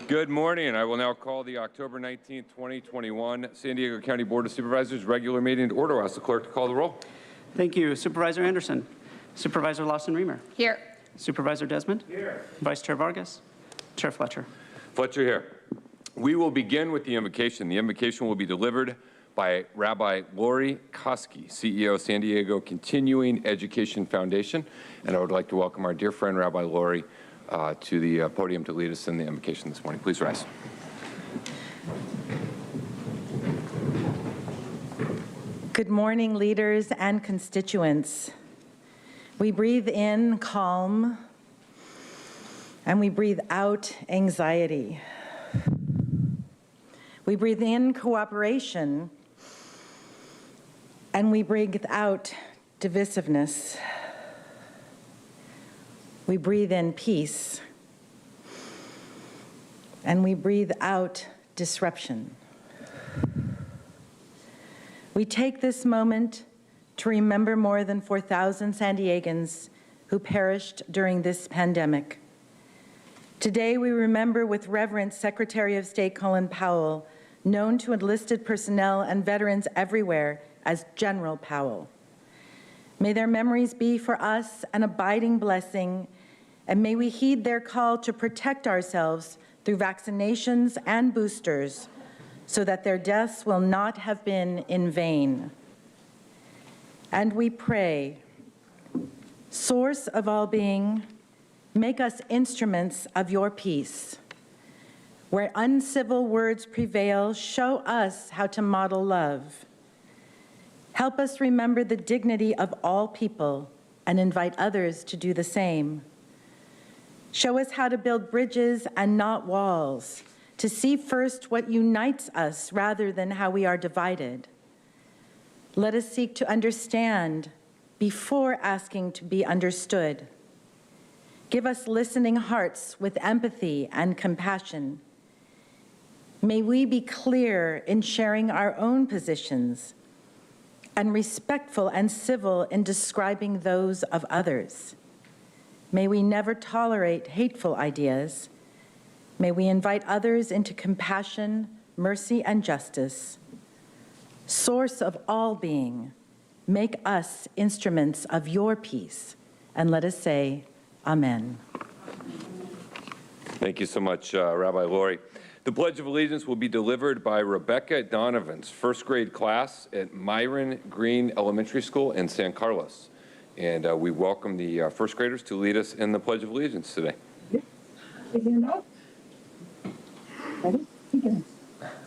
Good morning. I will now call the October 19th, 2021 San Diego County Board of Supervisors regular meeting to order. I'll ask the clerk to call the roll. Thank you. Supervisor Anderson. Supervisor Lawson-Remer. Here. Supervisor Desmond. Here. Vice Chair Vargas. Chair Fletcher. Fletcher here. We will begin with the invocation. The invocation will be delivered by Rabbi Lori Koski, CEO of San Diego Continuing Education Foundation. And I would like to welcome our dear friend, Rabbi Lori, to the podium to lead us in the invocation this morning. Please rise. Good morning, leaders and constituents. We breathe in calm, and we breathe out anxiety. We breathe in cooperation, and we breathe out divisiveness. We breathe in peace, and we breathe out disruption. We take this moment to remember more than 4,000 San Diegans who perished during this pandemic. Today, we remember with reverence Secretary of State Colin Powell, known to enlisted personnel and veterans everywhere as General Powell. May their memories be for us an abiding blessing, and may we heed their call to protect ourselves through vaccinations and boosters so that their deaths will not have been in vain. And we pray, Source of all being, make us instruments of your peace. Where uncivil words prevail, show us how to model love. Help us remember the dignity of all people and invite others to do the same. Show us how to build bridges and not walls, to see first what unites us rather than how we are divided. Let us seek to understand before asking to be understood. Give us listening hearts with empathy and compassion. May we be clear in sharing our own positions and respectful and civil in describing those of others. May we never tolerate hateful ideas. May we invite others into compassion, mercy, and justice. Source of all being, make us instruments of your peace. And let us say, Amen. Thank you so much, Rabbi Lori. The Pledge of Allegiance will be delivered by Rebecca Donovan's first grade class at Myron Green Elementary School in San Carlos. And we welcome the first graders to lead us in the Pledge of Allegiance today. Ready? Begin.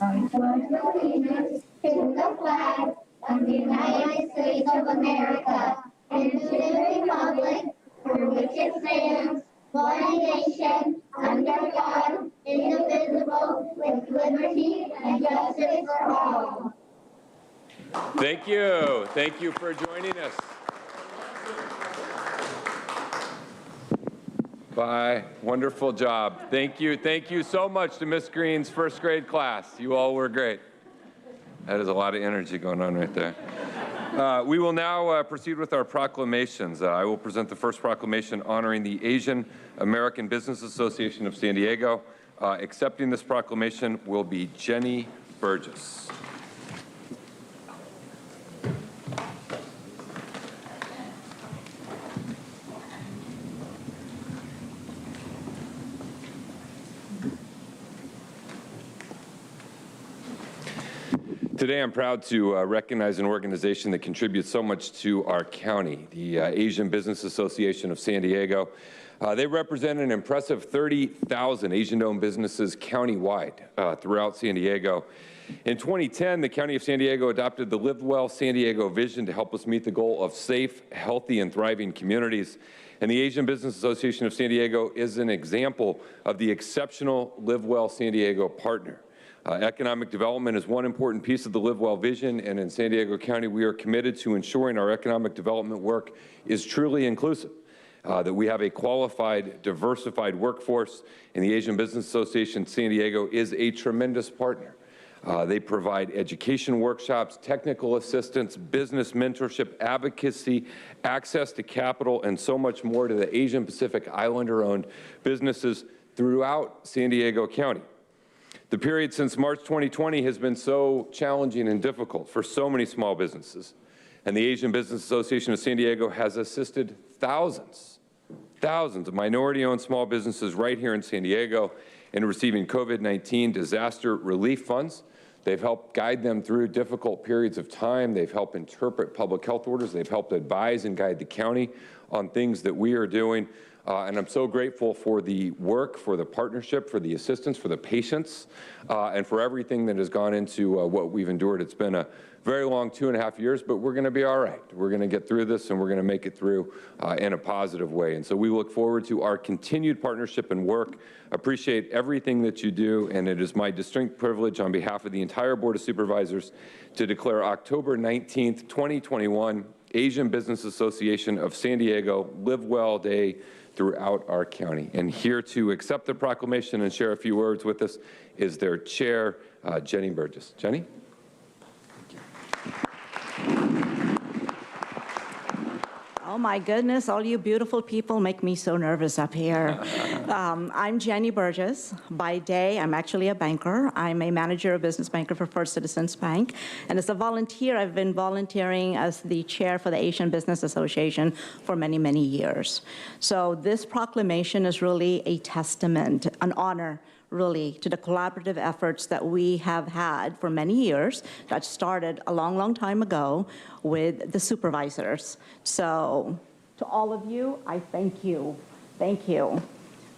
I pledge allegiance to the flag of the United States of America and to the republic for which it stands, one nation, under God, indivisible, with liberty and justice for all. Thank you. Thank you for joining us. Bye. Wonderful job. Thank you. Thank you so much to Miss Green's first grade class. You all were great. That is a lot of energy going on right there. We will now proceed with our proclamations. I will present the first proclamation honoring the Asian American Business Association of San Diego. Accepting this proclamation will be Jenny Burgess. Today, I'm proud to recognize an organization that contributes so much to our county, the Asian Business Association of San Diego. They represent an impressive 30,000 Asian-owned businesses countywide throughout San Diego. In 2010, the County of San Diego adopted the Live Well San Diego vision to help us meet the goal of safe, healthy, and thriving communities. And the Asian Business Association of San Diego is an example of the exceptional Live Well San Diego partner. Economic development is one important piece of the Live Well vision, and in San Diego County, we are committed to ensuring our economic development work is truly inclusive, that we have a qualified, diversified workforce, and the Asian Business Association San Diego is a tremendous partner. They provide education workshops, technical assistance, business mentorship, advocacy, access to capital, and so much more to the Asian Pacific Islander-owned businesses throughout San Diego County. The period since March 2020 has been so challenging and difficult for so many small businesses, and the Asian Business Association of San Diego has assisted thousands of minority-owned small businesses right here in San Diego in receiving COVID-19 disaster relief funds. They've helped guide them through difficult periods of time. They've helped interpret public health orders. They've helped advise and guide the county on things that we are doing. And I'm so grateful for the work, for the partnership, for the assistance, for the patience, and for everything that has gone into what we've endured. It's been a very long 2.5 years, but we're going to be all right. We're going to get through this, and we're going to make it through in a positive way. And so we look forward to our continued partnership and work. Appreciate everything that you do, and it is my distinct privilege on behalf of the entire Board of Supervisors to declare October 19th, 2021, Asian Business Association of San Diego Live Well Day throughout our county. And here to accept the proclamation and share a few words with us is their chair, Jenny Burgess. Jenny? Oh my goodness, all you beautiful people make me so nervous up here. I'm Jenny Burgess. By day, I'm actually a banker. I'm a manager, a business banker for First Citizens Bank. And as a volunteer, I've been volunteering as the chair for the Asian Business Association for many, many years. So this proclamation is really a testament, an honor, really, to the collaborative efforts that we have had for many years that started a long, long time ago with the supervisors. So to all of you, I thank you. Thank you.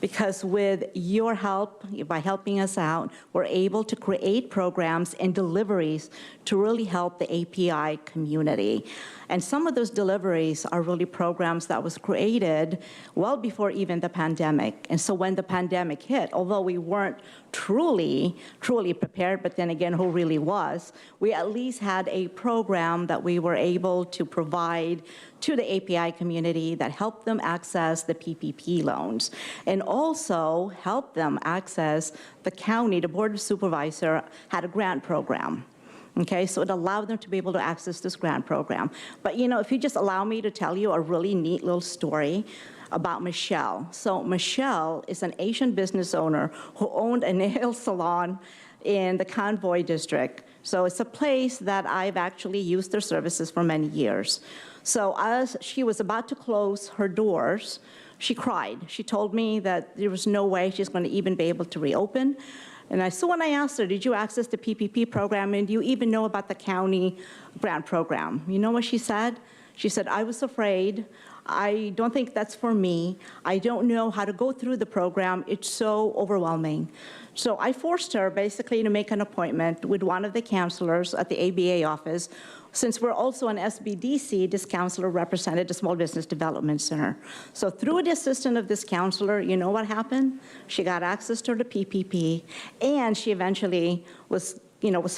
Because with your help, by helping us out, we're able to create programs and deliveries to really help the API community. And some of those deliveries are really programs that was created well before even the pandemic. And so when the pandemic hit, although we weren't truly prepared, but then again, who really was, we at least had a program that we were able to provide to the API community that helped them access the PPP loans and also helped them access the county. The Board of Supervisors had a grant program. Okay, so it allowed them to be able to access this grant program. But you know, if you just allow me to tell you a really neat little story about Michelle. So Michelle is an Asian business owner who owned a nail salon in the Convoy district. So it's a place that I've actually used their services for many years. So as she was about to close her doors, she cried. She told me that there was no way she's going to even be able to reopen. And so when I asked her, did you access the PPP program, and do you even know about the county grant program? You know what she said? She said, I was afraid. I don't think that's for me. I don't know how to go through the program. It's so overwhelming. So I forced her basically to make an appointment with one of the counselors at the ABA office. Since we're also an SBDC, this counselor represented the Small Business Development Center. So through the assistance of this counselor, you know what happened? She got access to the PPP, and she eventually was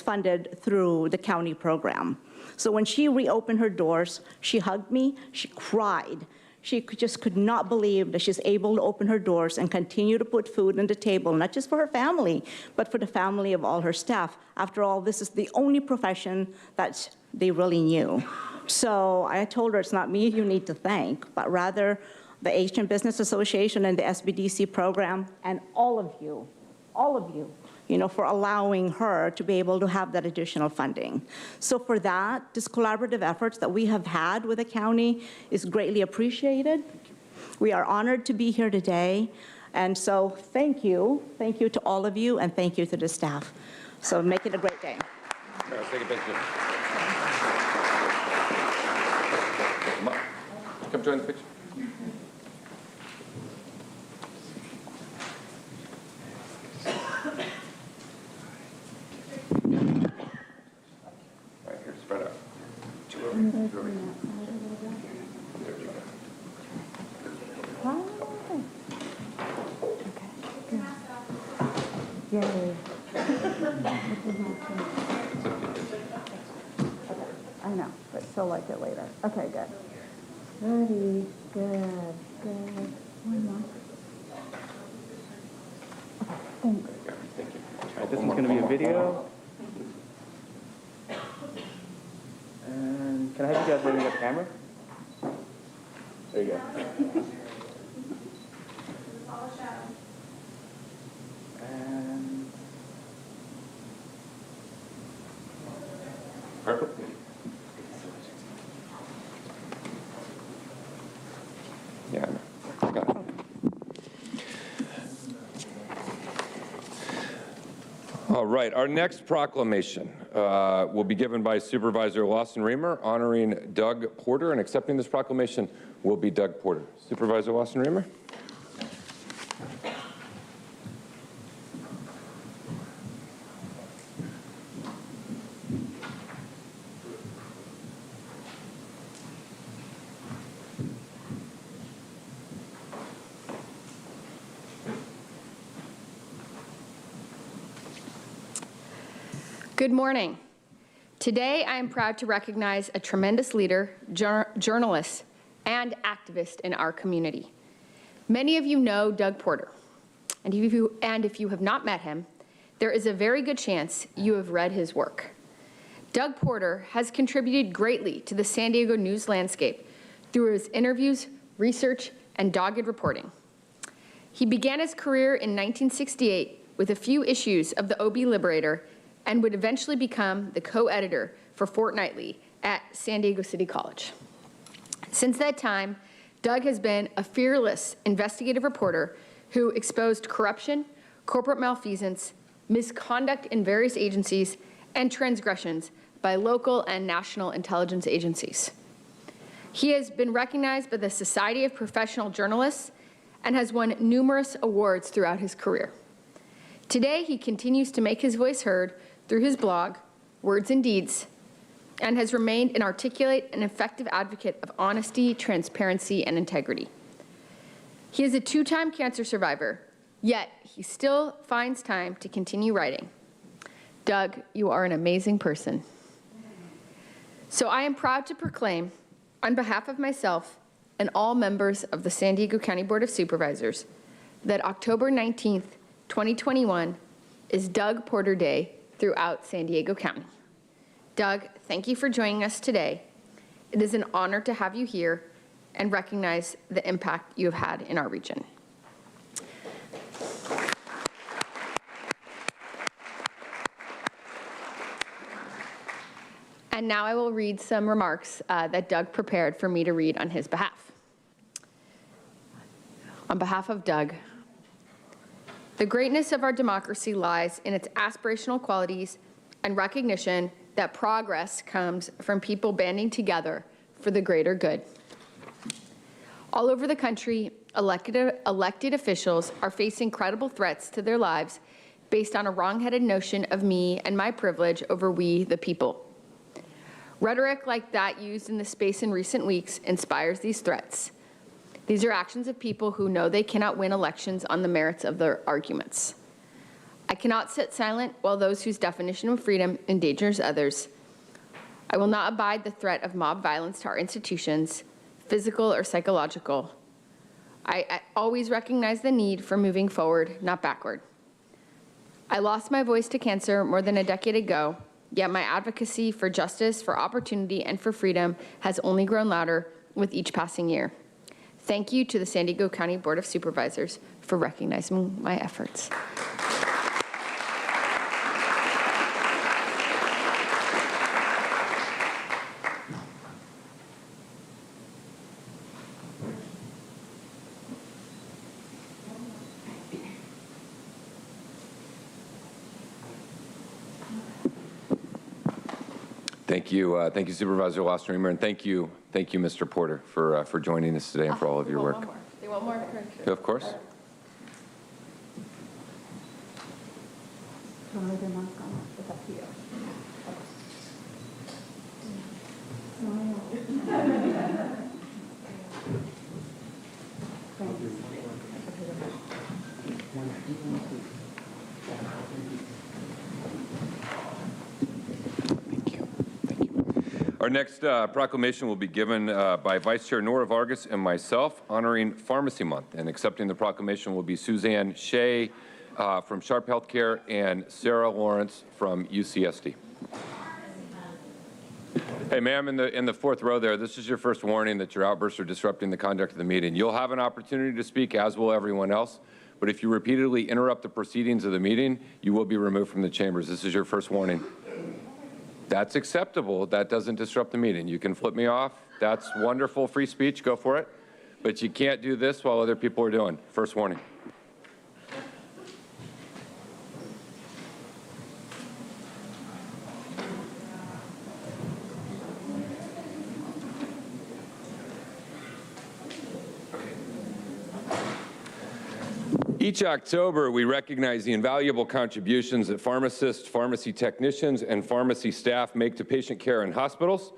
funded through the county program. So when she reopened her doors, she hugged me, she cried. She just could not believe that she's able to open her doors and continue to put food on the table, not just for her family, but for the family of all her staff. After all, this is the only profession that they really knew. So I told her it's not me you need to thank, but rather the Asian Business Association and the SBDC program and all of you, for allowing her to be able to have that additional funding. So for that, this collaborative efforts that we have had with the county is greatly appreciated. We are honored to be here today. And so thank you to all of you, and thank you to the staff. So make it a great day. Let's take a picture. Come join the picture. Right here, spread out. Two over here. There you go. Yay. I know, but still like it later. Okay, good. Ready, good. One more. Okay, thanks. Thank you. All right, this one's going to be a video. And can I have you guys waving at the camera? There you go. All right, our next proclamation will be given by Supervisor Lawson Reamer, honoring Doug Porter, and accepting this proclamation will be Doug Porter. Supervisor Lawson Reamer. Good morning. Today, I am proud to recognize a tremendous leader, journalist, and activist in our community. Many of you know Doug Porter, and if you have not met him, there is a very good chance you have read his work. Doug Porter has contributed greatly to the San Diego news landscape through his interviews, research, and dogged reporting. He began his career in 1968 with a few issues of the OB Liberator and would eventually become the co-editor for Fortnightly at San Diego City College. Since that time, Doug has been a fearless investigative reporter who exposed corruption, corporate malfeasance, misconduct in various agencies, and transgressions by local and national intelligence agencies. He has been recognized by the Society of Professional Journalists and has won numerous awards throughout his career. Today, he continues to make his voice heard through his blog, Words and Deeds, and has remained an articulate and effective advocate of honesty, transparency, and integrity. He is a two-time cancer survivor, yet he still finds time to continue writing. Doug, you are an amazing person. So I am proud to proclaim, on behalf of myself and all members of the San Diego County Board of Supervisors, that October 19th, 2021 is Doug Porter Day throughout San Diego County. Doug, thank you for joining us today. It is an honor to have you here and recognize the impact you have had in our region. And now I will read some remarks that Doug prepared for me to read on his behalf. On behalf of Doug, the greatness of our democracy lies in its aspirational qualities and recognition that progress comes from people banding together for the greater good. All over the country, elected officials are facing credible threats to their lives based on a wrong-headed notion of me and my privilege over we, the people. Rhetoric like that used in the space in recent weeks inspires these threats. These are actions of people who know they cannot win elections on the merits of their arguments. I cannot sit silent while those whose definition of freedom endangers others. I will not abide the threat of mob violence to our institutions, physical or psychological. I always recognize the need for moving forward, not backward. I lost my voice to cancer more than a decade ago, yet my advocacy for justice, for opportunity, and for freedom has only grown louder with each passing year. Thank you to the San Diego County Board of Supervisors for recognizing my efforts. Thank you, Supervisor Lawson Reamer, and thank you, Mr. Porter, for joining us today and for all of your work. They want more. Of course. Our next proclamation will be given by Vice Chair Nora Vargas and myself, honoring Pharmacy Month. And accepting the proclamation will be Suzanne Shea from Sharp Healthcare and Sarah Lawrence from UCSD. Hey, ma'am, in the fourth row there, this is your first warning that your outbursts are disrupting the conduct of the meeting. You'll have an opportunity to speak, as will everyone else. But if you repeatedly interrupt the proceedings of the meeting, you will be removed from the chambers. This is your first warning. That's acceptable. That doesn't disrupt the meeting. You can flip me off. That's wonderful free speech. Go for it. But you can't do this while other people are doing. First warning. Each October, we recognize the invaluable contributions that pharmacists, pharmacy technicians, and pharmacy staff make to patient care in hospitals,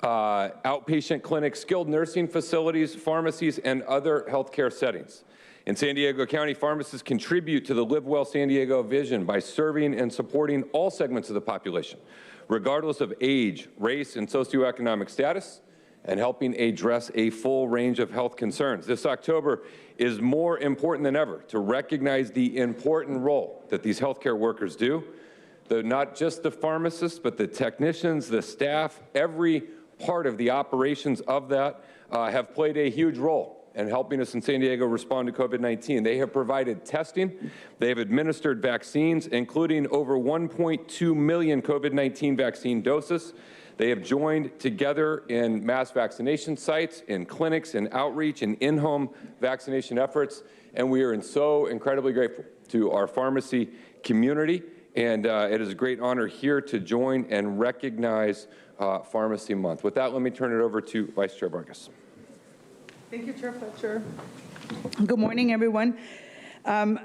outpatient clinics, skilled nursing facilities, pharmacies, and other healthcare settings. In San Diego County, pharmacists contribute to the Live Well San Diego vision by serving and supporting all segments of the population, regardless of age, race, and socioeconomic status, and helping address a full range of health concerns. This October is more important than ever to recognize the important role that these healthcare workers do. Not just the pharmacists, but the technicians, the staff, every part of the operations of that have played a huge role in helping us in San Diego respond to COVID-19. They have provided testing, they have administered vaccines, including over 1.2 million COVID-19 vaccine doses. They have joined together in mass vaccination sites, in clinics, in outreach, and in-home vaccination efforts, and we are so incredibly grateful to our pharmacy community, and it is a great honor here to join and recognize Pharmacy Month. With that, let me turn it over to Vice Chair Vargas. Thank you, Chair Fletcher. Good morning, everyone.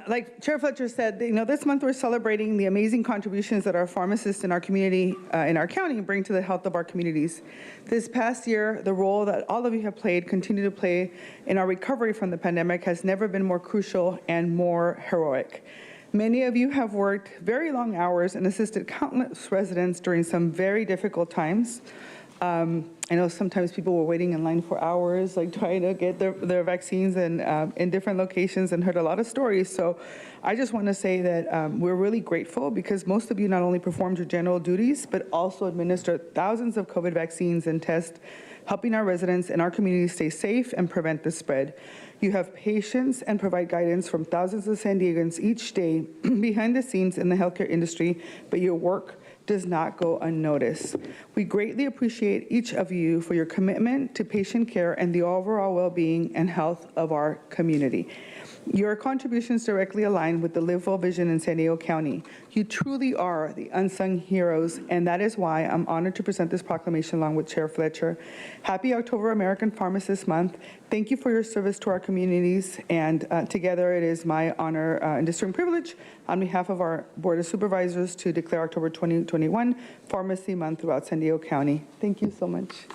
Like Chair Fletcher said, this month we're celebrating the amazing contributions that our pharmacists in our community, in our county, bring to the health of our communities. This past year, the role that all of you have played, continue to play in our recovery from the pandemic has never been more crucial and more heroic. Many of you have worked very long hours and assisted countless residents during some very difficult times. I know sometimes people were waiting in line for hours, like trying to get their vaccines and in different locations, and heard a lot of stories. So I just want to say that we're really grateful because most of you not only performed your general duties, but also administered thousands of COVID vaccines and tests, helping our residents and our community stay safe and prevent the spread. You have patience and provide guidance from thousands of San Diegans each day behind the scenes in the healthcare industry, but your work does not go unnoticed. We greatly appreciate each of you for your commitment to patient care and the overall well-being and health of our community. Your contributions directly align with the Live Well vision in San Diego County. You truly are the unsung heroes, and that is why I'm honored to present this proclamation along with Chair Fletcher. Happy October American Pharmacist Month. Thank you for your service to our communities, and together it is my honor and distinct privilege on behalf of our Board of Supervisors to declare October 2021 Pharmacy Month throughout San Diego County. Thank you so much.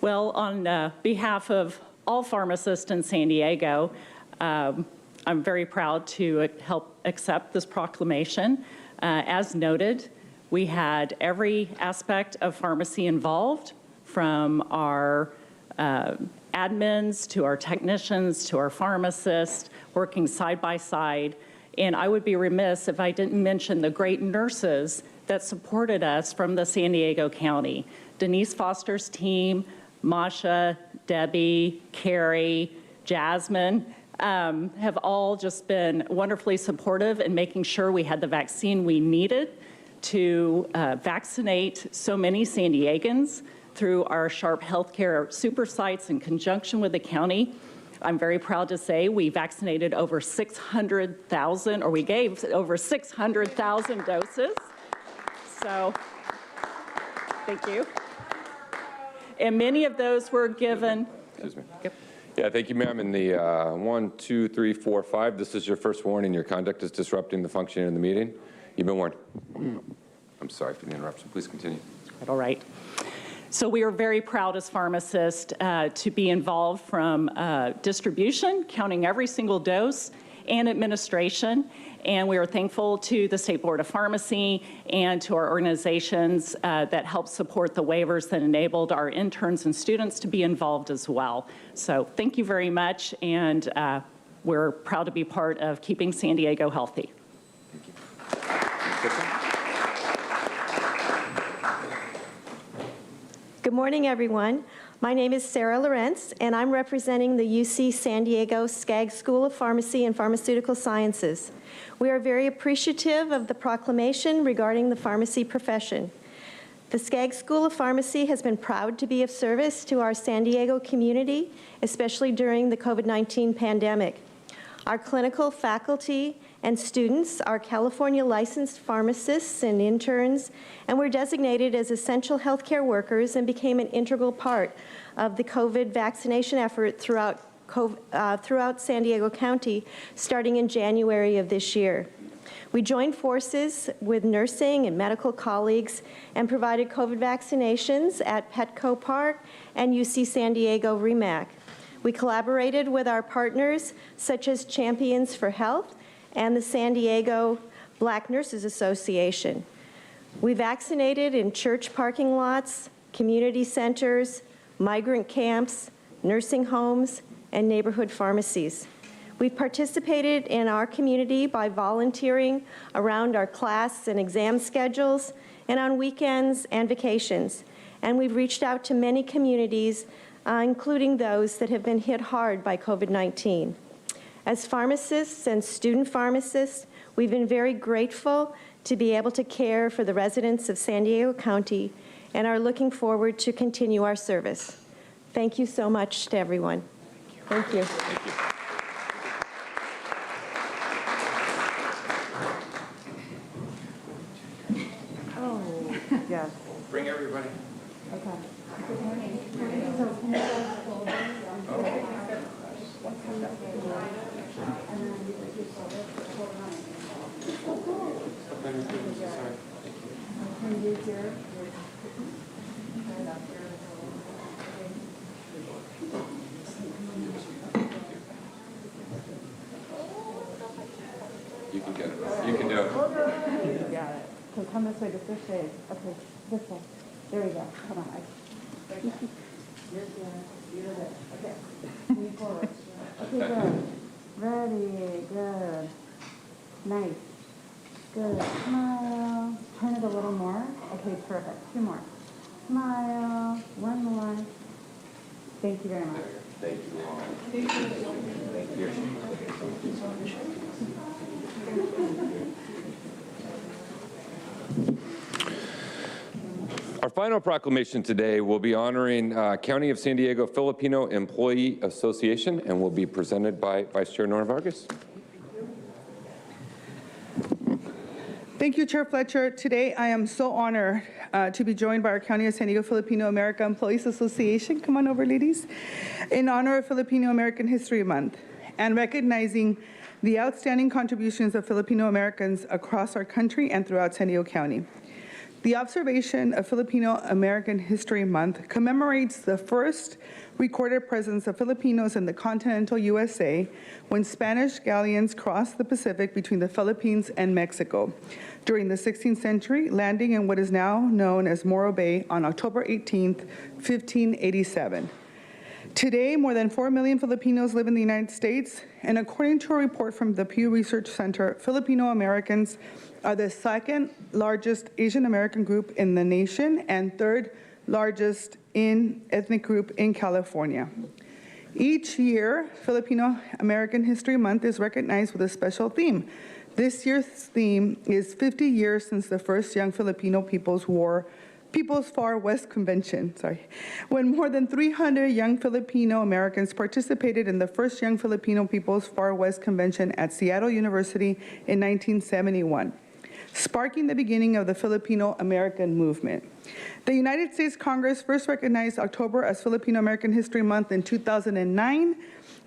Well, on behalf of all pharmacists in San Diego, I'm very proud to help accept this proclamation. As noted, we had every aspect of pharmacy involved, from our admins to our technicians to our pharmacists, working side by side. And I would be remiss if I didn't mention the great nurses that supported us from the San Diego County. Denise Foster's team, Masha, Debbie, Carrie, Jasmine, have all just been wonderfully supportive in making sure we had the vaccine we needed to vaccinate so many San Diegans through our Sharp Healthcare super sites in conjunction with the county. I'm very proud to say we vaccinated over 600,000, or we gave over 600,000 doses. So, thank you. And many of those were given. Excuse me. Yep. Yeah, thank you, ma'am. In the 1, 2, 3, 4, 5, this is your first warning. Your conduct is disrupting the functioning of the meeting. You've been warned. I'm sorry for the interruption. Please continue. All right. So we are very proud as pharmacists to be involved from distribution, counting every single dose, and administration. And we are thankful to the State Board of Pharmacy and to our organizations that help support the waivers that enabled our interns and students to be involved as well. So thank you very much, and we're proud to be part of keeping San Diego healthy. Thank you. Good morning, everyone. My name is Sarah Lorenz, and I'm representing the UC San Diego Skaggs School of Pharmacy and Pharmaceutical Sciences. We are very appreciative of the proclamation regarding the pharmacy profession. The Skaggs School of Pharmacy has been proud to be of service to our San Diego community, especially during the COVID-19 pandemic. Our clinical faculty and students are California licensed pharmacists and interns, and were designated as essential healthcare workers and became an integral part of the COVID vaccination effort throughout San Diego County, starting in January of this year. We joined forces with nursing and medical colleagues and provided COVID vaccinations at Petco Park and UC San Diego REMAC. We collaborated with our partners such as Champions for Health and the San Diego Black Nurses Association. We vaccinated in church parking lots, community centers, migrant camps, nursing homes, and neighborhood pharmacies. We've participated in our community by volunteering around our class and exam schedules and on weekends and vacations. And we've reached out to many communities, including those that have been hit hard by COVID-19. As pharmacists and student pharmacists, we've been very grateful to be able to care for the residents of San Diego County and are looking forward to continue our service. Thank you so much to everyone. Thank you. Thank you. Oh, yes. Bring everybody. Okay. You can get it. You can do it. You got it. So come this way, just this way. Okay, this way. There we go. Come on. You're good. You're good. Okay. Move forward. Okay, good. Ready. Good. Nice. Good. Smile. Turn it a little more. Okay, perfect. 2 more. Smile. 1 more. Thank you very much. Thank you. Thank you. Our final proclamation today will be honoring County of San Diego Filipino Employee Association and will be presented by Vice Chair Nora Vargas. Thank you, Chair Fletcher. Today, I am so honored to be joined by our County of San Diego Filipino American Employees Association. Come on over, ladies. In honor of Filipino American History Month and recognizing the outstanding contributions of Filipino Americans across our country and throughout San Diego County. The observation of Filipino American History Month commemorates the first recorded presence of Filipinos in the continental USA when Spanish galleons crossed the Pacific between the Philippines and Mexico during the 16th century, landing in what is now known as Morro Bay on October 18, 1587. Today, more than 4 million Filipinos live in the United States, and according to a report from the Pew Research Center, Filipino Americans are the second largest Asian American group in the nation and third largest ethnic group in California. Each year, Filipino American History Month is recognized with a special theme. This year's theme is 50 years since the first Young Filipino People's Far West Convention, when more than 300 young Filipino Americans participated in the first Young Filipino People's Far West Convention at Seattle University in 1971, sparking the beginning of the Filipino American movement. The United States Congress first recognized October as Filipino American History Month in 2009.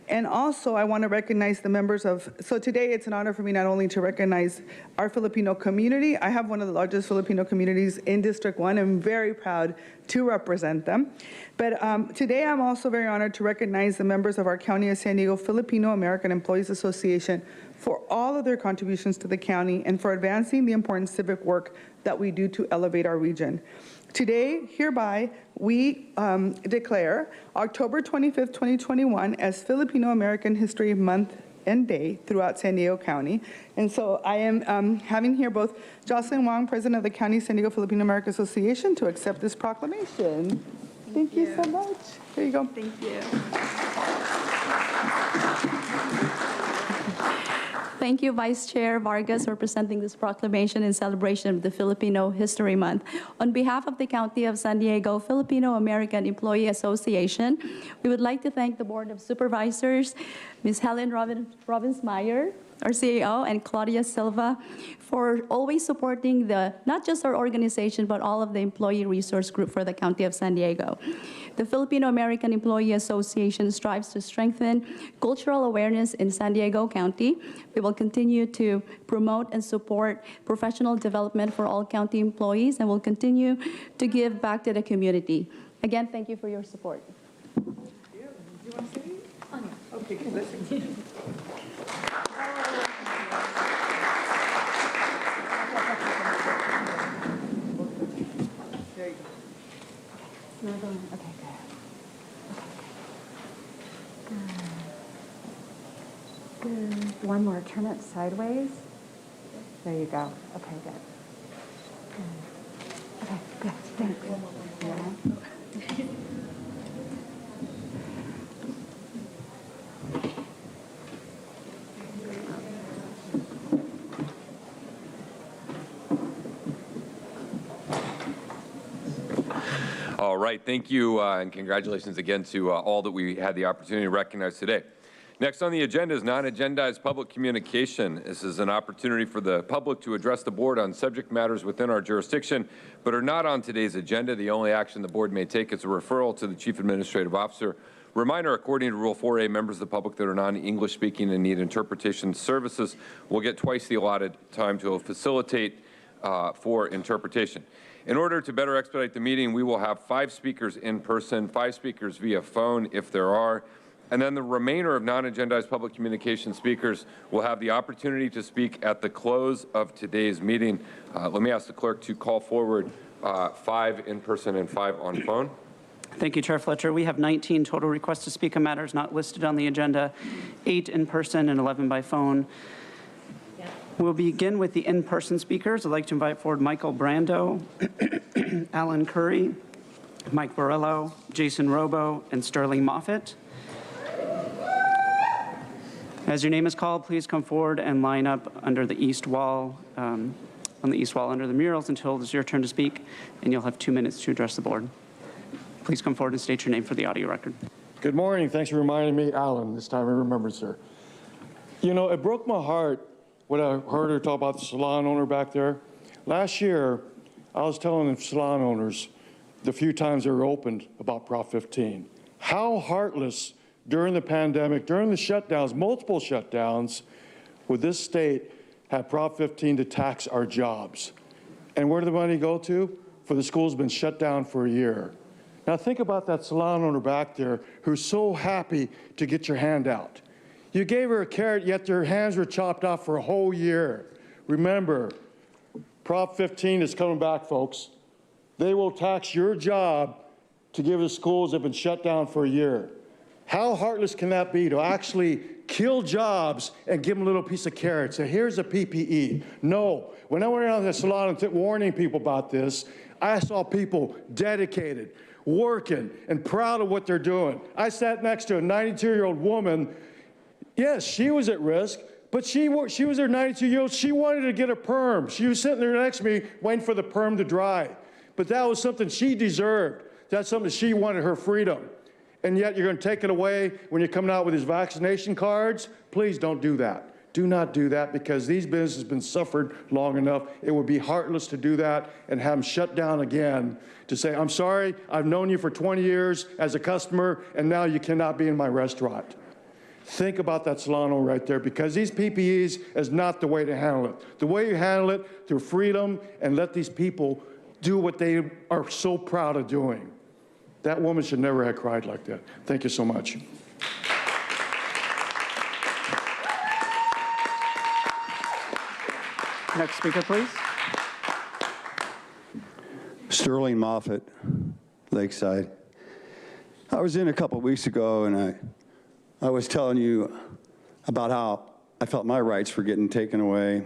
And also, I want to recognize the members so today it's an honor for me not only to recognize our Filipino community. I have one of the largest Filipino communities in District 1. I'm very proud to represent them. But today I'm also very honored to recognize the members of our County of San Diego Filipino American Employees Association for all of their contributions to the county and for advancing the important civic work that we do to elevate our region. Today, hereby, we declare October 25th, 2021 as Filipino American History Month and Day throughout San Diego County. And so I am having here both Jocelyn Wong, President of the County San Diego Filipino American Association, to accept this proclamation. Thank you so much. There you go. Thank you. Thank you, Vice Chair Vargas, for presenting this proclamation in celebration of the Filipino History Month. On behalf of the County of San Diego Filipino American Employee Association, we would like to thank the Board of Supervisors, Ms. Helen Robbins-Meyer, our CEO, and Claudia Silva for always supporting not just our organization, but all of the employee resource group for the County of San Diego. The Filipino American Employee Association strives to strengthen cultural awareness in San Diego County. We will continue to promote and support professional development for all county employees, and will continue to give back to the community. Again, thank you for your support. Do you want to say it? Oh, no. Okay, good. Listen. There you go. Okay, good. One more, turn it sideways. There you go. Okay, good. Okay, good, thanks. All right, thank you, and congratulations again to all that we had the opportunity to recognize today. Next on the agenda is non-agendized public communication. This is an opportunity for the public to address the board on subject matters within our jurisdiction, but are not on today's agenda. The only action the board may take is a referral to the Chief Administrative Officer. Reminder, according to Rule 4A, members of the public that are non-English speaking and need interpretation services will get twice the allotted time to facilitate for interpretation. In order to better expedite the meeting, we will have 5 speakers in person, 5 speakers via phone if there are, and then the remainder of non-agendized public communication speakers will have the opportunity to speak at the close of today's meeting. Let me ask the clerk to call forward 5 in person and 5 on phone. Thank you, Chair Fletcher. We have 19 total requests to speak on matters not listed on the agenda, 8 in person and 11 by phone. We'll begin with the in-person speakers. I'd like to invite forward Michael Brando, Alan Curry, Mike Borello, Jason Robo, and Sterling Moffitt. As your name is called, please come forward and line up under the east wall, on the east wall under the murals until it's your turn to speak, and you'll have 2 minutes to address the board. Please come forward and state your name for the audio record. Good morning. Thanks for reminding me, Alan. This time I remember, sir. You know, it broke my heart when I heard her talk about the salon owner back there. Last year, I was telling the salon owners the few times they were opened about Prop 15, how heartless during the pandemic, during the shutdowns, multiple shutdowns, would this state have Prop 15 to tax our jobs? And where did the money go to? For the schools been shut down for a year. Now think about that salon owner back there who's so happy to get your hand out. You gave her a carrot, yet their hands were chopped off for a whole year. Remember, Prop 15 is coming back, folks. They will tax your job to give the schools that have been shut down for a year. How heartless can that be to actually kill jobs and give them a little piece of carrot? So here's a PPE. No, when I went around the salon and warning people about this, I saw people dedicated, working, and proud of what they're doing. I sat next to a 92-year-old woman. Yes, she was at risk, but she was her 92-year-old. She wanted to get a perm. She was sitting there next to me waiting for the perm to dry. But that was something she deserved. That's something she wanted, her freedom. And yet you're going to take it away when you're coming out with these vaccination cards? Please don't do that. Do not do that, because these businesses have been suffered long enough. It would be heartless to do that and have them shut down again to say, I'm sorry, I've known you for 20 years as a customer, and now you cannot be in my restaurant. Think about that salon owner right there, because these PPEs is not the way to handle it. The way you handle it through freedom and let these people do what they are so proud of doing. That woman should never have cried like that. Thank you so much. Next speaker, please. Sterling Moffitt, Lakeside. I was in a couple weeks ago, and I was telling you about how I felt my rights were getting taken away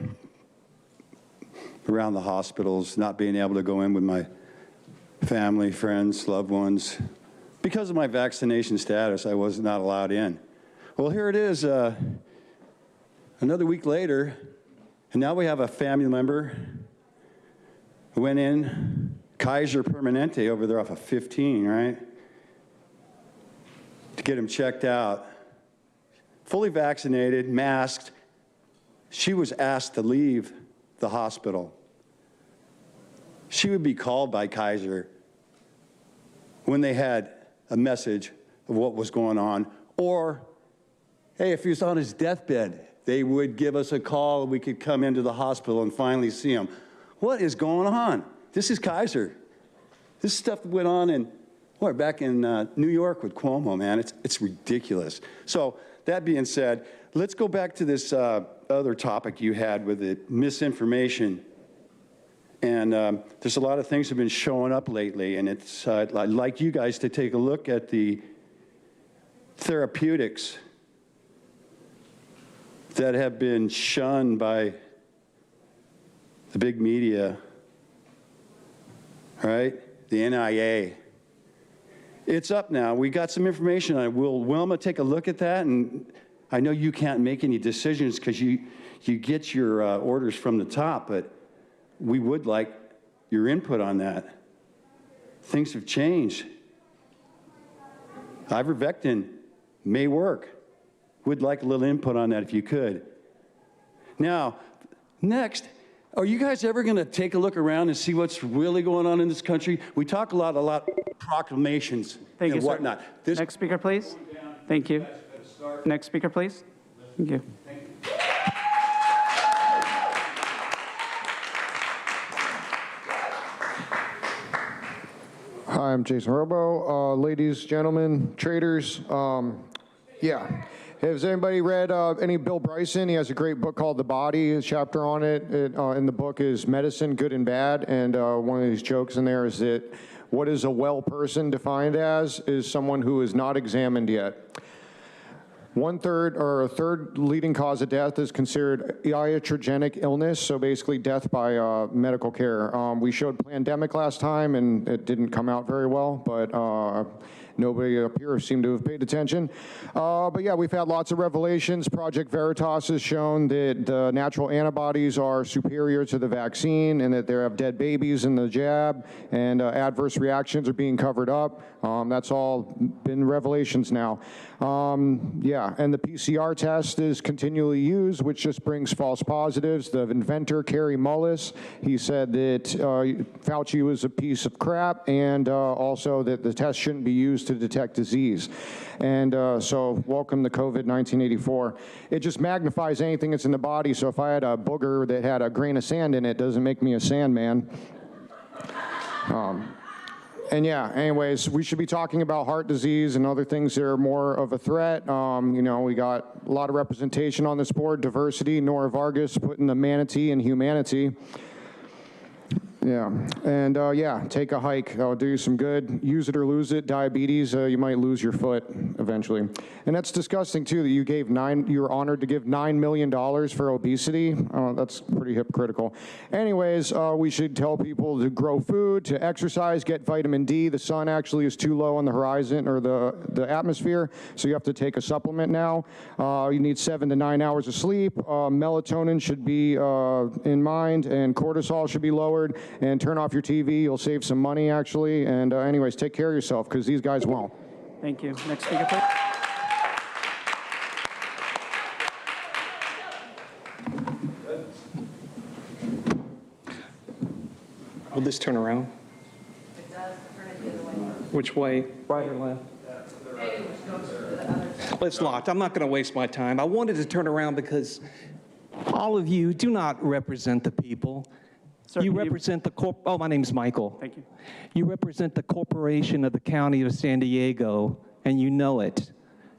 around the hospitals, not being able to go in with my family, friends, loved ones. Because of my vaccination status, I was not allowed in. Well, here it is. Another week later, and now we have a family member who went in, Kaiser Permanente over there off of 15, right? To get him checked out. Fully vaccinated, masked. She was asked to leave the hospital. She would be called by Kaiser when they had a message of what was going on, or, hey, if he was on his deathbed, they would give us a call and we could come into the hospital and finally see him. What is going on? This is Kaiser. This stuff went on back in New York with Cuomo, man. It's ridiculous. So that being said, let's go back to this other topic you had with the misinformation. And there's a lot of things that have been showing up lately, and it's I'd like you guys to take a look at the therapeutics that have been shunned by the big media, right? The NIA. It's up now. We got some information on it. Will Wilma take a look at that? And I know you can't make any decisions because you get your orders from the top, but we would like your input on that. Things have changed. Ivermectin may work. Would like a little input on that if you could. Now, next, are you guys ever going to take a look around and see what's really going on in this country? We talk a lot proclamations Thank and you, whatnot. Sir. Next speaker, please. Thank you. Next speaker, please. Thank you. Hi, I'm Jason Robo. Ladies, gentlemen, traders, yeah. Has anybody read any Bill Bryson? He has a great book called The Body. A chapter on it in the book is Medicine, Good and Bad. And one of these jokes in there is that what is a well person defined as is someone who is not examined yet. A third leading cause of death is considered iatrogenic illness, so basically death by medical care. We showed pandemic last time, and it didn't come out very well, but nobody up here seemed to have paid attention. But yeah, we've had lots of revelations. Project Veritas has shown that the natural antibodies are superior to the vaccine and that there have dead babies in the jab, and adverse reactions are being covered up. That's all been revelations now. Yeah, and the PCR test is continually used, which just brings false positives. The inventor, Kerry Mullis, he said that Fauci was a piece of crap, and also that the test shouldn't be used to detect disease. And so welcome to COVID 1984. It just magnifies anything that's in the body, so if I had a booger that had a grain of sand in it, doesn't make me a sandman. And yeah, anyways, we should be talking about heart disease and other things that are more of a threat. You know, we got a lot of representation on this board, diversity, Nora Vargas putting the manatee in humanity. Yeah, and yeah, take a hike. That'll do you some good. Use it or lose it. Diabetes, you might lose your foot eventually. And that's disgusting too that you were honored to give $9 million for obesity. That's pretty hypocritical. Anyways, we should tell people to grow food, to exercise, get vitamin D. The sun actually is too low on the horizon or the atmosphere, so you have to take a supplement now. You need 7 to 9 hours of sleep. Melatonin should be in mind, and cortisol should be lowered. And turn off your TV. You'll save some money, actually. And anyways, take care of yourself, because these guys won't. Thank you. Next speaker, please. Will this turn around? It does. Turn it the other way. Which way? Right or left? Well, it's locked. I'm not going to waste my time. I wanted to turn around because all of you do not represent the people. Sir, you represent the oh, my name's Michael. Thank you. You represent the corporation of the county of San Diego, and you know it.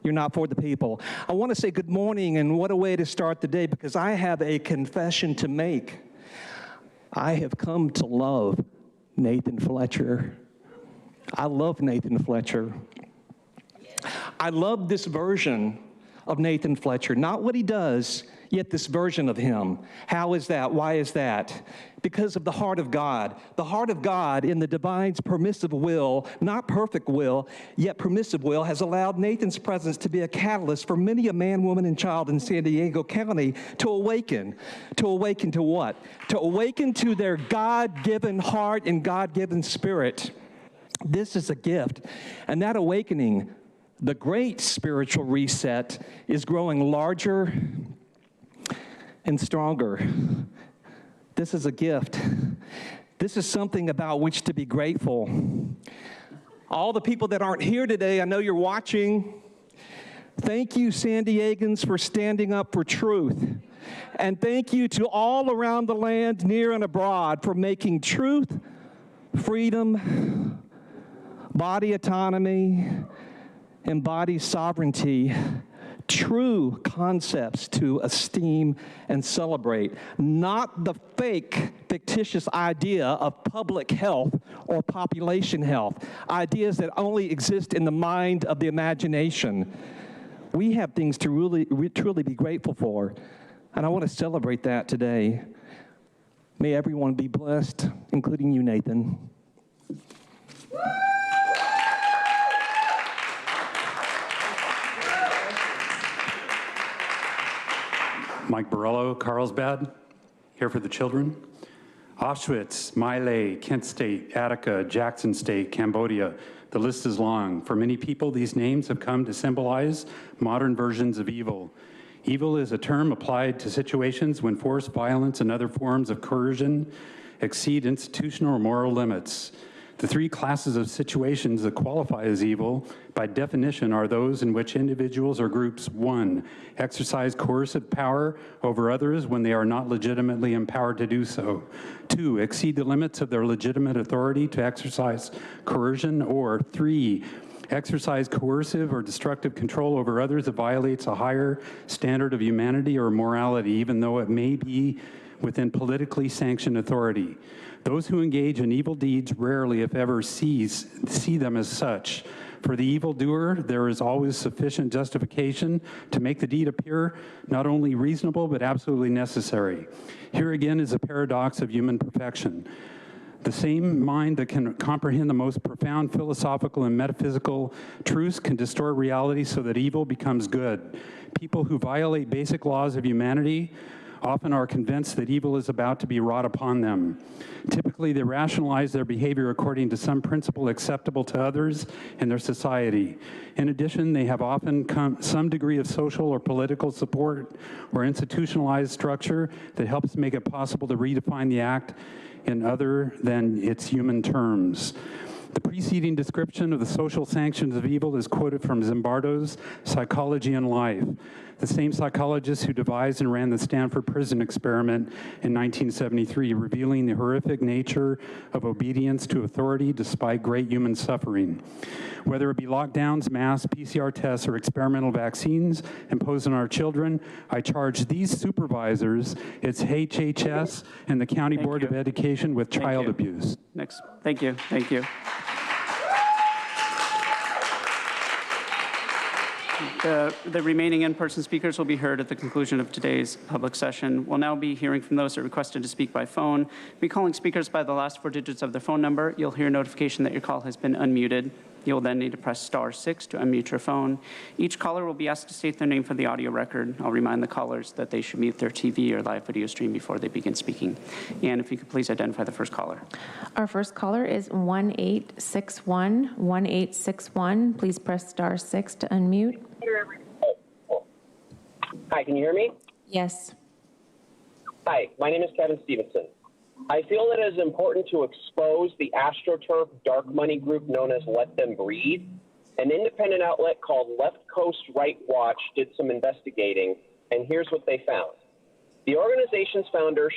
You're not for the people. I want to say good morning, and what a way to start the day, because I have a confession to make. I have come to love Nathan Fletcher. I love Nathan Fletcher. I love this version of Nathan Fletcher, not what he does, yet this version of him. How is that? Why is that? Because of the heart of God. The heart of God in the divine's permissive will, not perfect will, yet permissive will, has allowed Nathan's presence to be a catalyst for many a man, woman, and child in San Diego County to awaken. To awaken to what? To awaken to their God-given heart and God-given spirit. This is a gift. And that awakening, the great spiritual reset, is growing larger and stronger. This is a gift. This is something about which to be grateful. All the people that aren't here today, I know you're watching. Thank you, San Diegans, for standing up for truth. And thank you to all around the land, near and abroad, for making truth, freedom, body autonomy, and body sovereignty true concepts to esteem and celebrate, not the fake, fictitious idea of public health or population health, ideas that only exist in the mind of the imagination. We have things to truly be grateful for, and I want to celebrate that today. May everyone be blessed, including you, Nathan. Mike Borello, Carlsbad, here for the children. Auschwitz, My Lai, Kent State, Attica, Jackson State, Cambodia. The list is long. For many people, these names have come to symbolize modern versions of evil. Evil is a term applied to situations when force, violence, and other forms of coercion exceed institutional or moral limits. The three classes of situations that qualify as evil, by definition, are those in which individuals or groups, 1, exercise coercive power over others when they are not legitimately empowered to do so. 2, exceed the limits of their legitimate authority to exercise coercion, or 3, exercise coercive or destructive control over others that violates a higher standard of humanity or morality, even though it may be within politically sanctioned authority. Those who engage in evil deeds rarely, if ever, see them as such. For the evildoer, there is always sufficient justification to make the deed appear not only reasonable, but absolutely necessary. Here again is a paradox of human perfection. The same mind that can comprehend the most profound philosophical and metaphysical truths can distort reality so that evil becomes good. People who violate basic laws of humanity often are convinced that evil is about to be wrought upon them. Typically, they rationalize their behavior according to some principle acceptable to others in their society. In addition, they have often some degree of social or political support or institutionalized structure that helps make it possible to redefine the act in other than its human terms. The preceding description of the social sanctions of evil is quoted from Zimbardo's Psychology and Life, the same psychologist who devised and ran the Stanford prison experiment in 1973, revealing the horrific nature of obedience to authority despite great human suffering. Whether it be lockdowns, masks, PCR tests, or experimental vaccines imposed on our children, I charge these supervisors, its HHS, and the County Board of Education with child abuse. Next. Thank you. Thank you. The remaining in-person speakers will be heard at the conclusion of today's public session. We'll now be hearing from those that requested to speak by phone. Be calling speakers by the last 4 digits of their phone number. You'll hear a notification that your call has been unmuted. You'll then need to press *6 to unmute your phone. Each caller will be asked to state their name for the audio record. I'll remind the callers that they should mute their TV or live video stream before they begin speaking. And if you could please identify the first caller. Our first caller is 1861. 1861. Please press *6 to unmute. Hi, can you hear me? Yes. Hi, my name is Kevin Stevenson. I feel it is important to expose the AstroTurf dark money group known as Let Them Breathe. An independent outlet called Left Coast Right Watch did some investigating, and here's what they found. The organization's founder,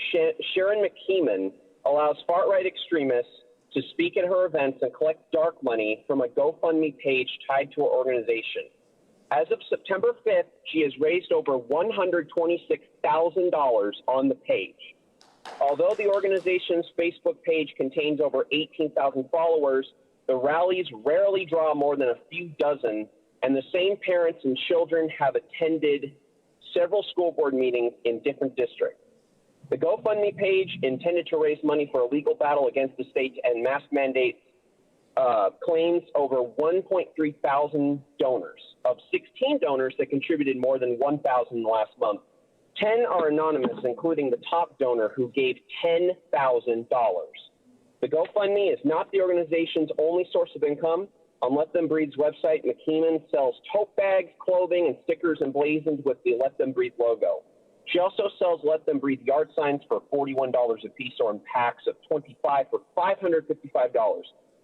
Sharon McKeeman, allows far-right extremists to speak at her events and collect dark money from a GoFundMe page tied to her organization. As of September 5th, she has raised over $126,000 on the page. Although the organization's Facebook page contains over 18,000 followers, the rallies rarely draw more than a few dozen and the same parents and children have attended several school board meetings in different districts. The GoFundMe page, intended to raise money for a legal battle against the state and mask mandates, claims over 1.3 thousand donors. Of 16 donors that contributed more than 1,000 last month, 10 are anonymous, including the top donor who gave $10,000. The GoFundMe is not the organization's only source of income. On Let Them Breathe's website, McKeeman sells tote bags, clothing, and stickers emblazoned with the Let Them Breathe logo. She also sells Let Them Breathe yard signs for $41 a piece, or in packs of 25 for $555.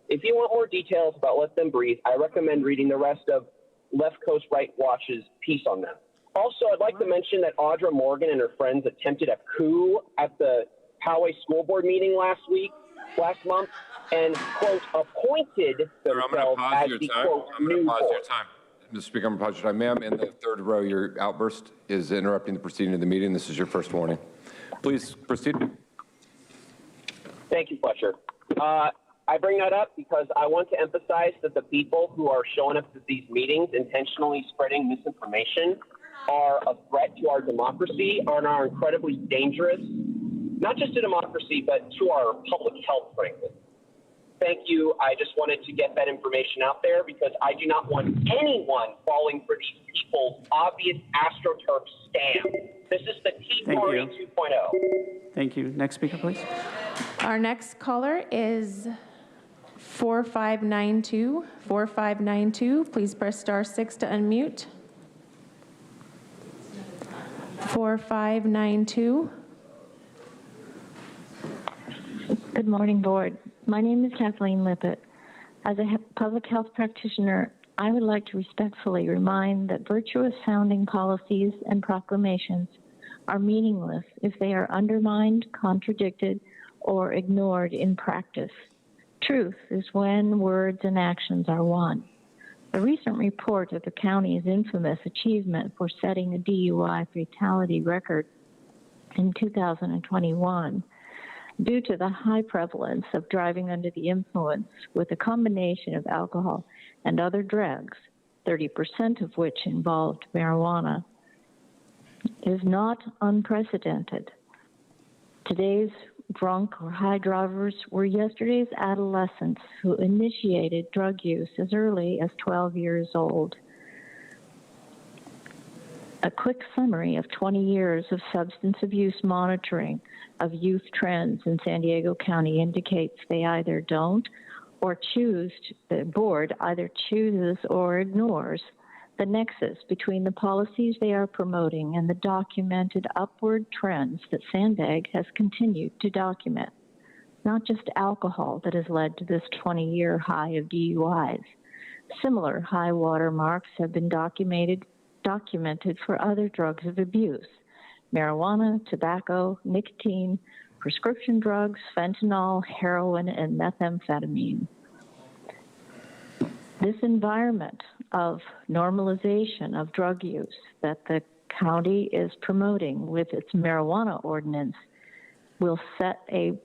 If you want more details about Let Them Breathe, I recommend reading the rest of Left Coast Right Watch's piece on them. Also, I'd like to mention that Audra Morgan and her friends attempted a coup at the Poway School Board meeting last month, and, quote, appointed themselves as the, quote, new board. Mr. Speaker, I'm going to pause your time. Ma'am, in the third row, your outburst is interrupting the proceeding of the meeting. This is your first warning. Please proceed. Thank you, Fletcher. I bring that up because I want to emphasize that the people who are showing up to these meetings intentionally spreading misinformation are a threat to our democracy and are incredibly dangerous, not just to democracy, but to our public health, frankly. Thank you. I just wanted to get that information out there because I do not want anyone falling for these people's obvious AstroTurf scam. This is the Tea Party 2.0. Thank you. Next speaker, please. Our next caller is 4592. 4592, please press *6 to unmute. 4592. Good morning, Board. My name is Kathleen Lippett. As a public health practitioner, I would like to respectfully remind that virtuous sounding policies and proclamations are meaningless if they are undermined, contradicted, or ignored in practice. Truth is when words and actions are one. The recent report of the county's infamous achievement for setting a DUI fatality record in 2021, due to the high prevalence of driving under the influence with a combination of alcohol and other drugs, 30% of which involved marijuana, is not unprecedented. Today's drunk or high drivers were yesterday's adolescents who initiated drug use as early as 12 years old. A quick summary of 20 years of substance abuse monitoring of youth trends in San Diego County indicates they either don't or choose, the board either chooses or ignores the nexus between the policies they are promoting and the documented upward trends that Sandag has continued to document. Not just alcohol that has led to this 20-year high of DUIs. Similar high water marks have been documented for other drugs of abuse: marijuana, tobacco, nicotine, prescription drugs, fentanyl, heroin, and methamphetamine. This environment of normalization of drug use that the county is promoting with its marijuana ordinance will set the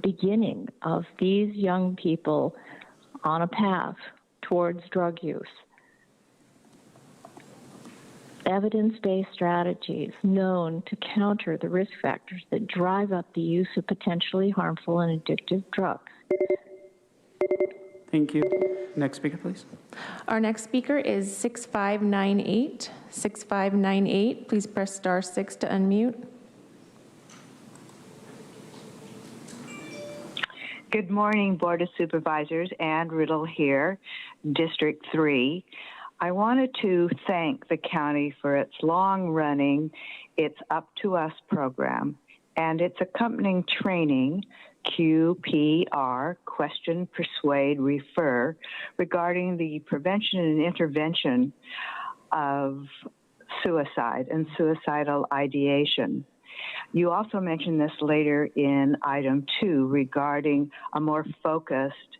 beginning of these young people on a path towards drug use. Evidence-based strategies known to counter the risk factors that drive up the use of potentially harmful and addictive drugs. Thank you. Next speaker, please. Our next speaker is 6598. 6598, please press *6 to unmute. Good morning, Board of Supervisors. Ann Riddle here, District 3. I wanted to thank the county for its long-running It's Up to Us program and its accompanying training, QPR, Question, Persuade, Refer, regarding the prevention and intervention of suicide and suicidal ideation. You also mentioned this later in item 2 regarding a more focused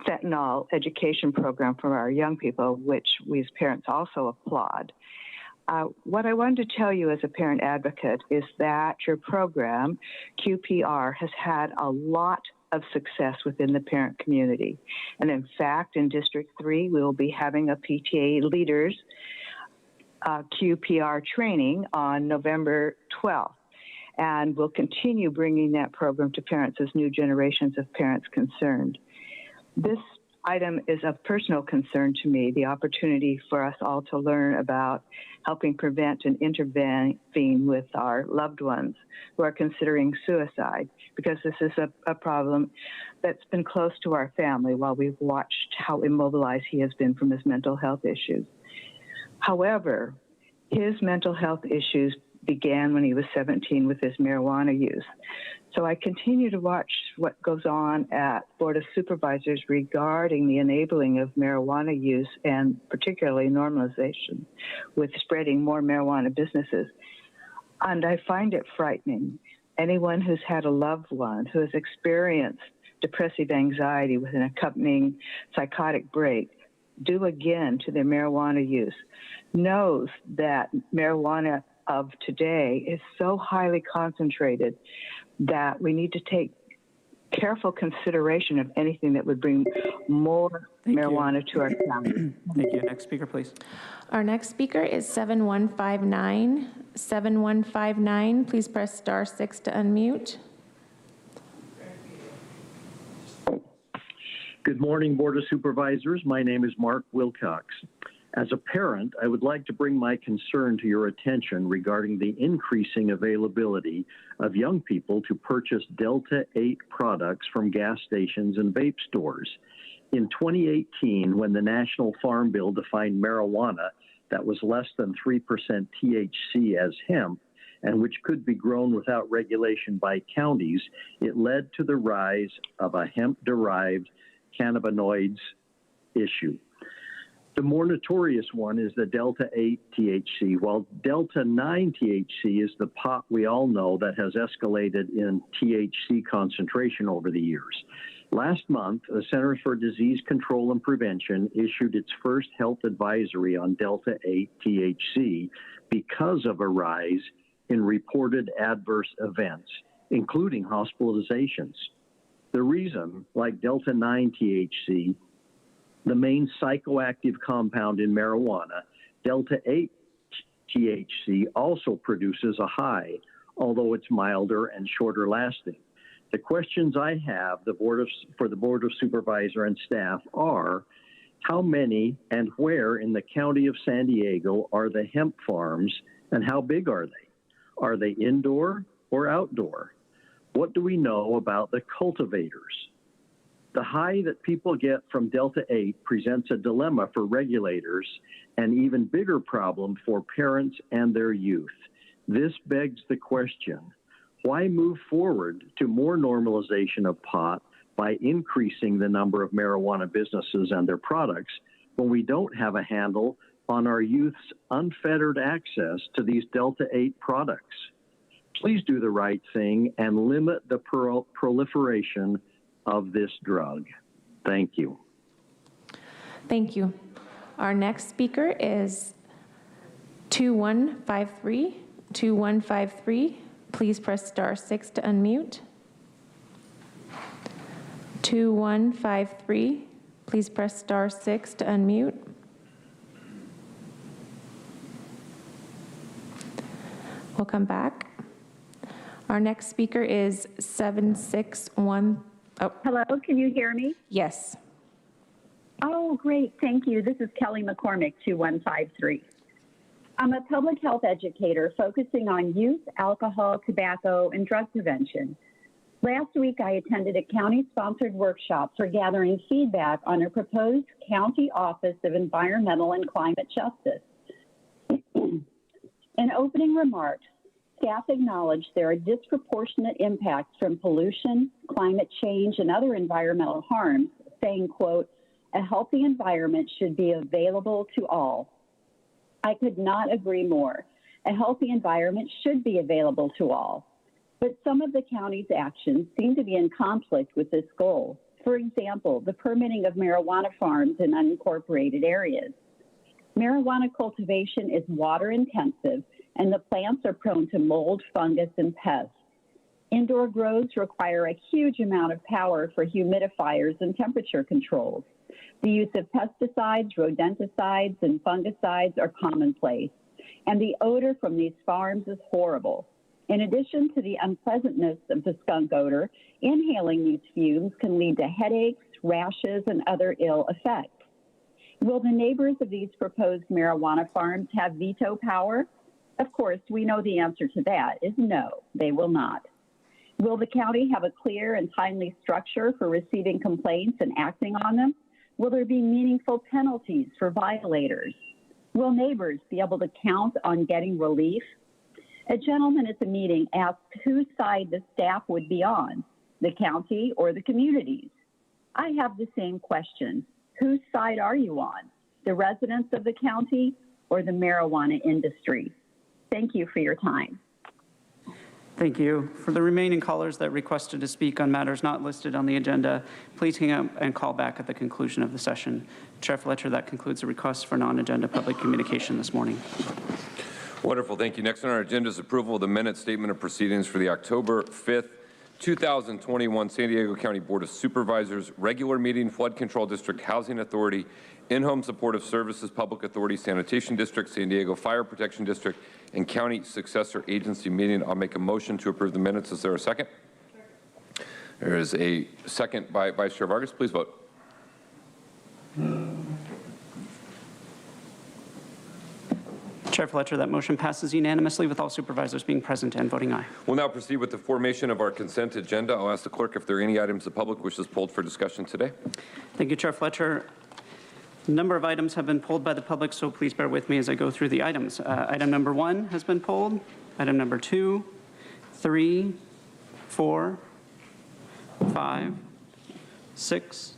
fentanyl education program for our young people, which we as parents also applaud. What I wanted to tell you as a parent advocate is that your program, QPR, has had a lot of success within the parent community. And in fact, in District 3, we will be having a PTA leaders QPR training on November 12th. And we'll continue bringing that program to parents as new generations of parents concerned. This item is of personal concern to me, the opportunity for us all to learn about helping prevent and intervene with our loved ones who are considering suicide, because this is a problem that's been close to our family while we've watched how immobilized he has been from his mental health issues. However, his mental health issues began when he was 17 with his marijuana use. So I continue to watch what goes on at Board of Supervisors regarding the enabling of marijuana use and particularly normalization with spreading more marijuana businesses. And I find it frightening. Anyone who's had a loved one who has experienced depressive anxiety with an accompanying psychotic break due again to their marijuana use knows that marijuana of today is so highly concentrated that we need to take careful consideration of anything that would bring more marijuana to our county. Thank you. Next speaker, please. Our next speaker is 7159. 7159, please press *6 to unmute. Good morning, Board of Supervisors. My name is Mark Wilcox. As a parent, I would like to bring my concern to your attention regarding the increasing availability of young people to purchase Delta 8 products from gas stations and vape stores. In 2018, when the National Farm Bill defined marijuana that was less than 3% THC as hemp, and which could be grown without regulation by counties, it led to the rise of a hemp-derived cannabinoids issue. The more notorious one is the Delta 8 THC, while Delta 9 THC is the pot we all know that has escalated in THC concentration over the years. Last month, the Centers for Disease Control and Prevention issued its first health advisory on Delta 8 THC because of a rise in reported adverse events, including hospitalizations. The reason, like Delta 9 THC, the main psychoactive compound in marijuana, Delta 8 THC, also produces a high, although it's milder and shorter lasting. The questions I have for the Board of Supervisor and staff are, how many and where in the county of San Diego are the hemp farms, and how big are they? Are they indoor or outdoor? What do we know about the cultivators? The high that people get from Delta 8 presents a dilemma for regulators, and even bigger problem for parents and their youth. This begs the question, why move forward to more normalization of pot by increasing the number of marijuana businesses and their products when we don't have a handle on our youth's unfettered access to these Delta 8 products? Please do the right thing and limit the proliferation of this drug. Thank you. Thank you. Our next speaker is 2153. 2153, please press *6 to unmute. 2153, please press *6 to unmute. We'll come back. Our next speaker is 761. Oh. Hello, can you hear me? Yes. Oh, great, thank you. This is Kelly McCormick, 2153. I'm a public health educator focusing on youth, alcohol, tobacco, and drug prevention. Last week, I attended a county-sponsored workshop for gathering feedback on a proposed County Office of Environmental and Climate Justice. In opening remarks, staff acknowledged there are disproportionate impacts from pollution, climate change, and other environmental harms, saying, quote, "A healthy environment should be available to all." I could not agree more. A healthy environment should be available to all. But some of the county's actions seem to be in conflict with this goal. For example, the permitting of marijuana farms in unincorporated areas. Marijuana cultivation is water intensive, and the plants are prone to mold, fungus, and pests. Indoor grows require a huge amount of power for humidifiers and temperature controls. The use of pesticides, rodenticides, and fungicides are commonplace, and the odor from these farms is horrible. In addition to the unpleasantness of the skunk odor, inhaling these fumes can lead to headaches, rashes, and other ill effects. Will the neighbors of these proposed marijuana farms have veto power? Of course, we know the answer to that is no, they will not. Will the county have a clear and timely structure for receiving complaints and acting on them? Will there be meaningful penalties for violators? Will neighbors be able to count on getting relief? A gentleman at the meeting asked whose side the staff would be on, the county or the communities. I have the same question. Whose side are you on, the residents of the county or the marijuana industry? Thank you for your time. Thank you. For the remaining callers that requested to speak on matters not listed on the agenda, please hang up and call back at the conclusion of the session. Chair Fletcher, that concludes the request for non-agenda public communication this morning. Wonderful. Thank you. Next on our agenda is approval of the minute statement of proceedings for the October 5th, 2021 San Diego County Board of Supervisors regular meeting, Flood Control District, Housing Authority, In-Home Supportive Services, Public Authority, Sanitation District, San Diego Fire Protection District, and County Successor Agency meeting. I'll make a motion to approve the minutes. Is there a second? There is a second by Vice Chair Vargas. Please vote. Chair Fletcher, that motion passes unanimously with all supervisors being present and voting aye. We'll now proceed with the formation of our consent agenda. I'll ask the clerk if there are any items the public wishes pulled for discussion today. Thank you, Chair Fletcher. A number of items have been pulled by the public, so please bear with me as I go through the items. Item number 1 has been pulled. Item number 2, 3, 4, 5, 6,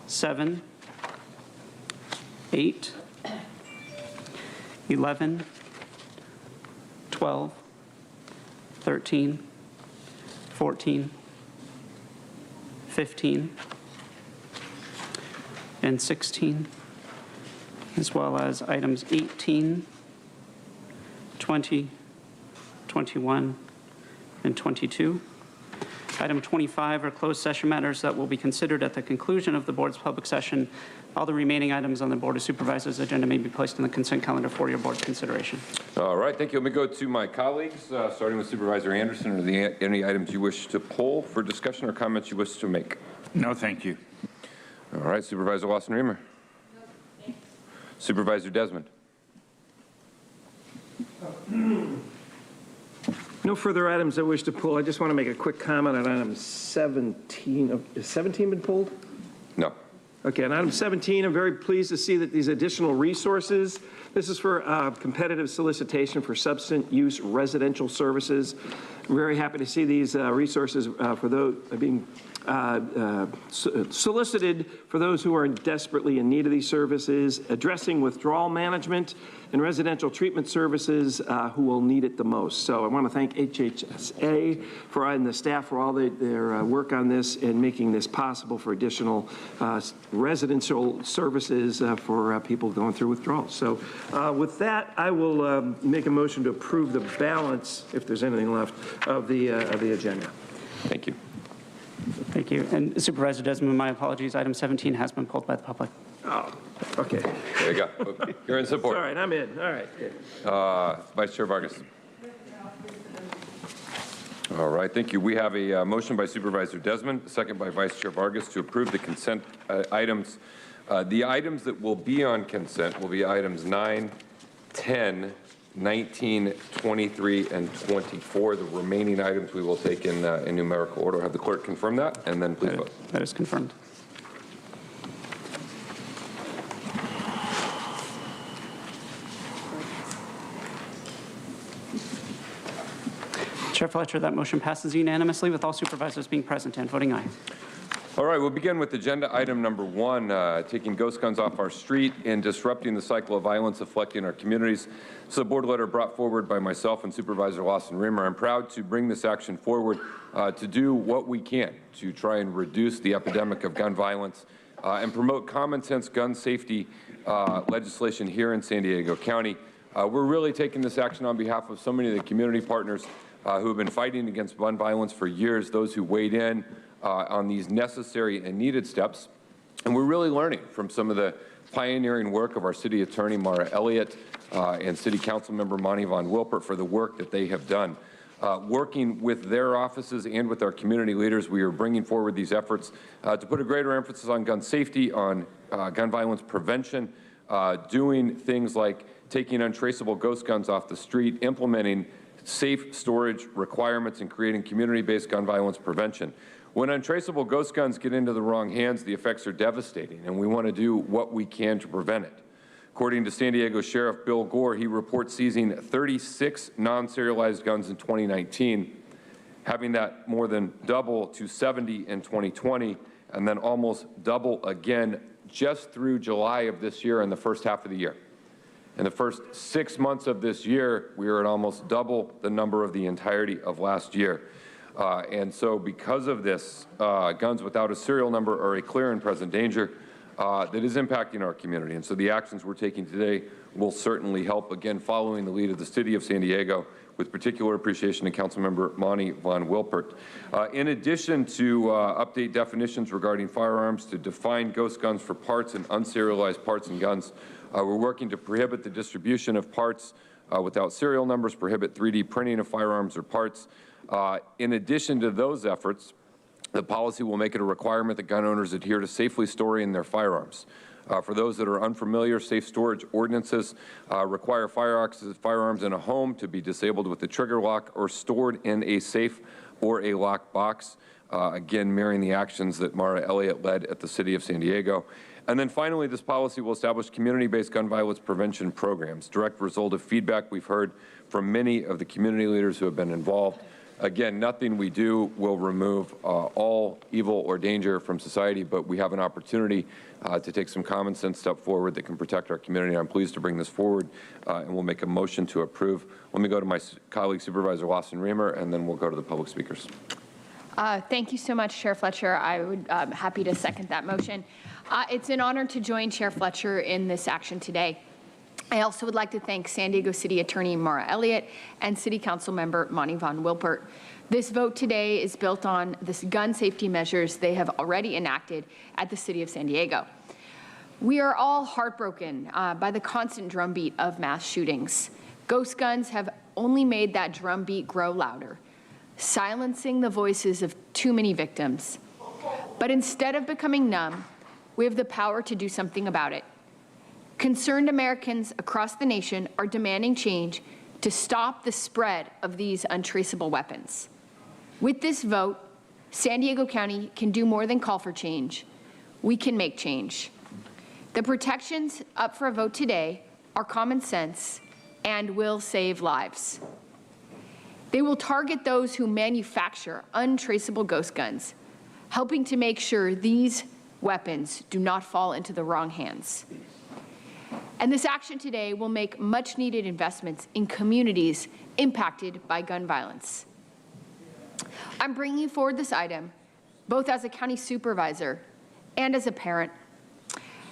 7, 8, 11, 12, 13, 14, 15, and 16, as well as items 18, 20, 21, and 22. Item 25 are closed session matters that will be considered at the conclusion of the board's public session. All the remaining items on the Board of Supervisors agenda may be placed on the consent calendar for your board's consideration. All right, thank you. Let me go to my colleagues, starting with Supervisor Anderson. Are there any items you wish to pull for discussion or comments you wish to make? No, thank you. All right, Supervisor Lawson-Remer. No, Supervisor Desmond. No further items I wish to pull. I just want to make a quick comment on item 17. Has 17 been pulled? No. Okay, on item 17, I'm very pleased to see that these additional resources, this is for competitive solicitation for substance use residential services. I'm very happy to see these resources for those being solicited for those who are desperately in need of these services, addressing withdrawal management and residential treatment services who will need it the most. So I want to thank HHSA and the staff for all their work on this and making this possible for additional residential services for people going through withdrawals. So with that, I will make a motion to approve the balance, if there's anything left, of the agenda. Thank you. Thank you. And Supervisor Desmond, my apologies. Item 17 has been pulled by the public. Oh, okay. There you go. You're in support. All right, I'm in. All right. Vice Chair Vargas. All right, thank you. We have a motion by Supervisor Desmond, a second by Vice Chair Vargas to approve the consent items. The items that will be on consent will be items 9, 10, 19, 23, and 24. The remaining items we will take in numerical order. Have the clerk confirm that, and then please vote. That is confirmed. Chair Fletcher, that motion passes unanimously with all supervisors being present and voting aye. All right, we'll begin with agenda item number 1, taking ghost guns off our street and disrupting the cycle of violence afflicting our communities. So the board letter brought forward by myself and Supervisor Lawson-Remer. I'm proud to bring this action forward to do what we can to try and reduce the epidemic of gun violence and promote common sense gun safety legislation here in San Diego County. We're really taking this action on behalf of so many of the community partners who have been fighting against gun violence for years, those who weighed in on these necessary and needed steps. And we're really learning from some of the pioneering work of our city attorney, Mara Elliott, and city council member Monty Von Wilpert for the work that they have done. Working with their offices and with our community leaders, we are bringing forward these efforts to put a greater emphasis on gun safety, on gun violence prevention, doing things like taking untraceable ghost guns off the street, implementing safe storage requirements, and creating community-based gun violence prevention. When untraceable ghost guns get into the wrong hands, the effects are devastating, and we want to do what we can to prevent it. According to San Diego Sheriff Bill Gore, he reports seizing 36 non-serialized guns in 2019, having that more than double to 70 in 2020, and then almost double again just through July of this year and the first half of the year. In the first 6 months of this year, we are at almost double the number of the entirety of last year. And so because of this, guns without a serial number are a clear and present danger that is impacting our community. And so the actions we're taking today will certainly help, again, following the lead of the city of San Diego, with particular appreciation to Councilmember Monty Von Wilpert. In addition to update definitions regarding firearms to define ghost guns for parts and unserialized parts and guns, we're working to prohibit the distribution of parts without serial numbers, prohibit 3D printing of firearms or parts. In addition to those efforts, the policy will make it a requirement that gun owners adhere to safely storing their firearms. For those that are unfamiliar, safe storage ordinances require firearms in a home to be disabled with the trigger lock or stored in a safe or a locked box, again, mirroring the actions that Mara Elliott led at the City of San Diego. And then finally, this policy will establish community-based gun violence prevention programs, direct result of feedback we've heard from many of the community leaders who have been involved. Again, nothing we do will remove all evil or danger from society, but we have an opportunity to take some common sense step forward that can protect our community. I'm pleased to bring this forward, and we'll make a motion to approve. Let me go to my colleague, Supervisor Lawson Reamer, and then we'll go to the public speakers. Thank you so much, Chair Fletcher. I would happy to second that motion. It's an honor to join Chair Fletcher in this action today. I also would like to thank San Diego City Attorney Mara Elliott and City Council Member Monty Von Wilpert. This vote today is built on the gun safety measures they have already enacted at the City of San Diego. We are all heartbroken by the constant drumbeat of mass shootings. Ghost guns have only made that drumbeat grow louder, silencing the voices of too many victims. But instead of becoming numb, we have the power to do something about it. Concerned Americans across the nation are demanding change to stop the spread of these untraceable weapons. With this vote, San Diego County can do more than call for change. We can make change. The protections up for a vote today are common sense and will save lives. They will target those who manufacture untraceable ghost guns, helping to make sure these weapons do not fall into the wrong hands. And this action today will make much-needed investments in communities impacted by gun violence. I'm bringing forward this item both as a county supervisor and as a parent.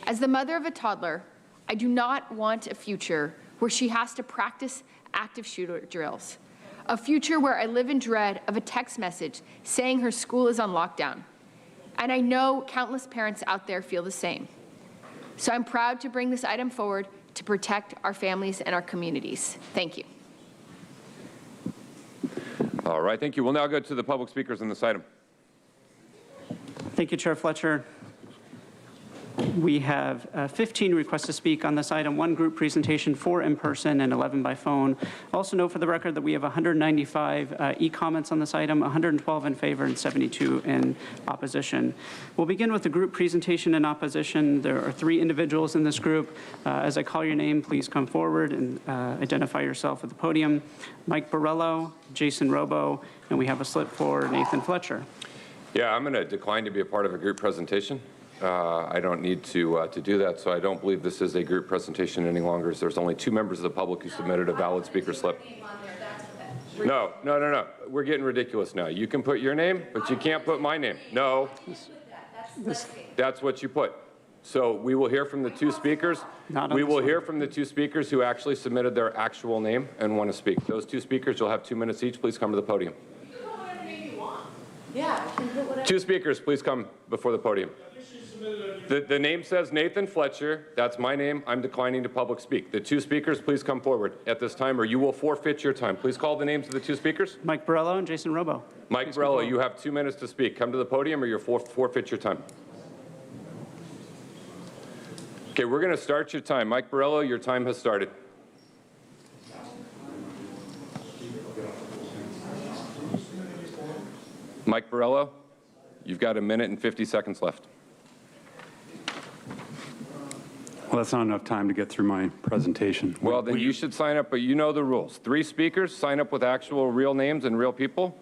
As the mother of a toddler, I do not want a future where she has to practice active shooter drills, a future where I live in dread of a text message saying her school is on lockdown. And I know countless parents out there feel the same. So I'm proud to bring this item forward to protect our families and our communities. Thank you. All right, thank you. We'll now go to the public speakers on this item. Thank you, Chair Fletcher. We have 15 requests to speak on this item, 1 group presentation, 4 in person, and 11 by phone. Also note for the record that we have 195 e-comments on this item, 112 in favor and 72 in opposition. We'll begin with the group presentation in opposition. There are 3 individuals in this group. As I call your name, please come forward and identify yourself at the podium. Mike Borello, Jason Robo, and we have a slip for Nathan Fletcher. Yeah, I'm going to decline to be a part of a group presentation. I don't need to do that, so I don't believe this is a group presentation any longer, as there's only 2 members of the public who submitted a valid speaker slip. No. We're getting ridiculous now. You can put your name, but you can't put my name. No. That's what you put. So we will hear from the two speakers. We will hear from the two speakers who actually submitted their actual name and want to speak. Those two speakers, you'll have 2 minutes each. Please come to the podium. Two speakers, please come before the podium. The name says Nathan Fletcher. That's my name. I'm declining to public speak. The two speakers, please come forward at this time, or you will forfeit your time. Please call the names of the two speakers. Mike Borello and Jason Robo. Mike Borello, you have 2 minutes to speak. Come to the podium, or you'll forfeit your time. Okay, we're going to start your time. Mike Borello, your time has started. Mike Borello, you've got 1 minute and 50 seconds left. Well, that's not enough time to get through my presentation. Well, then you should sign up, but you know the rules. 3 speakers, sign up with actual real names and real people.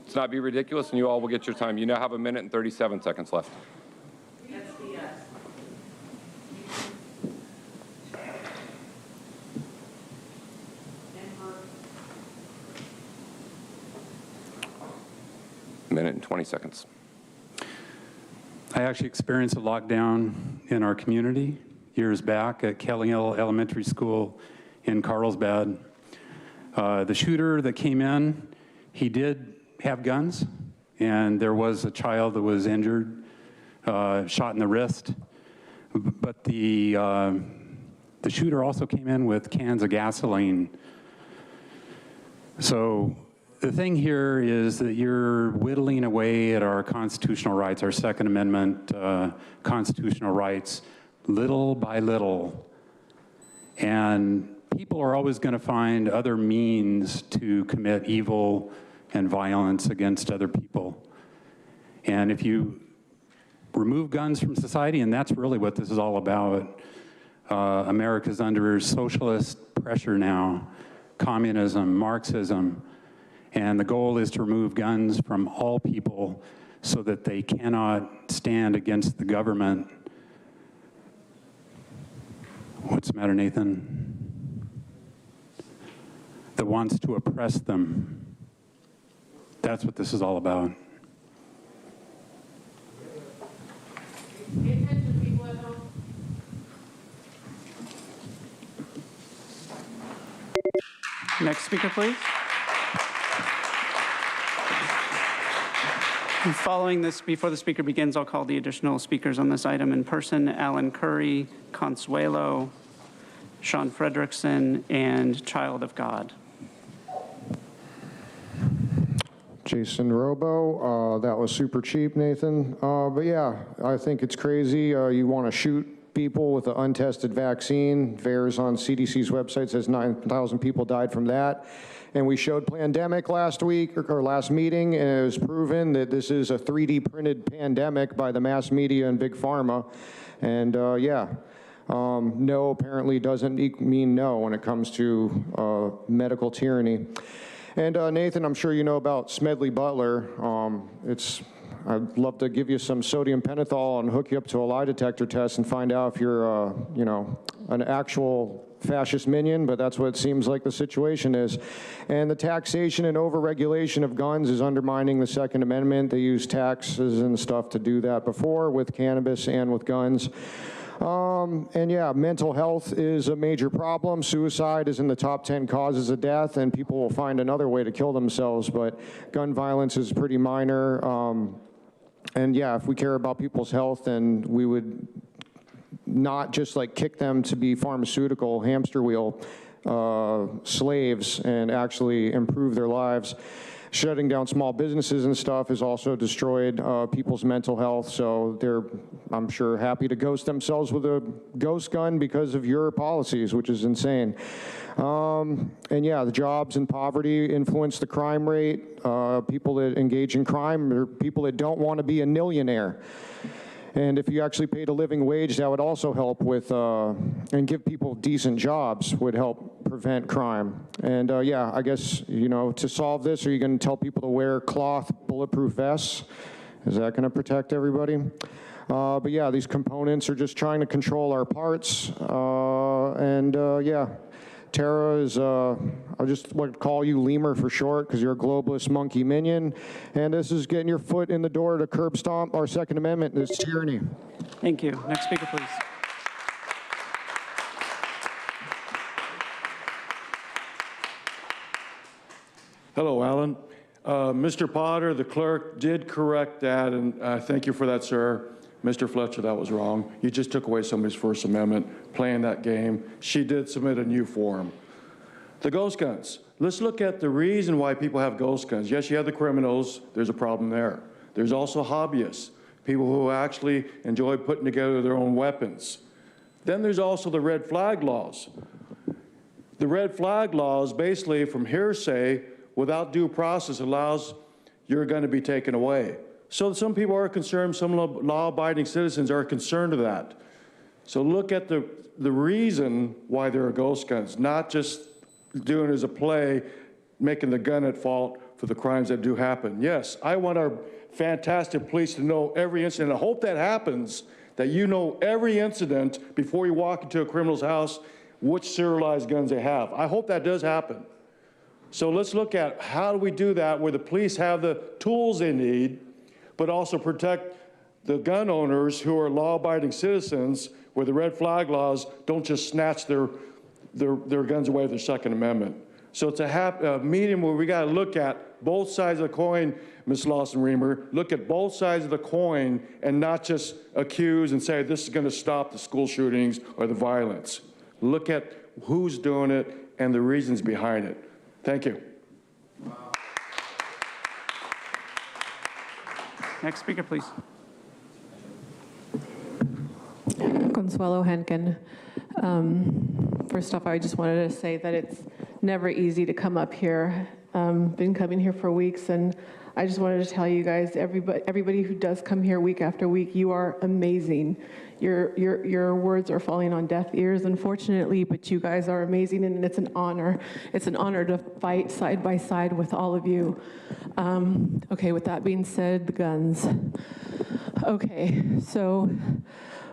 Let's not be ridiculous, and you all will get your time. You now have 1 minute and 37 seconds left. Minute and 20 seconds. I actually experienced a lockdown in our community years back at Kelly Hill Elementary School in Carlsbad. The shooter that came in, he did have guns, and there was a child that was injured, shot in the wrist. But the shooter also came in with cans of gasoline. So the thing here is that you're whittling away at our constitutional rights, our Second Amendment constitutional rights, little by little. And people are always going to find other means to commit evil and violence against other people. And if you remove guns from society, and that's really what this is all about, America's under socialist pressure now, communism, Marxism, and the goal is to remove guns from all people so that they cannot stand against the government. What's the matter, Nathan? That wants to oppress them. That's what this is all about. Next speaker, please. And following this, before the speaker begins, I'll call the additional speakers on this item in person: Alan Curry, Consuelo, Sean Fredrickson, and Child of God. Jason Robo, that was super cheap, Nathan. But yeah, I think it's crazy. You want to shoot people with an untested vaccine. VAERS on CDC's website says 9,000 people died from that. And we showed pandemic last week, or last meeting, and it was proven that this is a 3D printed pandemic by the mass media and big pharma. And no apparently doesn't mean no when it comes to medical tyranny. And Nathan, I'm sure you know about Smedley Butler. I'd love to give you some sodium pentothal and hook you up to a lie detector test and find out if you're, an actual fascist minion, but that's what it seems like the situation is. And the taxation and overregulation of guns is undermining the Second Amendment. They use taxes and stuff to do that before with cannabis and with guns. And yeah, mental health is a major problem. Suicide is in the top 10 causes of death, and people will find another way to kill themselves, but gun violence is pretty minor. And yeah, if we care about people's health, then we would not just like kick them to be pharmaceutical hamster wheel slaves and actually improve their lives. Shutting down small businesses and stuff has also destroyed people's mental health, so they're, I'm sure, happy to ghost themselves with a ghost gun because of your policies, which is insane. And yeah, the jobs and poverty influence the crime rate. People that engage in crime are people that don't want to be a millionaire. And if you actually paid a living wage, that would also help with, and give people decent jobs would help prevent crime. And yeah, I guess, to solve this, are you going to tell people to wear cloth bulletproof vests? Is that going to protect everybody? But yeah, these components are just trying to control our parts. Yeah. Tara is, I just would call you Lemur for short because you're a globalist monkey minion. And this is getting your foot in the door to curb stomp our Second Amendment and this tyranny. Thank you. Next speaker, please. Hello, Alan. Mr. Potter, the clerk, did correct that, and thank you for that, sir. Mr. Fletcher, that was wrong. You just took away somebody's First Amendment playing that game. She did submit a new form. The ghost guns. Let's look at the reason why people have ghost guns. Yes, you have the criminals. There's a problem there. There's also hobbyists, people who actually enjoy putting together their own weapons. Then there's also the red flag laws. The red flag laws, basically from hearsay, without due process, allows your gun to be taken away. So some people are concerned, some law-abiding citizens are concerned of that. So look at the reason why there are ghost guns, not just doing it as a play, making the gun at fault for the crimes that do happen. Yes, I want our fantastic police to know every incident. I hope that happens, that you know every incident before you walk into a criminal's house, which serialized guns they have. I hope that does happen. So let's look at how do we do that where the police have the tools they need, but also protect the gun owners who are law-abiding citizens where the red flag laws don't just snatch their guns away with their Second Amendment. So it's a medium where we got to look at both sides of the coin, Ms. Lawson-Reamer, look at both sides of the coin and not just accuse and say this is going to stop the school shootings or the violence. Look at who's doing it and the reasons behind it. Thank you. Next speaker, please. Consuelo Henkin. First off, I just wanted to say that it's never easy to come up here. Been coming here for weeks, and I just wanted to tell you guys, everybody who does come here week after week, you are amazing. Your words are falling on deaf ears, unfortunately, but you guys are amazing, and it's an honor. It's an honor to fight side by side with all of you. Okay, with that being said, the guns. Okay, so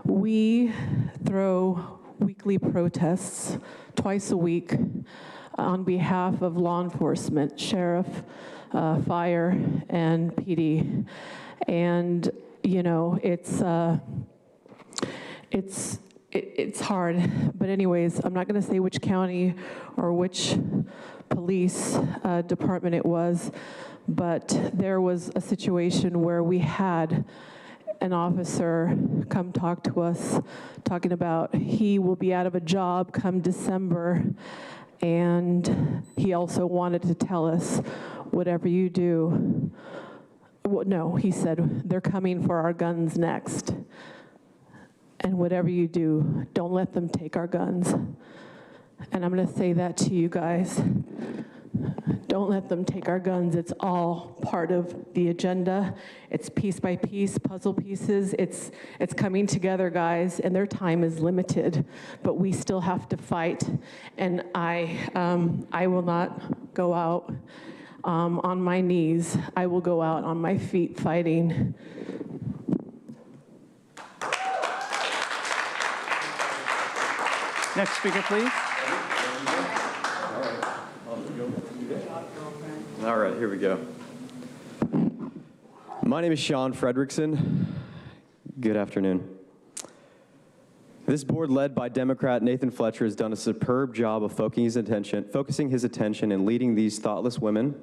we throw weekly protests twice a week on behalf of law enforcement, sheriff, fire, and PD. And, you know, it's hard. But anyways, I'm not going to say which county or which police department it was, but there was a situation where we had an officer come talk to us, talking about he will be out of a job come December, and he also wanted to tell us, whatever you do, well, no, he said, they're coming for our guns next. And whatever you do, don't let them take our guns. And I'm going to say that to you guys. Don't let them take our guns. It's all part of the agenda. It's piece by piece, puzzle pieces. It's coming together, guys, and their time is limited. But we still have to fight. And I will not go out on my knees. I will go out on my feet fighting. Next speaker, please. All right, here we go. My name is Sean Fredrickson. Good afternoon. This board, led by Democrat Nathan Fletcher, has done a superb job of focusing his attention and leading these thoughtless women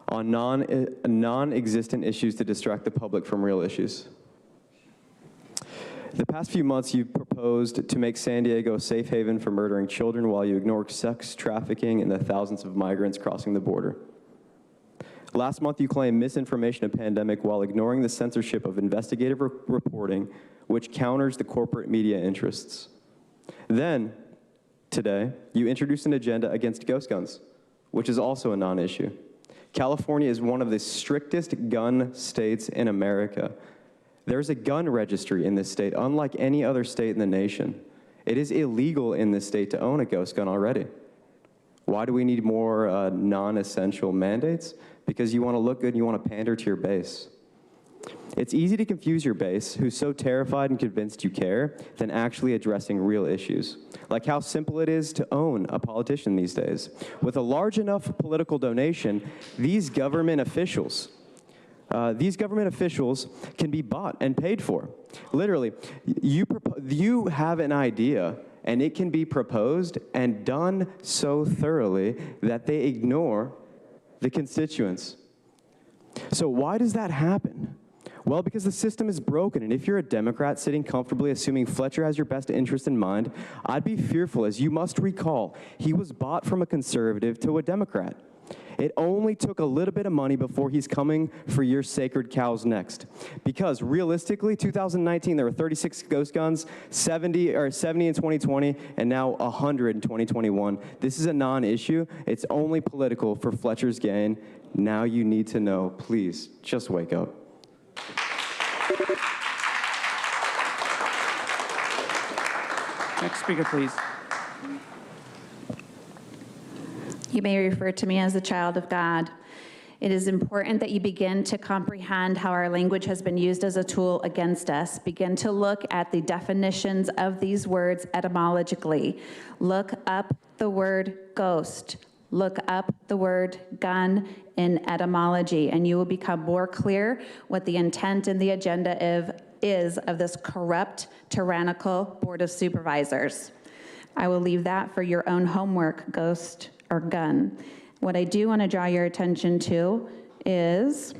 on non-existent issues to distract the public from real issues. The past few months, you've proposed to make San Diego a safe haven for murdering children while you ignore sex trafficking and the thousands of migrants crossing the border. Last month, you claimed misinformation of pandemic while ignoring the censorship of investigative reporting, which counters the corporate media interests. Then, today, you introduced an agenda against ghost guns, which is also a non-issue. California is one of the strictest gun states in America. There's a gun registry in this state, unlike any other state in the nation. It is illegal in this state to own a ghost gun already. Why do we need more non-essential mandates? Because you want to look good and you want to pander to your base. It's easy to confuse your base, who's so terrified and convinced you care, than actually addressing real issues, like how simple it is to own a politician these days. With a large enough political donation, these government officials These government officials can be bought and paid for. Literally, you have an idea, and it can be proposed and done so thoroughly that they ignore the constituents. So why does that happen? Well, because the system is broken, and if you're a Democrat sitting comfortably assuming Fletcher has your best interest in mind, I'd be fearful, as you must recall, he was bought from a conservative to a Democrat. It only took a little bit of money before he's coming for your sacred cows next. Because realistically, 2019, there were 36 ghost guns, 70 in 2020, and now 100 in 2021. This is a non-issue. It's only political for Fletcher's gain. Now you need to know, please, just wake up. Next speaker, please. You may refer to me as a child of God. It is important that you begin to comprehend how our language has been used as a tool against us. Begin to look at the definitions of these words etymologically. Look up the word ghost. Look up the word gun in etymology, and you will become more clear what the intent and the agenda is of this corrupt, tyrannical Board of Supervisors. I will leave that for your own homework, ghost or gun. What I do want to draw your attention to is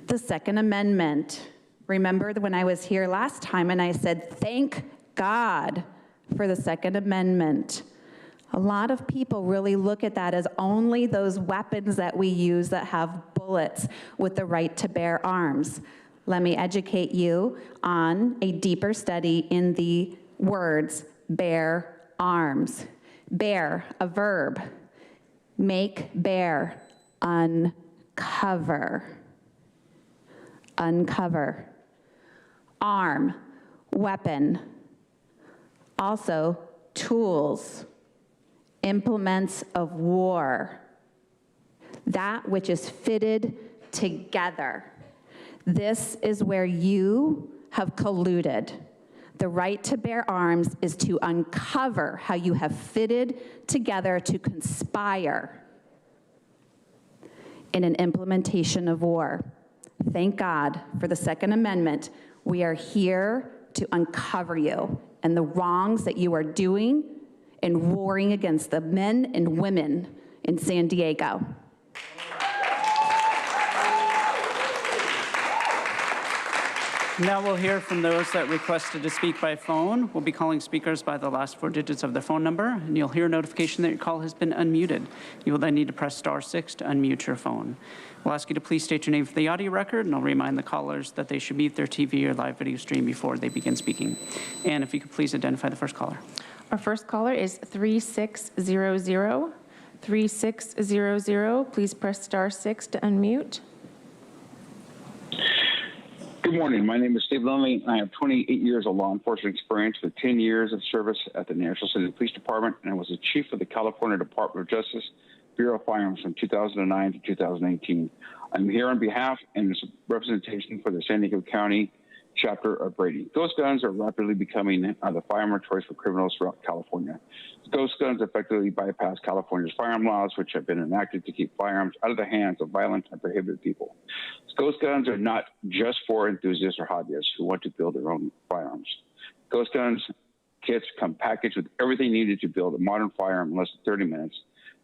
the Second Amendment. Remember when I was here last time and I said, thank God for the Second Amendment. A lot of people really look at that as only those weapons that we use that have bullets with the right to bear arms. Let me educate you on a deeper study in the words bear arms. Bear, a verb. Make bare, uncover. Uncover. Arm, weapon. Also, tools, implements of war. That which is fitted together. This is where you have colluded. The right to bear arms is to uncover how you have fitted together to conspire in an implementation of war. Thank God for the Second Amendment. We are here to uncover you and the wrongs that you are doing in warring against the men and women in San Diego. Now we'll hear from those that requested to speak by phone. We'll be calling speakers by the last 4 digits of their phone number, and you'll hear a notification that your call has been unmuted. You will then need to press *6 to unmute your phone. We'll ask you to please state your name for the audio record, and I'll remind the callers that they should mute their TV or live video stream before they begin speaking. And if you could please identify the first caller. Our first caller is 3600. 3600, please press *6 to unmute. Good morning. My name is Steve Lindley. I have 28 years of law enforcement experience with 10 years of service at the National City Police Department, and I was the chief of the California Department of Justice Bureau of Firearms from 2009 to 2018. I'm here on behalf and representation for the San Diego County chapter of Brady. Ghost guns are rapidly becoming the firearm of choice for criminals throughout California. Ghost guns effectively bypass California's firearm laws, which have been enacted to keep firearms out of the hands of violent and prohibited people. Ghost guns are not just for enthusiasts or hobbyists who want to build their own firearms. Ghost guns kits come packaged with everything needed to build a modern firearm in less than 30 minutes,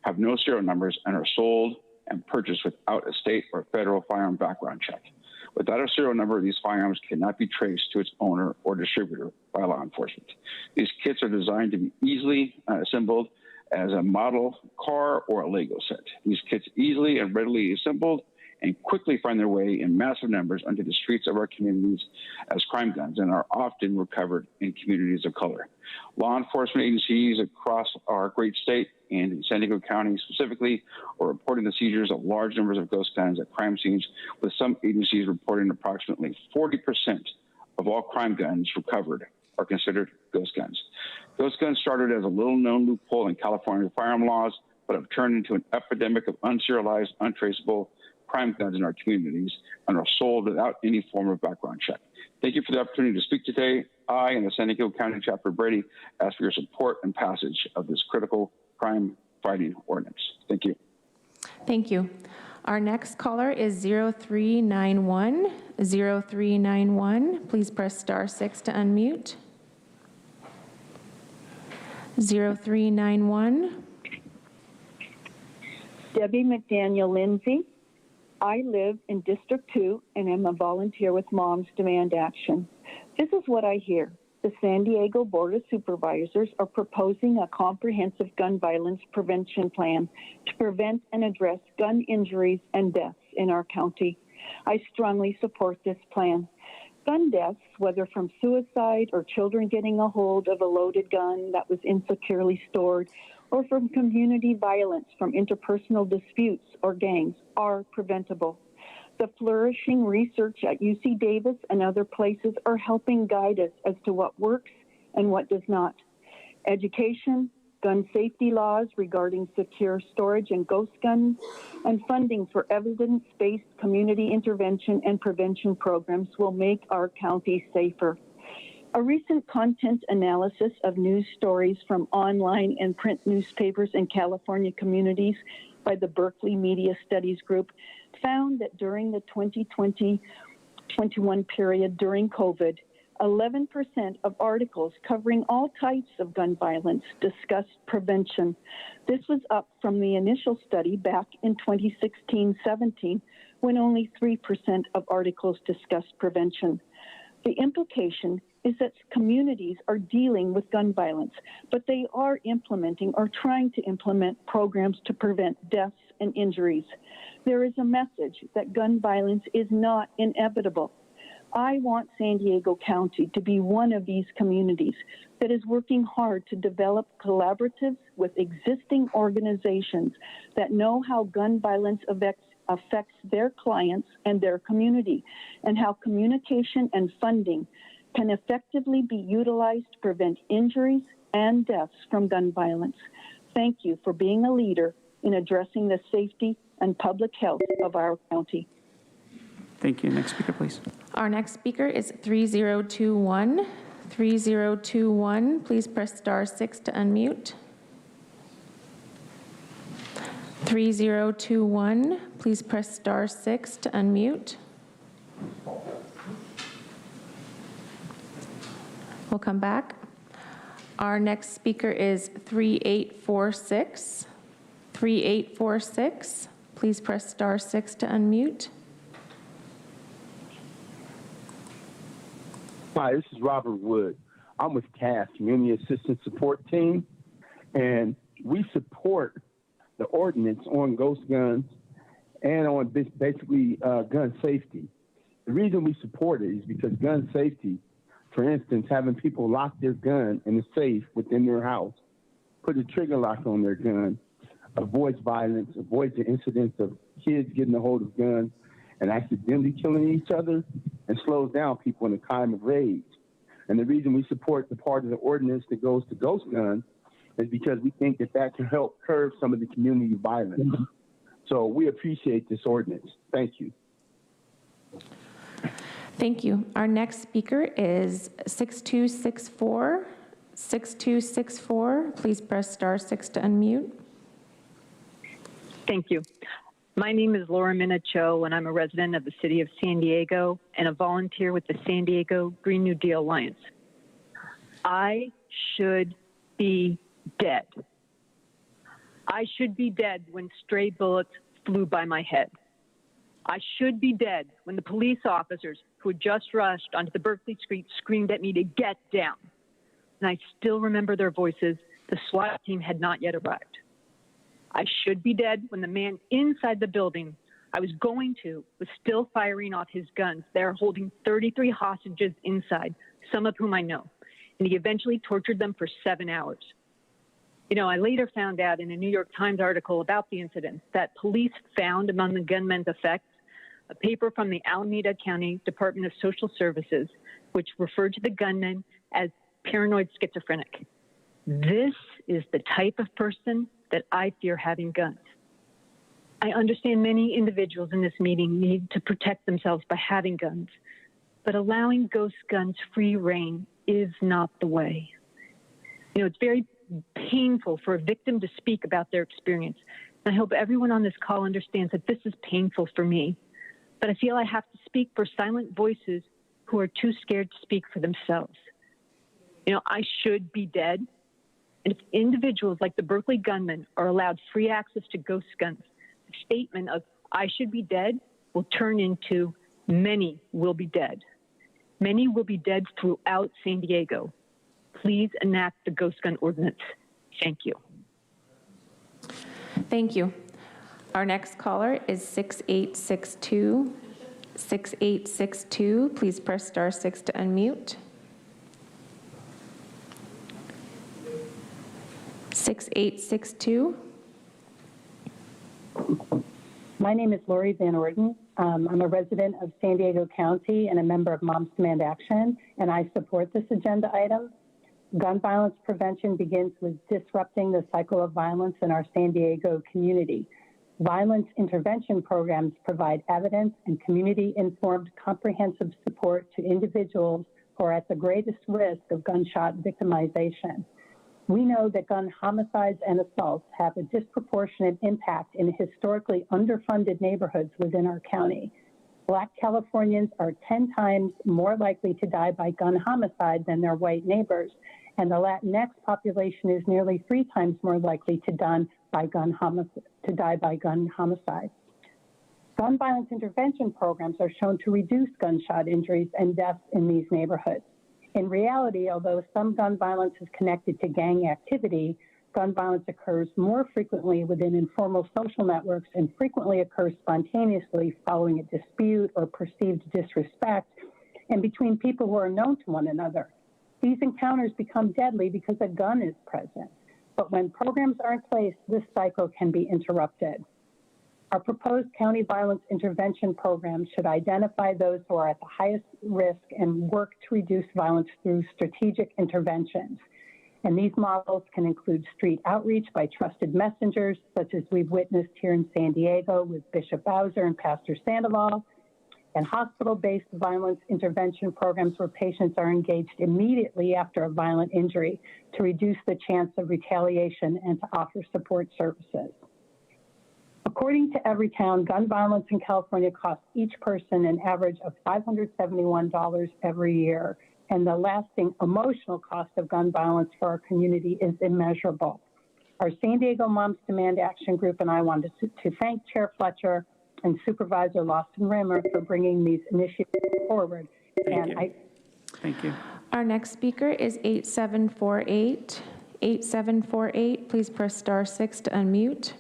have no serial numbers, and are sold and purchased without a state or federal firearm background check. Without a serial number, these firearms cannot be traced to its owner or distributor by law enforcement. These kits are designed to be easily assembled as a model car or a Lego set. These kits easily and readily assembled and quickly find their way in massive numbers onto the streets of our communities as crime guns and are often recovered in communities of color. Law enforcement agencies across our great state and in San Diego County specifically are reporting the seizures of large numbers of ghost guns at crime scenes, with some agencies reporting approximately 40% of all crime guns recovered are considered ghost guns. Ghost guns started as a little-known loophole in California firearm laws, but have turned into an epidemic of unserialized, untraceable crime guns in our communities and are sold without any form of background check. Thank you for the opportunity to speak today. I and the San Diego County Chapter of Brady ask for your support and passage of this critical crime fighting ordinance. Thank you. Thank you. Our next caller is 0391. 0391, please press star 6 to unmute. 0391. Debbie McDaniel Lindsay. I live in District 2 and am a volunteer with Moms Demand Action. This is what I hear. The San Diego Board of Supervisors are proposing a comprehensive gun violence prevention plan to prevent and address gun injuries and deaths in our county. I strongly support this plan. Gun deaths, whether from suicide or children getting a hold of a loaded gun that was insecurely stored, or from community violence from interpersonal disputes or gangs, are preventable. The flourishing research at UC Davis and other places are helping guide us as to what works and what does not. Education, gun safety laws regarding secure storage and ghost guns, and funding for evidence-based community intervention and prevention programs will make our county safer. A recent content analysis of news stories from online and print newspapers in California communities by the Berkeley Media Studies Group found that during the 2020-21 period during COVID, 11% of articles covering all types of gun violence discussed prevention. This was up from the initial study back in 2016-17, when only 3% of articles discussed prevention. The implication is that communities are dealing with gun violence, but they are implementing or trying to implement programs to prevent deaths and injuries. There is a message that gun violence is not inevitable. I want San Diego County to be one of these communities that is working hard to develop collaboratives with existing organizations that know how gun violence affects their clients and their community, and how communication and funding can effectively be utilized to prevent injuries and deaths from gun violence. Thank you for being a leader in addressing the safety and public health of our county. Thank you. Next speaker, please. Our next speaker is 3021. 3021, please press star 6 to unmute. 3021, please press star 6 to unmute. We'll come back. Our next speaker is 3846. 3846, please press star 6 to unmute. Hi, this is Robert Wood. I'm with CAS, Community Assistance Support Team, and we support the ordinance on ghost guns and on basically gun safety. The reason we support it is because gun safety, for instance, having people lock their gun in the safe within their house, put a trigger lock on their gun, avoids violence, avoids the incidents of kids getting a hold of guns and accidentally killing each other, and slows down people in a time of rage. And the reason we support the part of the ordinance that goes to ghost guns is because we think that that can help curb some of the community violence. So we appreciate this ordinance. Thank you. Thank you. Our next speaker is 6264. 6264, please press star 6 to unmute. Thank you. My name is Laura Minacho, and I'm a resident of the city of San Diego and a volunteer with the San Diego Green New Deal Alliance. I should be dead. I should be dead when stray bullets flew by my head. I should be dead when the police officers who had just rushed onto the Berkeley street screamed at me to get down. And I still remember their voices. The SWAT team had not yet arrived. I should be dead when the man inside the building I was going to was still firing off his guns. They're holding 33 hostages inside, some of whom I know. And he eventually tortured them for 7 hours. You know, I later found out in a New York Times article about the incident that police found among the gunmen's effects a paper from the Alameda County Department of Social Services, which referred to the gunman as paranoid schizophrenic. This is the type of person that I fear having guns. I understand many individuals in this meeting need to protect themselves by having guns, but allowing ghost guns free rein is not the way. You know, it's very painful for a victim to speak about their experience. I hope everyone on this call understands that this is painful for me, but I feel I have to speak for silent voices who are too scared to speak for themselves. You know, I should be dead. And if individuals like the Berkeley gunman are allowed free access to ghost guns, the statement of I should be dead will turn into many will be dead. Many will be dead throughout San Diego. Please enact the ghost gun ordinance. Thank you. Thank you. Our next caller is 6862. 6862, please press *6 to unmute. 6862. My name is Lori Van Orden. I'm a resident of San Diego County and a member of Moms Demand Action, and I support this agenda item. Gun violence prevention begins with disrupting the cycle of violence in our San Diego community. Violence intervention programs provide evidence and community-informed comprehensive support to individuals who are at the greatest risk of gunshot victimization. We know that gun homicides and assaults have a disproportionate impact in historically underfunded neighborhoods within our county. Black Californians are 10 times more likely to die by gun homicide than their white neighbors, and the Latinx population is nearly 3 times more likely to die by gun homicide. Gun violence intervention programs are shown to reduce gunshot injuries and deaths in these neighborhoods. In reality, although some gun violence is connected to gang activity, gun violence occurs more frequently within informal social networks and frequently occurs spontaneously following a dispute or perceived disrespect and between people who are known to one another. These encounters become deadly because a gun is present. But when programs are in place, this cycle can be interrupted. Our proposed county violence intervention program should identify those who are at the highest risk and work to reduce violence through strategic interventions. And these models can include street outreach by trusted messengers, such as we've witnessed here in San Diego with Bishop Bowser and Pastor Sandoval, and hospital-based violence intervention programs where patients are engaged immediately after a violent injury to reduce the chance of retaliation and to offer support services. According to Everytown, gun violence in California costs each person an average of $571 every year, and the lasting emotional cost of gun violence for our community is immeasurable. Our San Diego Moms Demand Action Group and I wanted to thank Chair Fletcher and Supervisor Lawson Rimmer for bringing these initiatives forward. Thank you. Our next speaker is 8748. 8748, please press *6 to unmute.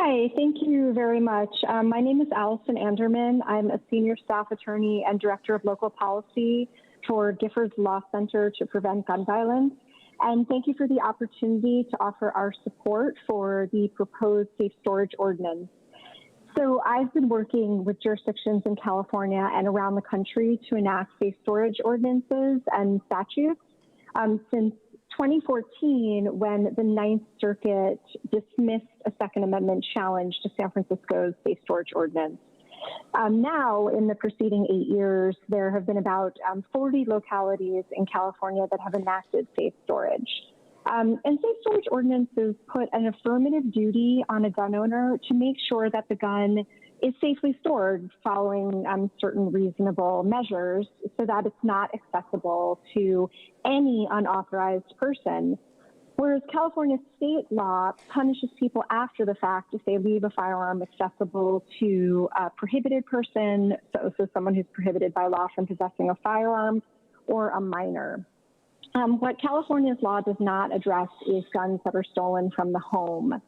Hi, thank you very much. My name is Allison Anderman. I'm a senior staff attorney and director of local policy for Giffords Law Center to Prevent Gun Violence. And thank you for the opportunity to offer our support for the proposed safe storage ordinance. So I've been working with jurisdictions in California and around the country to enact safe storage ordinances and statutes since 2014, when the Ninth Circuit dismissed a Second Amendment challenge to San Francisco's safe storage ordinance. Now, in the preceding 8 years, there have been about 40 localities in California that have enacted safe storage. And safe storage ordinances put an affirmative duty on a gun owner to make sure that the gun is safely stored following certain reasonable measures so that it's not accessible to any unauthorized person. Whereas California state law punishes people after the fact if they leave a firearm accessible to a prohibited person, so someone who's prohibited by law from possessing a firearm, or a minor. What California's law does not address is guns that are stolen from the home.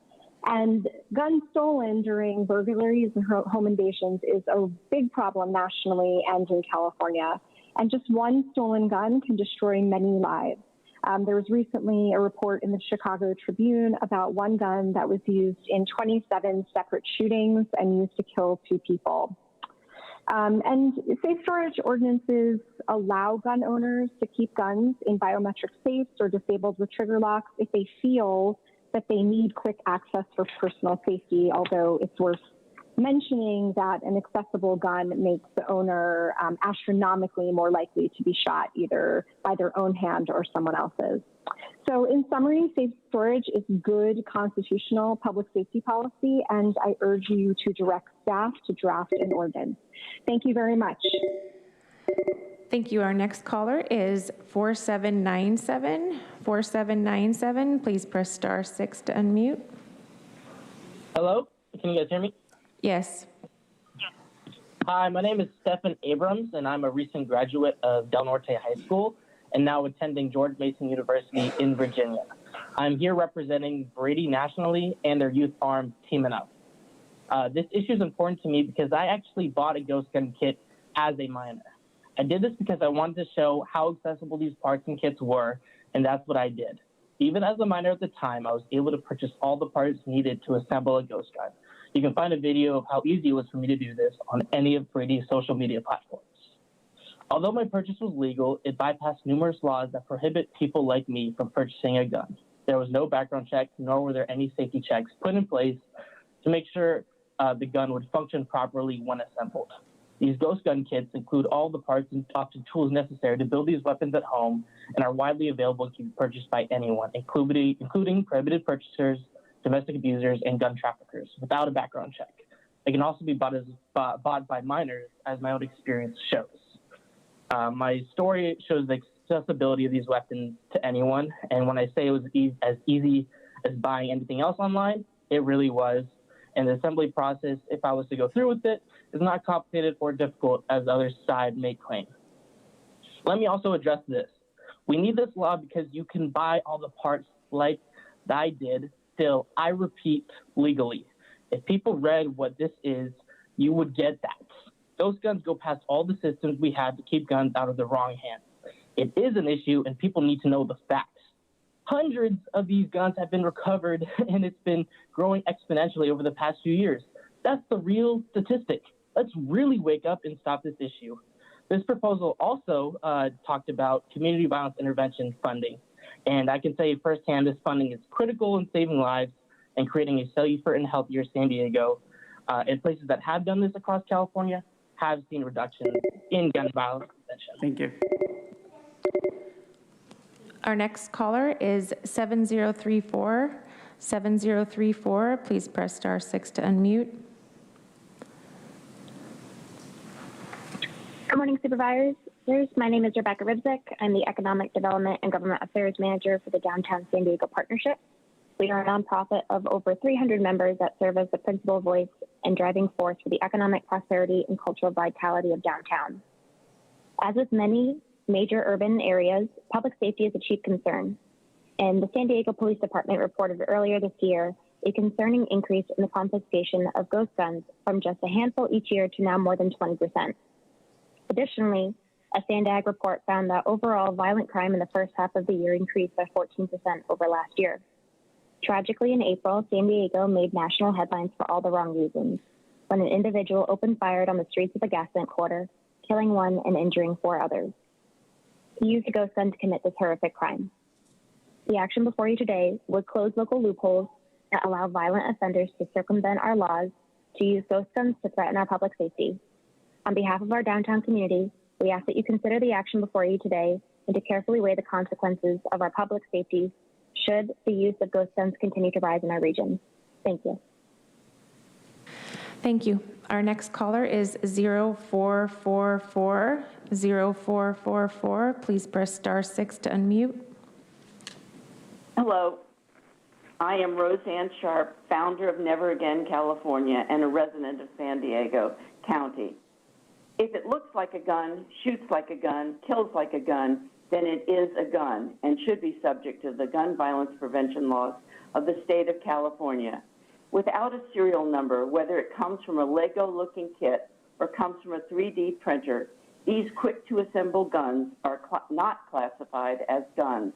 And guns stolen during burglaries and home invasions is a big problem nationally and in California. And just one stolen gun can destroy many lives. There was recently a report in the Chicago Tribune about one gun that was used in 27 separate shootings and used to kill 2 people. And safe storage ordinances allow gun owners to keep guns in biometric safes or disabled with trigger locks if they feel that they need quick access for personal safety, although it's worth mentioning that an accessible gun makes the owner astronomically more likely to be shot either by their own hand or someone else's. So in summary, safe storage is good constitutional public safety policy, and I urge you to direct staff to draft an ordinance. Thank you very much. Thank you. Our next caller is 4797. 4797, please press *6 to unmute. Hello, can you guys hear me? Yes. Hi, my name is Stephan Abrams, and I'm a recent graduate of Del Norte High School and now attending George Mason University in Virginia. I'm here representing Brady nationally and their youth arm, Teamin' Up. This issue is important to me because I actually bought a ghost gun kit as a minor. I did this because I wanted to show how accessible these parts and kits were, and that's what I did. Even as a minor at the time, I was able to purchase all the parts needed to assemble a ghost gun. You can find a video of how easy it was for me to do this on any of Brady's social media platforms. Although my purchase was legal, it bypassed numerous laws that prohibit people like me from purchasing a gun. There was no background check, nor were there any safety checks put in place to make sure the gun would function properly when assembled. These ghost gun kits include all the parts and often tools necessary to build these weapons at home and are widely available and can be purchased by anyone, including prohibited purchasers, domestic abusers, and gun traffickers without a background check. They can also be bought by minors, as my own experience shows. My story shows the accessibility of these weapons to anyone, and when I say it was as easy as buying anything else online, it really was. And the assembly process, if I was to go through with it, is not complicated or difficult as the other side may claim. Let me also address this. We need this law because you can buy all the parts like I did, still, I repeat, legally. If people read what this is, you would get that. Those guns go past all the systems we had to keep guns out of the wrong hands. It is an issue, and people need to know the facts. Hundreds of these guns have been recovered, and it's been growing exponentially over the past few years. That's the real statistic. Let's really wake up and stop this issue. This proposal also talked about community violence intervention funding. And I can say firsthand, this funding is critical in saving lives and creating a safer and healthier San Diego. And places that have done this across California have seen reductions in gun violence prevention. Thank you. Our next caller is 7034. 7034, please press *6 to unmute. Good morning, Supervisors. My name is Rebecca Ribzik. I'm the Economic Development and Government Affairs Manager for the Downtown San Diego Partnership. We are a nonprofit of over 300 members that serve as the principal voice and driving force for the economic prosperity and cultural vitality of downtown. As with many major urban areas, public safety is a chief concern. And the San Diego Police Department reported earlier this year a concerning increase in the confiscation of ghost guns from just a handful each year to now more than 20%. Additionally, a SANDAG report found that overall violent crime in the first half of the year increased by 14% over last year. Tragically, in April, San Diego made national headlines for all the wrong reasons, when an individual opened fire on the streets of the Gaslamp Quarter, killing one and injuring 4 others. He used a ghost gun to commit this horrific crime. The action before you today would close local loopholes that allow violent offenders to circumvent our laws to use ghost guns to threaten our public safety. On behalf of our downtown community, we ask that you consider the action before you today and to carefully weigh the consequences of our public safety should the use of ghost guns continue to rise in our region. Thank you. Thank you. Our next caller is 0444. 0444. Please press *6 to unmute. Hello. I am Roseanne Sharp, founder of Never Again California and a resident of San Diego County. If it looks like a gun, shoots like a gun, kills like a gun, then it is a gun and should be subject to the gun violence prevention laws of the state of California. Without a serial number, whether it comes from a Lego-looking kit or comes from a 3D printer, these quick-to-assemble guns are not classified as guns.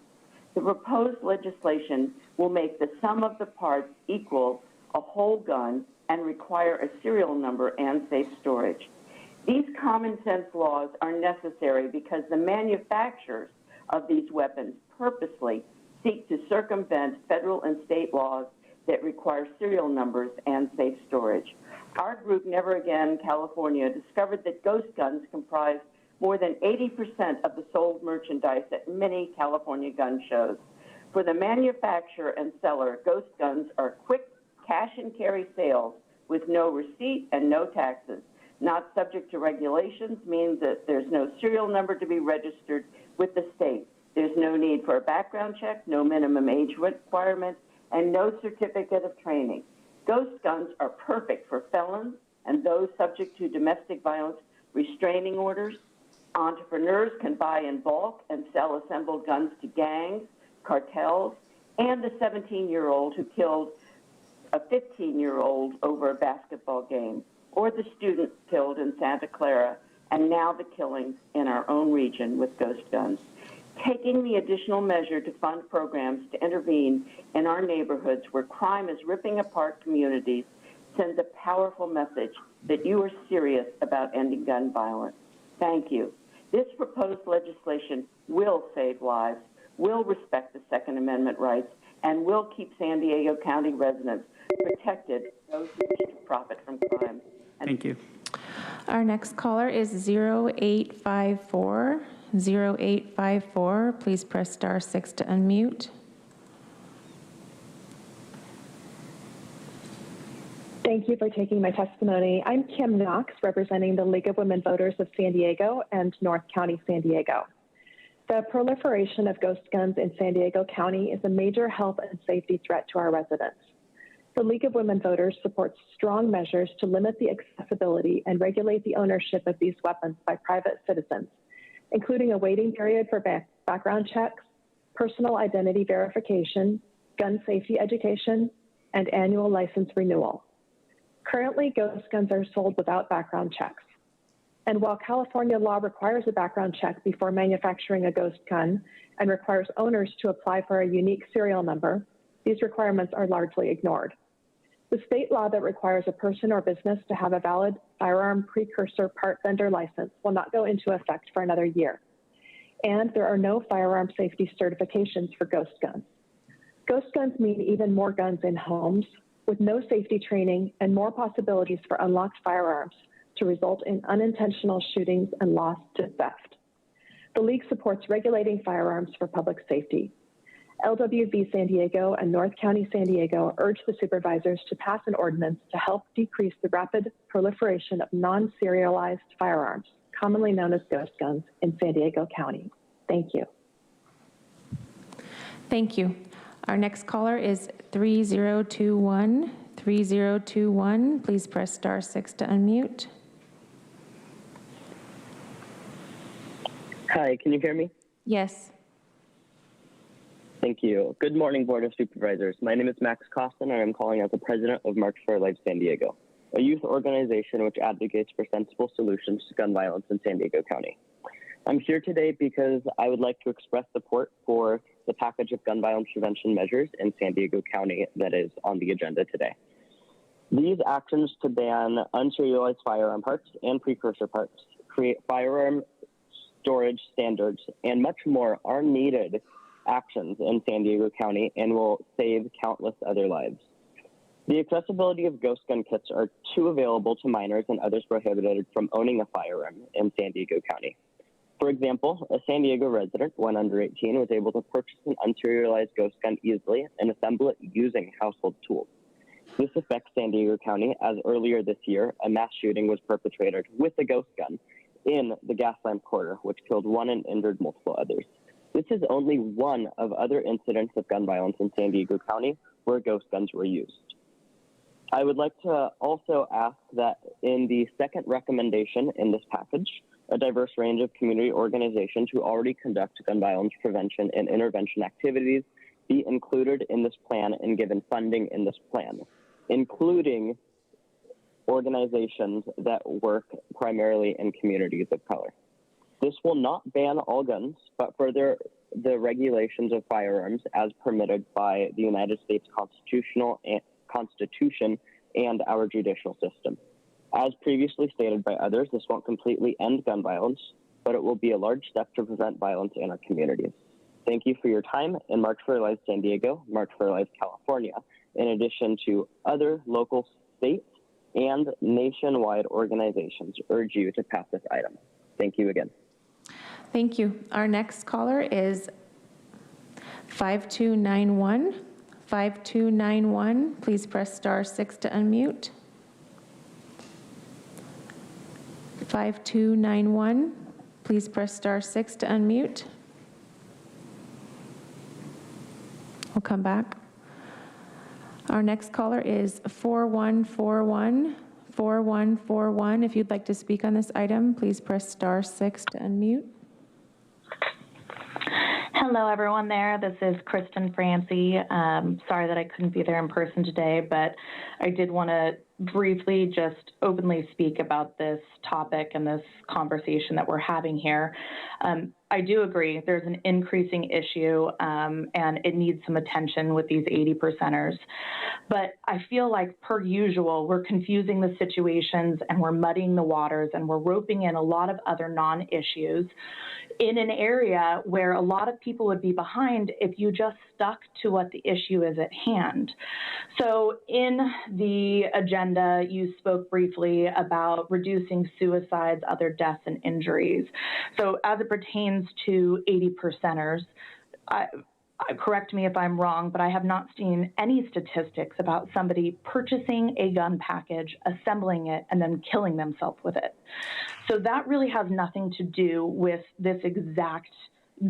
The proposed legislation will make the sum of the parts equal a whole gun and require a serial number and safe storage. These common sense laws are necessary because the manufacturers of these weapons purposely seek to circumvent federal and state laws that require serial numbers and safe storage. Our group, Never Again California, discovered that ghost guns comprise more than 80% of the sold merchandise at many California gun shows. For the manufacturer and seller, ghost guns are quick cash and carry sales with no receipt and no taxes. Not subject to regulations means that there's no serial number to be registered with the state. There's no need for a background check, no minimum age requirement, and no certificate of training. Ghost guns are perfect for felons and those subject to domestic violence restraining orders. Entrepreneurs can buy in bulk and sell assembled guns to gangs, cartels, and the 17-year-old who killed a 15-year-old over a basketball game, or the student killed in Santa Clara, and now the killings in our own region with ghost guns. Taking the additional measure to fund programs to intervene in our neighborhoods where crime is ripping apart communities sends a powerful message that you are serious about ending gun violence. Thank you. This proposed legislation will save lives, will respect the Second Amendment rights, and will keep San Diego County residents protected from those who wish to profit from crime. Thank you. Our next caller is 0854. 0854. Please press *6 to unmute. Thank you for taking my testimony. I'm Kim Knox, representing the League of Women Voters of San Diego and North County, San Diego. The proliferation of ghost guns in San Diego County is a major health and safety threat to our residents. The League of Women Voters supports strong measures to limit the accessibility and regulate the ownership of these weapons by private citizens, including a waiting period for background checks, personal identity verification, gun safety education, and annual license renewal. Currently, ghost guns are sold without background checks. And while California law requires a background check before manufacturing a ghost gun and requires owners to apply for a unique serial number, these requirements are largely ignored. The state law that requires a person or business to have a valid firearm precursor part vendor license will not go into effect for another year. And there are no firearm safety certifications for ghost guns. Ghost guns mean even more guns in homes, with no safety training and more possibilities for unlocked firearms to result in unintentional shootings and loss to theft. The League supports regulating firearms for public safety. LWV San Diego and North County San Diego urge the supervisors to pass an ordinance to help decrease the rapid proliferation of non-serialized firearms, commonly known as ghost guns, in San Diego County. Thank you. Thank you. Our next caller is 3021. 3021. Please press *6 to unmute. Hi, can you hear me? Yes. Thank you. Good morning, Board of Supervisors. My name is Max Costin, and I'm calling as the president of March for Life San Diego, a youth organization which advocates for sensible solutions to gun violence in San Diego County. I'm here today because I would like to express support for the package of gun violence prevention measures in San Diego County that is on the agenda today. These actions to ban unserialized firearm parts and precursor parts, create firearm storage standards, and much more are needed actions in San Diego County and will save countless other lives. The accessibility of ghost gun kits are too available to minors and others prohibited from owning a firearm in San Diego County. For example, a San Diego resident, when under 18, was able to purchase an unserialized ghost gun easily and assemble it using household tools. This affects San Diego County, as earlier this year, a mass shooting was perpetrated with a ghost gun in the Gaslamp Quarter, which killed one and injured multiple others. This is only one of other incidents of gun violence in San Diego County where ghost guns were used. I would like to also ask that in the second recommendation in this package, a diverse range of community organizations who already conduct gun violence prevention and intervention activities be included in this plan and given funding in this plan, including organizations that work primarily in communities of color. This will not ban all guns, but further the regulations of firearms as permitted by the United States Constitution and our judicial system. As previously stated by others, this won't completely end gun violence, but it will be a large step to prevent violence in our communities. Thank you for your time, and March for Our Lives San Diego, March for Our Lives California, in addition to other local, state, and nationwide organizations, urge you to pass this item. Thank you again. Thank you. Our next caller is 5291. 5291, please press *6 to unmute. 5291, please press *6 to unmute. We'll come back. Our next caller is 4141. 4141, if you'd like to speak on this item, please press *6 to unmute. Hello, everyone there. This is Kristen Francie. Sorry that I couldn't be there in person today, but I did want to briefly just openly speak about this topic and this conversation that we're having here. I do agree there's an increasing issue and it needs some attention with these 80%ers. But I feel like, per usual, we're confusing the situations and we're muddying the waters and we're roping in a lot of other non-issues in an area where a lot of people would be behind if you just stuck to what the issue is at hand. So in the agenda, you spoke briefly about reducing suicides, other deaths, and injuries. So as it pertains to 80%ers, correct me if I'm wrong, but I have not seen any statistics about somebody purchasing a gun package, assembling it, and then killing themselves with it. So that really has nothing to do with this exact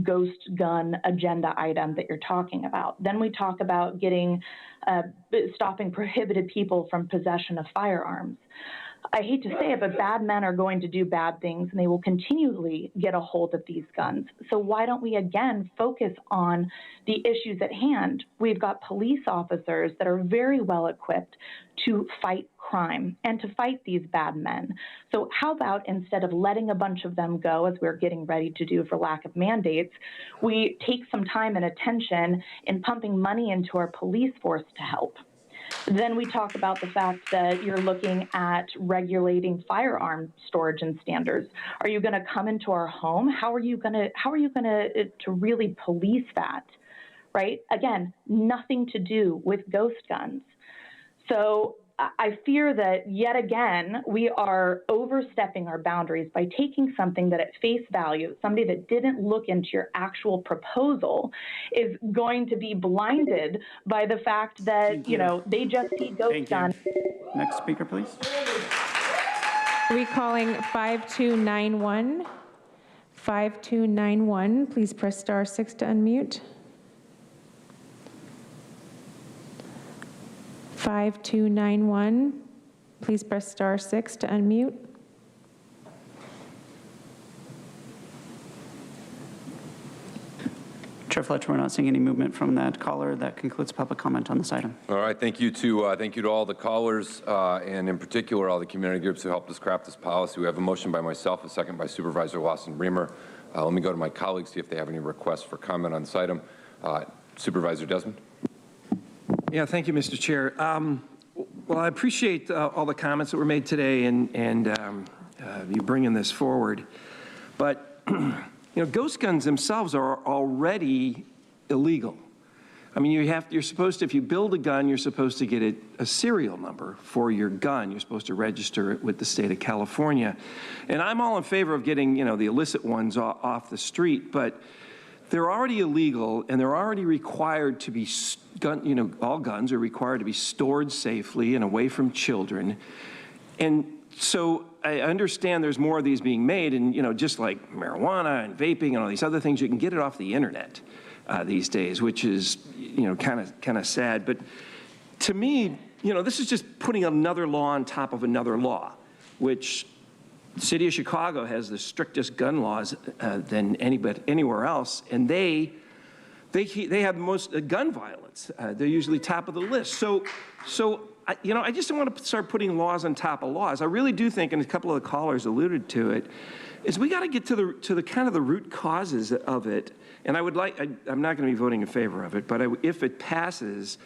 ghost gun agenda item that you're talking about. Then we talk about stopping prohibited people from possession of firearms. I hate to say it, but bad men are going to do bad things and they will continually get a hold of these guns. So why don't we again focus on the issues at hand? We've got police officers that are very well equipped to fight crime and to fight these bad men. So how about, instead of letting a bunch of them go, as we're getting ready to do for lack of mandates, we take some time and attention in pumping money into our police force to help. Then we talk about the fact that you're looking at regulating firearm storage and standards. Are you going to come into our home? How are you going to really police that? Right? Again, nothing to do with ghost guns. So I fear that yet again, we are overstepping our boundaries by taking something that at face value, somebody that didn't look into your actual proposal is going to be blinded by the fact that, they just see ghost guns. Next speaker, please. Recalling 5291. 5291, please press *6 to unmute. 5291, please press *6 to unmute. Chair Fletcher, we're not seeing any movement from that caller. That concludes public comment on this item. All right, thank you to all the callers, and in particular all the community groups who helped us craft this policy. We have a motion by myself, a second by Supervisor Lawson-Remer. Let me go to my colleagues, see if they have any requests for comment on this item. Supervisor Desmond. Yeah, thank you, Mr. Chair. Well, I appreciate all the comments that were made today and you bringing this forward. But, ghost guns themselves are already illegal. I mean, you're supposed to, if you build a gun, you're supposed to get a serial number for your gun. You're supposed to register it with the state of California. And I'm all in favor of getting, the illicit ones off the street, but they're already illegal and they're already required to be, all guns are required to be stored safely and away from children. And so I understand there's more of these being made, and, just like marijuana and vaping and all these other things, you can get it off the internet these days, which is, kind of sad. But to me, this is just putting another law on top of another law, which the city of Chicago has the strictest gun laws than anywhere else, and they have the most gun violence. They're usually top of the list. So I just don't want to start putting laws on top of laws. I really do think, and a couple of the callers alluded to it, is we got to get to the kind of the root causes of it. And I'm not going to be voting in favor of it, but if it passes,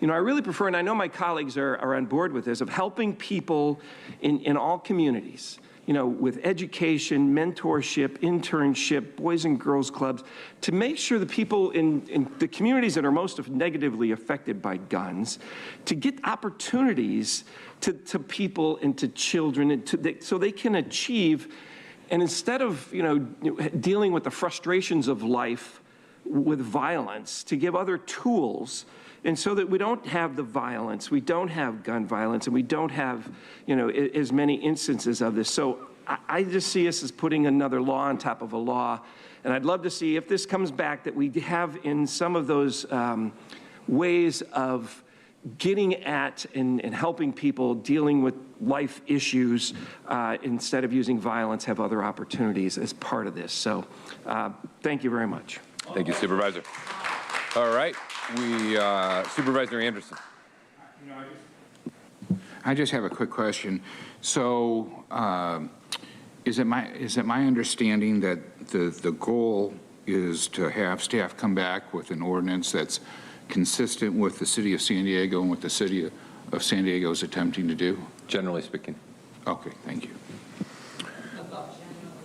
I really prefer, and I know my colleagues are on board with this, of helping people in all communities with education, mentorship, internship, boys and girls clubs, to make sure the people in the communities that are most negatively affected by guns, to get opportunities to people and to children, and so they can achieve. And instead of dealing with the frustrations of life with violence, to give other tools, and so that we don't have the violence, we don't have gun violence, and we don't have as many instances of this. So I just see us as putting another law on top of a law, and I'd love to see, if this comes back, that we have in some of those ways of getting at and helping people dealing with life issues, instead of using violence, have other opportunities as part of this. So thank you very much. Thank you, Supervisor. All right, Supervisor Anderson. I just have a quick question. So is it my understanding that the goal is to have staff come back with an ordinance that's consistent with the city of San Diego and what the city of San Diego is attempting to do? Generally speaking. Okay, thank you.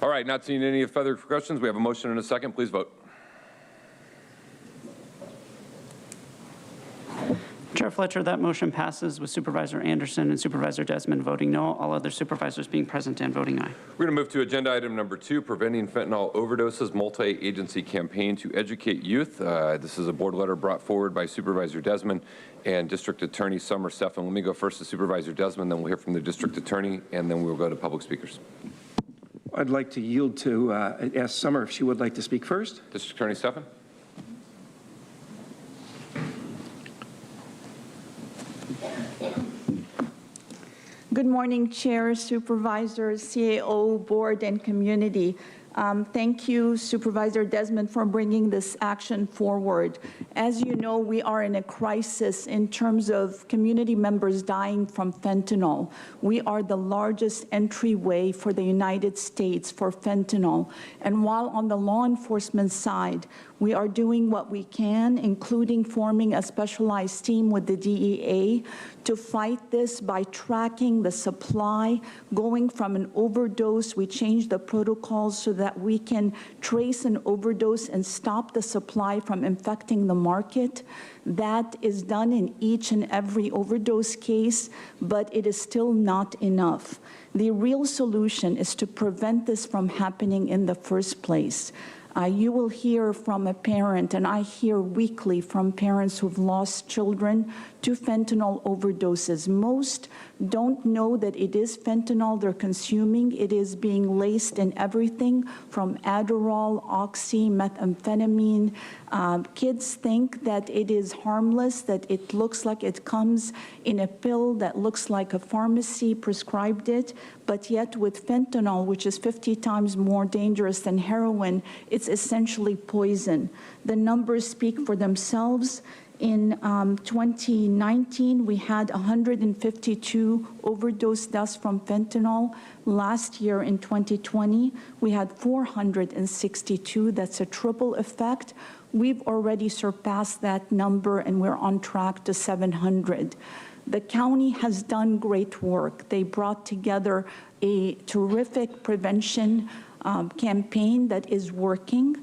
All right, not seeing any further questions. We have a motion and a second. Please vote. Chair Fletcher, that motion passes with Supervisor Anderson and Supervisor Desmond voting no, all other supervisors being present and voting aye. We're going to move to agenda item number 2, Preventing Fentanyl Overdoses Multi-Agency Campaign to Educate Youth. This is a board letter brought forward by Supervisor Desmond and District Attorney Summer Stephan. Let me go first to Supervisor Desmond, then we'll hear from the District Attorney, and then we'll go to public speakers. I'd like to yield to ask Summer if she would like to speak first. District Attorney Stephan. Good morning, Chair, Supervisors, CAO, Board, and community. Thank you, Supervisor Desmond, for bringing this action forward. As you know, we are in a crisis in terms of community members dying from fentanyl. We are the largest entryway for the United States for fentanyl. And while on the law enforcement side, we are doing what we can, including forming a specialized team with the DEA to fight this by tracking the supply, going from an overdose. We changed the protocols so that we can trace an overdose and stop the supply from infecting the market. That is done in each and every overdose case, but it is still not enough. The real solution is to prevent this from happening in the first place. You will hear from a parent, and I hear weekly from parents who've lost children to fentanyl overdoses. Most don't know that it is fentanyl they're consuming. It is being laced in everything from Adderall, Oxy, methamphetamine. Kids think that it is harmless, that it looks like it comes in a pill that looks like a pharmacy prescribed it, but yet with fentanyl, which is 50 times more dangerous than heroin, it's essentially poison. The numbers speak for themselves. In 2019, we had 152 overdose deaths from fentanyl. Last year, in 2020, we had 462. That's a triple effect. We've already surpassed that number, and we're on track to 700. The county has done great work. They brought together a terrific prevention campaign that is working.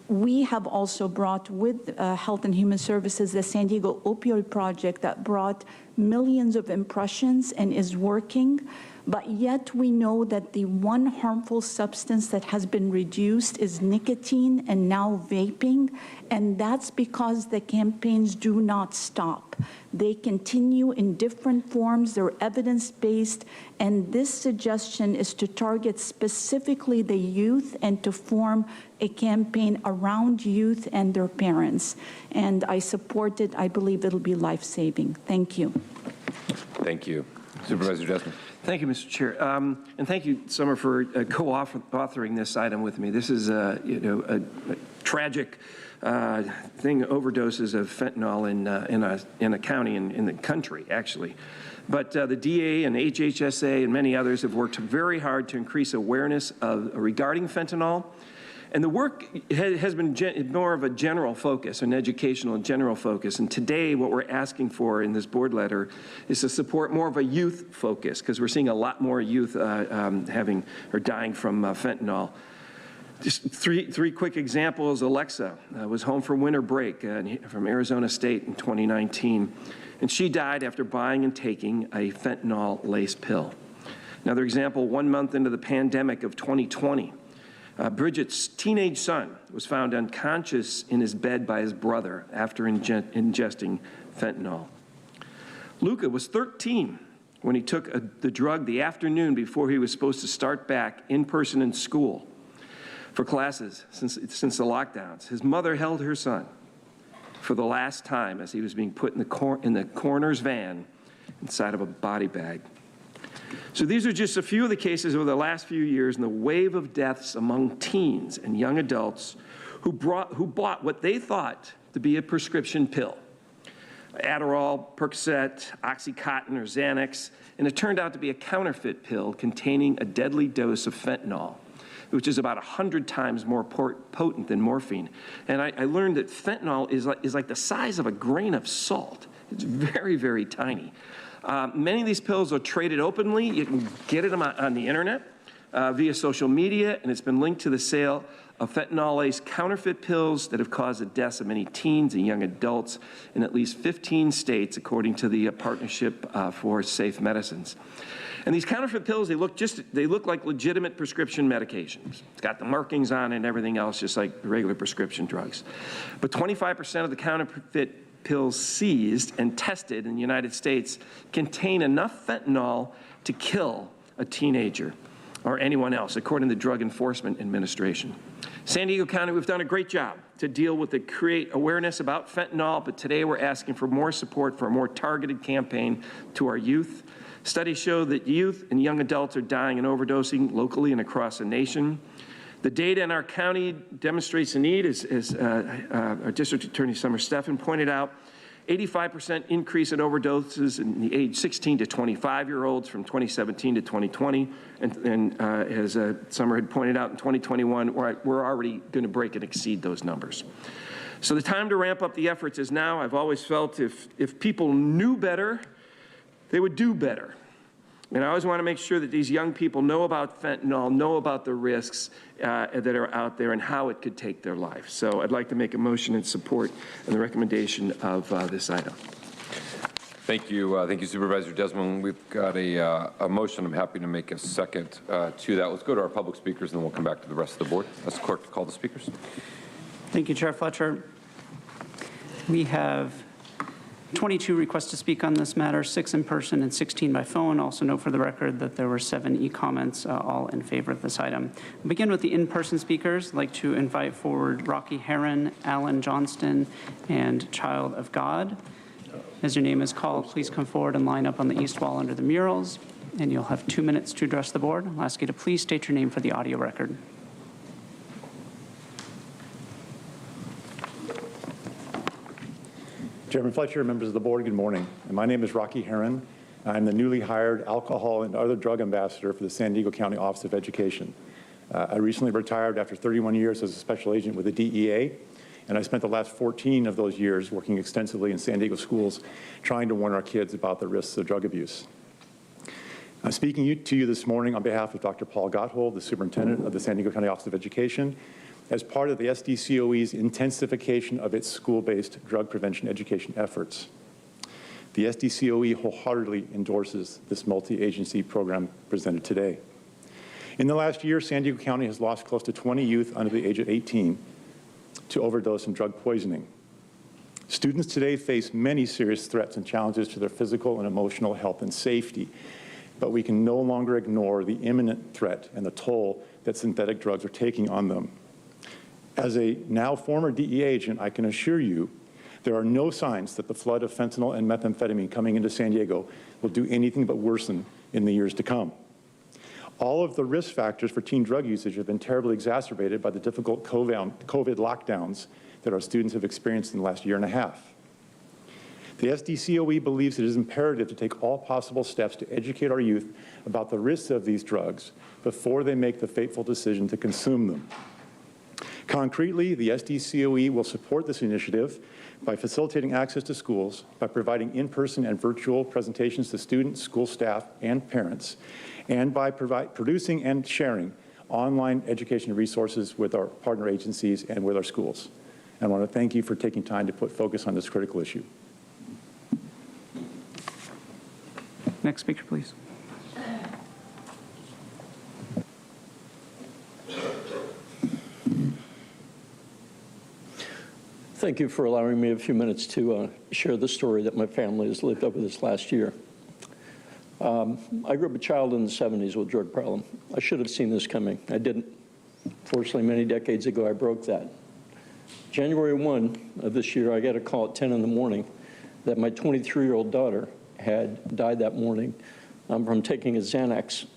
We have also brought with Health and Human Services the San Diego Opioid Project that brought millions of impressions and is working. But yet we know that the one harmful substance that has been reduced is nicotine and now vaping, and that's because the campaigns do not stop. They continue in different forms, they're evidence-based, and this suggestion is to target specifically the youth and to form a campaign around youth and their parents. And I support it. I believe it'll be life-saving. Thank you. Thank you. Supervisor Desmond. Thank you, Mr. Chair, and thank you, Summer, for co-authoring this item with me. This is a tragic thing, overdoses of fentanyl in a county in the country, actually. But the DA and HHSA and many others have worked very hard to increase awareness regarding fentanyl. And the work has been more of a general focus, an educational and general focus. And today, what we're asking for in this board letter is to support more of a youth focus, because we're seeing a lot more youth having or dying from fentanyl. Just three quick examples. Alexa was home for winter break from Arizona State in 2019, and she died after buying and taking a fentanyl-laced pill. Another example, 1 month into the pandemic of 2020, Bridget's teenage son was found unconscious in his bed by his brother after ingesting fentanyl. Luca was 13 when he took the drug the afternoon before he was supposed to start back in person in school for classes since the lockdowns. His mother held her son for the last time as he was being put in the coroner's van inside of a body bag. So these are just a few of the cases over the last few years in the wave of deaths among teens and young adults who bought what they thought to be a prescription pill. Adderall, Percocet, Oxycontin, or Xanax, and it turned out to be a counterfeit pill containing a deadly dose of fentanyl, which is about 100 times more potent than morphine. And I learned that fentanyl is like the size of a grain of salt. It's very, very tiny. Many of these pills are traded openly. You can get them on the internet via social media, and it's been linked to the sale of fentanyl-laced counterfeit pills that have caused the deaths of many teens and young adults in at least 15 states, according to the Partnership for Safe Medicines. And these counterfeit pills, they look like legitimate prescription medications. It's got the markings on it and everything else, just like regular prescription drugs. But 25% of the counterfeit pills seized and tested in the United States contain enough fentanyl to kill a teenager or anyone else, according to the Drug Enforcement Administration. San Diego County, we've done a great job to create awareness about fentanyl, but today we're asking for more support for a more targeted campaign to our youth. Studies show that youth and young adults are dying and overdosing locally and across the nation. The data in our county demonstrates the need, as our District Attorney Summer Steffen pointed out. 85% increase in overdoses in the age 16 to 25-year-olds from 2017 to 2020. And as Summer had pointed out, in 2021, we're already going to break and exceed those numbers. So the time to ramp up the efforts is now. I've always felt if people knew better, they would do better. And I always want to make sure that these young people know about fentanyl, know about the risks that are out there and how it could take their life. So I'd like to make a motion in support of the recommendation of this item. Thank you. Thank you, Supervisor Desmond. We've got a motion. I'm happy to make a second to that. Let's go to our public speakers, and then we'll come back to the rest of the board. Ask the clerk to call the speakers. Thank you, Chair Fletcher. We have 22 requests to speak on this matter, 6 in person and 16 by phone. Also note for the record that there were 7 e-comments, all in favor of this item. We'll begin with the in-person speakers. I'd like to invite forward Rocky Heron, Alan Johnston, and Child of God. As your name is called, please come forward and line up on the east wall under the murals, and you'll have 2 minutes to address the board. I'll ask you to please state your name for the audio record. Chairman Fletcher, members of the board, good morning. And my name is Rocky Heron. I'm the newly hired alcohol and other drug ambassador for the San Diego County Office of Education. I recently retired after 31 years as a special agent with the DEA, and I spent the last 14 of those years working extensively in San Diego schools trying to warn our kids about the risks of drug abuse. I'm speaking to you this morning on behalf of Dr. Paul Gotthold, the superintendent of the San Diego County Office of Education, as part of the SDCOE's intensification of its school-based drug prevention education efforts. The SDCOE wholeheartedly endorses this multi-agency program presented today. In the last year, San Diego County has lost close to 20 youth under the age of 18 to overdose and drug poisoning. Students today face many serious threats and challenges to their physical and emotional health and safety, but we can no longer ignore the imminent threat and the toll that synthetic drugs are taking on them. As a now former DEA agent, I can assure you there are no signs that the flood of fentanyl and methamphetamine coming into San Diego will do anything but worsen in the years to come. All of the risk factors for teen drug usage have been terribly exacerbated by the difficult COVID lockdowns that our students have experienced in the last year and a half. The SDCOE believes it is imperative to take all possible steps to educate our youth about the risks of these drugs before they make the fateful decision to consume them. Concretely, the SDCOE will support this initiative by facilitating access to schools, by providing in-person and virtual presentations to students, school staff, and parents, and by producing and sharing online education resources with our partner agencies and with our schools. And I want to thank you for taking time to put focus on this critical issue. Next speaker, please. Thank you for allowing me a few minutes to share the story that my family has lived over this last year. I grew up a child in the 70s with a drug problem. I should have seen this coming. I didn't. Fortunately, many decades ago, I broke that. January 1 of this year, I got a call at 10 in the morning that my 23-year-old daughter had died that morning from taking a Xanax.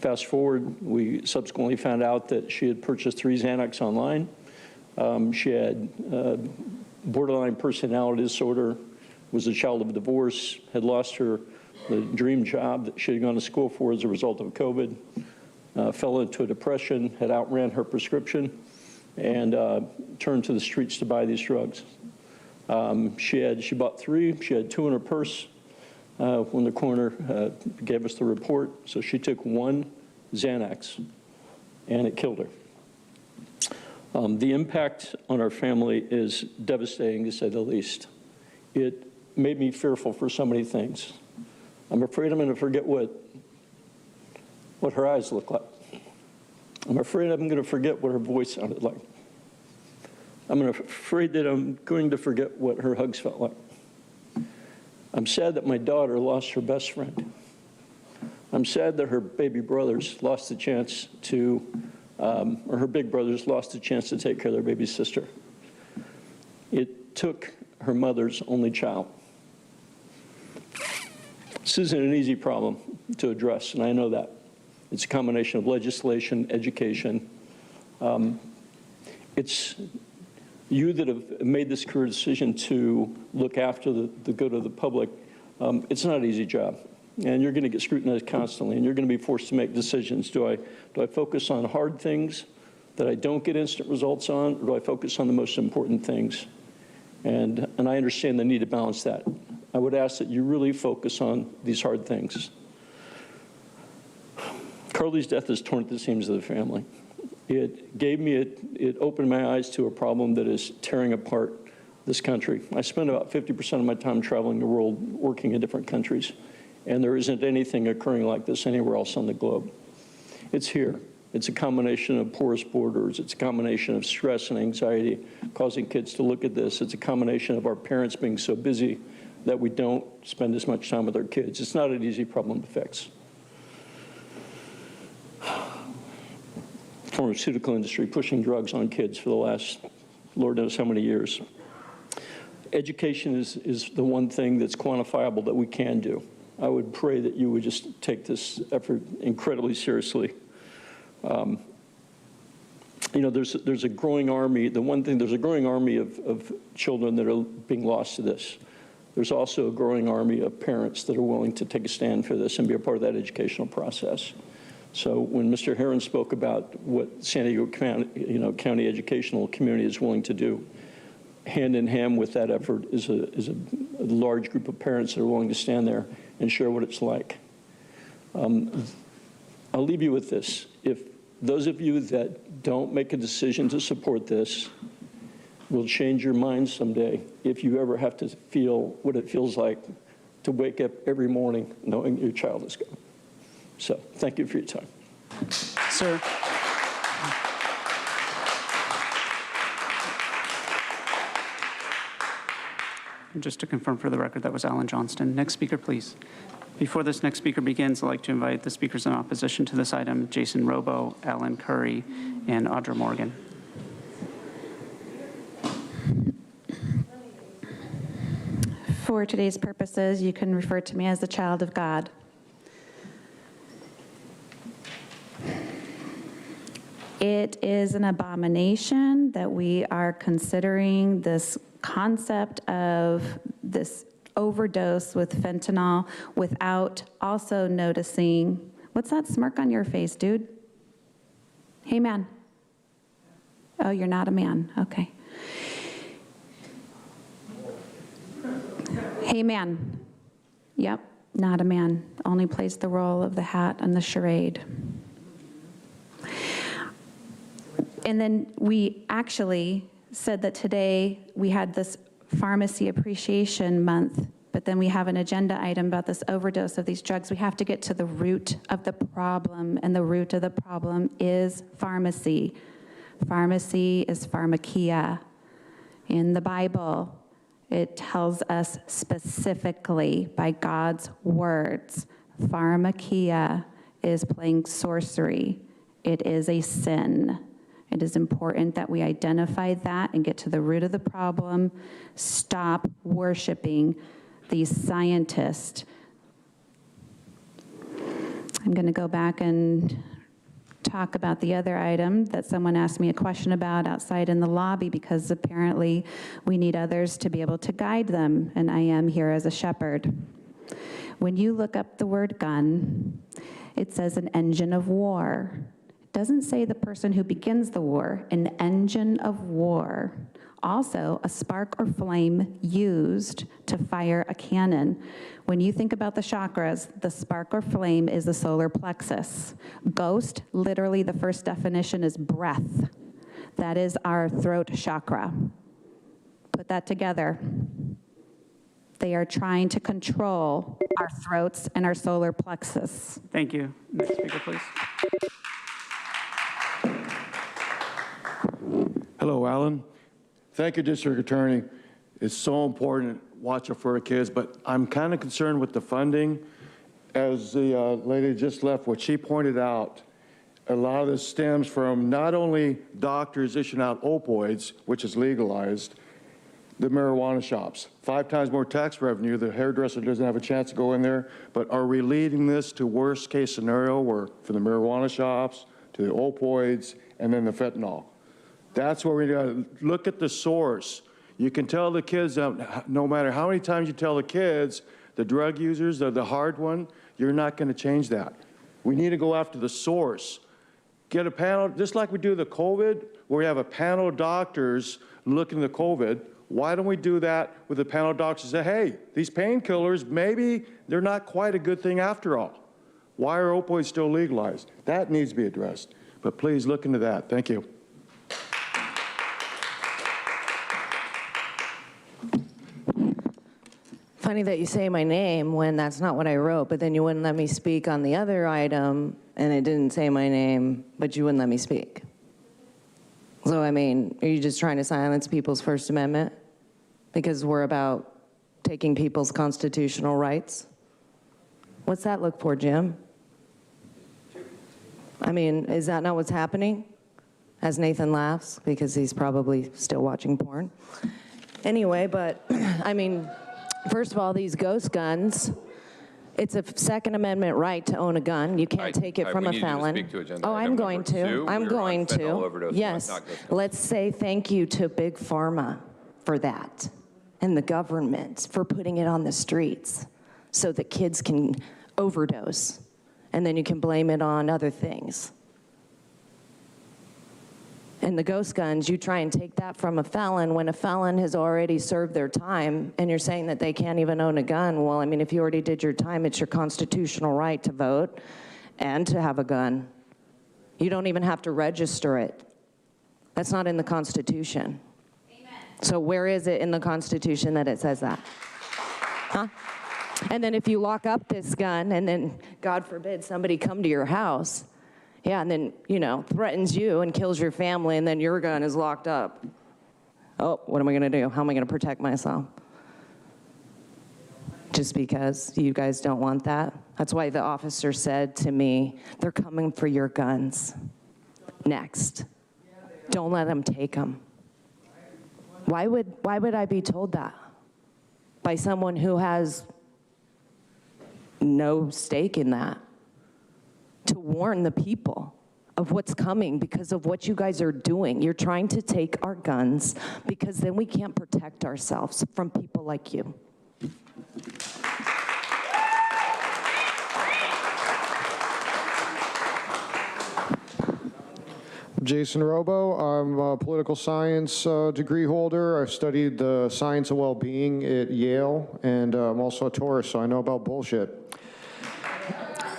Fast forward, we subsequently found out that she had purchased 3 Xanax online. She had borderline personality disorder, was a child of divorce, had lost the dream job that she had gone to school for as a result of COVID, fell into a depression, had outran her prescription, and turned to the streets to buy these drugs. She bought 3, she had 2 in her purse when the coroner gave us the report. So she took 1 Xanax, and it killed her. The impact on our family is devastating, to say the least. It made me fearful for so many things. I'm afraid I'm going to forget what her eyes look like. I'm afraid I'm going to forget what her voice sounded like. I'm afraid that I'm going to forget what her hugs felt like. I'm sad that my daughter lost her best friend. I'm sad that her baby brothers lost the chance to, or her big brothers lost the chance to take care of their baby sister. It took her mother's only child. This isn't an easy problem to address, and I know that. It's a combination of legislation, education. It's you that have made this career decision to look after the good of the public. It's not an easy job, and you're going to get scrutinized constantly, and you're going to be forced to make decisions. Do I focus on hard things that I don't get instant results on, or do I focus on the most important things? And I understand the need to balance that. I would ask that you really focus on these hard things. Carly's death has torn at the seams of the family. It opened my eyes to a problem that is tearing apart this country. I spend about 50% of my time traveling the world working in different countries, and there isn't anything occurring like this anywhere else on the globe. It's here. It's a combination of porous borders. It's a combination of stress and anxiety causing kids to look at this. It's a combination of our parents being so busy that we don't spend as much time with our kids. It's not an easy problem to fix. Pharmaceutical industry pushing drugs on kids for the last, Lord knows how many years. Education is the one thing that's quantifiable that we can do. I would pray that you would just take this effort incredibly seriously. There's a growing army. There's a growing army of children that are being lost to this. There's also a growing army of parents that are willing to take a stand for this and be a part of that educational process. So when Mr. Herron spoke about what San Diego County educational community is willing to do, hand in hand with that effort is a large group of parents that are willing to stand there and share what it's like. I'll leave you with this. If those of you that don't make a decision to support this will change your mind someday if you ever have to feel what it feels like to wake up every morning knowing your child is gone. So thank you for your time. Sir. And just to confirm for the record, that was Alan Johnston. Next speaker, please. Before this next speaker begins, I'd like to invite the speakers in opposition to this item, Jason Robo, Alan Curry, and Audra Morgan. For today's purposes, you can refer to me as the child of God. It is an abomination that we are considering this concept of this overdose with fentanyl without also noticing, what's that smirk on your face, dude? Hey, man, Oh, you're not a man, okay. Hey, man. Yep, not a man. Only plays the role of the hat and the charade. And then we actually said that today we had this Pharmacy Appreciation Month, but then we have an agenda item about this overdose of these drugs. We have to get to the root of the problem, and the root of the problem is pharmacy. Pharmacy is pharmakia. In the Bible, it tells us specifically by God's words, pharmakia is playing sorcery. It is a sin. It is important that we identify that and get to the root of the problem. Stop worshiping these scientists. I'm going to go back and talk about the other item that someone asked me a question about outside in the lobby, because apparently we need others to be able to guide them, and I am here as a shepherd. When you look up the word gun, it says an engine of war. It doesn't say the person who begins the war, an engine of war. Also, a spark or flame used to fire a cannon. When you think about the chakras, the spark or flame is the solar plexus. Ghost, literally the first definition is breath. That is our throat chakra. Put that together. They are trying to control our throats and our solar plexus. Thank you. Next speaker, please. Hello, Alan. Thank you, District Attorney. It's so important watching for our kids, but I'm kind of concerned with the funding. As the lady just left, what she pointed out, a lot of this stems from not only doctors issuing out opioids, which is legalized, the marijuana shops. 5 times more tax revenue, the hairdresser doesn't have a chance to go in there, but are we leading this to worst case scenario where from the marijuana shops to the opioids and then the fentanyl? That's where we gotta look at the source. You can tell the kids that no matter how many times you tell the kids, the drug users, the hard one, you're not gonna change that. We need to go after the source. Get a panel, just like we do the COVID, where we have a panel of doctors looking at the COVID. Why don't we do that with a panel of doctors and say, hey, these painkillers, maybe they're not quite a good thing after all. Why are opioids still legalized? That needs to be addressed. But please look into that. Thank you. Funny that you say my name when that's not what I wrote, but then you wouldn't let me speak on the other item, and it didn't say my name, but you wouldn't let me speak. So, I mean, are you just trying to silence people's First Amendment? Because we're about taking people's constitutional rights? What's that look for, Jim? I mean, is that not what's happening? As Nathan laughs, because he's probably still watching porn. Anyway, but, I mean, first of all, these ghost guns, it's a Second Amendment right to own a gun. You can't take it from a felon. Oh, I'm going to. I'm going to. Yes. Let's say thank you to Big Pharma for that, and the government for putting it on the streets so that kids can overdose, and then you can blame it on other things. And the ghost guns, you try and take that from a felon when a felon has already served their time, and you're saying that they can't even own a gun. Well, I mean, if you already did your time, it's your constitutional right to vote and to have a gun. You don't even have to register it. That's not in the Constitution. Amen. So where is it in the Constitution that it says that? Huh? And then if you lock up this gun and then, God forbid, somebody come to your house, yeah, and then, you know, threatens you and kills your family, and then your gun is locked up. Oh, what am I gonna do? How am I gonna protect myself? Just because you guys don't want that? That's why the officer said to me, they're coming for your guns next. Don't let them take them. Why would I be told that? By someone who has no stake in that? To warn the people of what's coming because of what you guys are doing. You're trying to take our guns because then we can't protect ourselves from people like you. Jason Robo. I'm a political science degree holder. I've studied the science of well-being at Yale, and I'm also a Taurus, so I know about bullshit.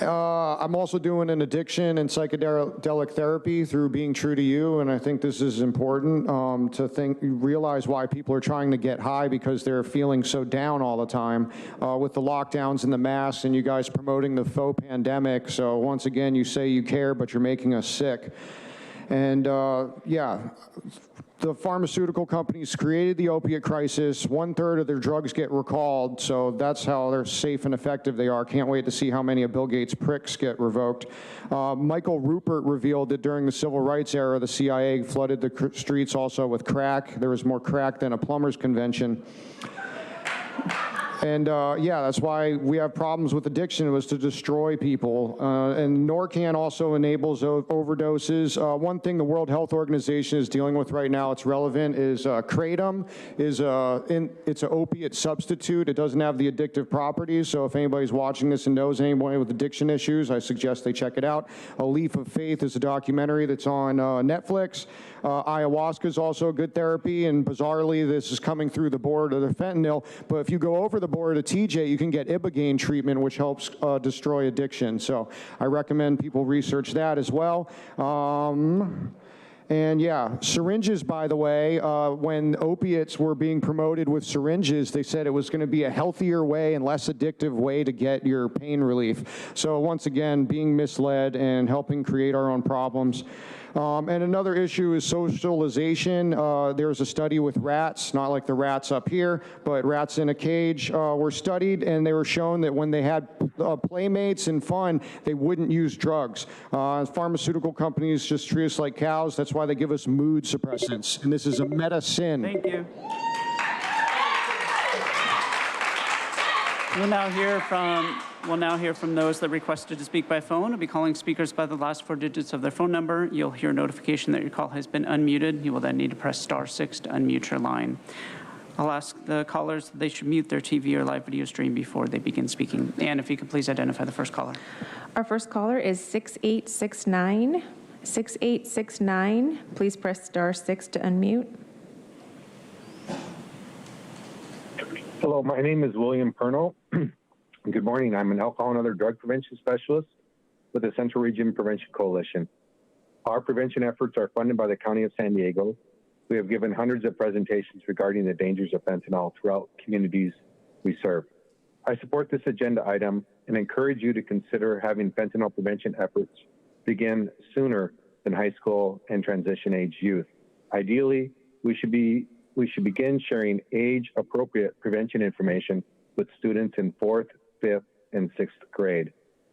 I'm also doing an addiction and psychedelic therapy through Being True to You, and I think this is important to realize why people are trying to get high, because they're feeling so down all the time with the lockdowns and the masks and you guys promoting the faux pandemic. So once again, you say you care, but you're making us sick. And yeah, the pharmaceutical companies created the opiate crisis. 1/3 of their drugs get recalled, so that's how they're safe and effective they are. Can't wait to see how many of Bill Gates' pricks get revoked. Michael Rupert revealed that during the civil rights era, the CIA flooded the streets also with crack. There was more crack than a plumbers convention. And yeah, that's why we have problems with addiction, was to destroy people. And Narcan also enables overdoses. One thing the World Health Organization is dealing with right now, it's relevant, is kratom. It's an opiate substitute. It doesn't have the addictive properties. So if anybody's watching this and knows anybody with addiction issues, I suggest they check it out. A Leaf of Faith is a documentary that's on Netflix. Ayahuasca is also a good therapy, and bizarrely, this is coming through the board of the fentanyl. But if you go over the board of TJ, you can get Ibogaine treatment, which helps destroy addiction. So I recommend people research that as well. And yeah, syringes, by the way, when opiates were being promoted with syringes, they said it was going to be a healthier way and less addictive way to get your pain relief. So once again, being misled and helping create our own problems. And another issue is socialization. There's a study with rats, not like the rats up here, but rats in a cage were studied, and they were shown that when they had playmates and fun, they wouldn't use drugs. Pharmaceutical companies just treat us like cows. That's why they give us mood suppressants, and this is a meta-sin. Thank you. We'll now hear from those that requested to speak by phone. I'll be calling speakers by the last 4 digits of their phone number. You'll hear a notification that your call has been unmuted. You will then need to press *6 to unmute your line. I'll ask the callers that they should mute their TV or live video stream before they begin speaking. And if you could please identify the first caller. Our first caller is 6869. 6869, please press *6 to unmute. Hello, my name is William Pernell. Good morning. I'm an alcohol and other drug prevention specialist with the Central Region Prevention Coalition. Our prevention efforts are funded by the County of San Diego. We have given hundreds of presentations regarding the dangers of fentanyl throughout communities we serve. I support this agenda item and encourage you to consider having fentanyl prevention efforts begin sooner than high school and transition age youth. Ideally, we should begin sharing age-appropriate prevention information with students in 4th, 5th, and 6th grade.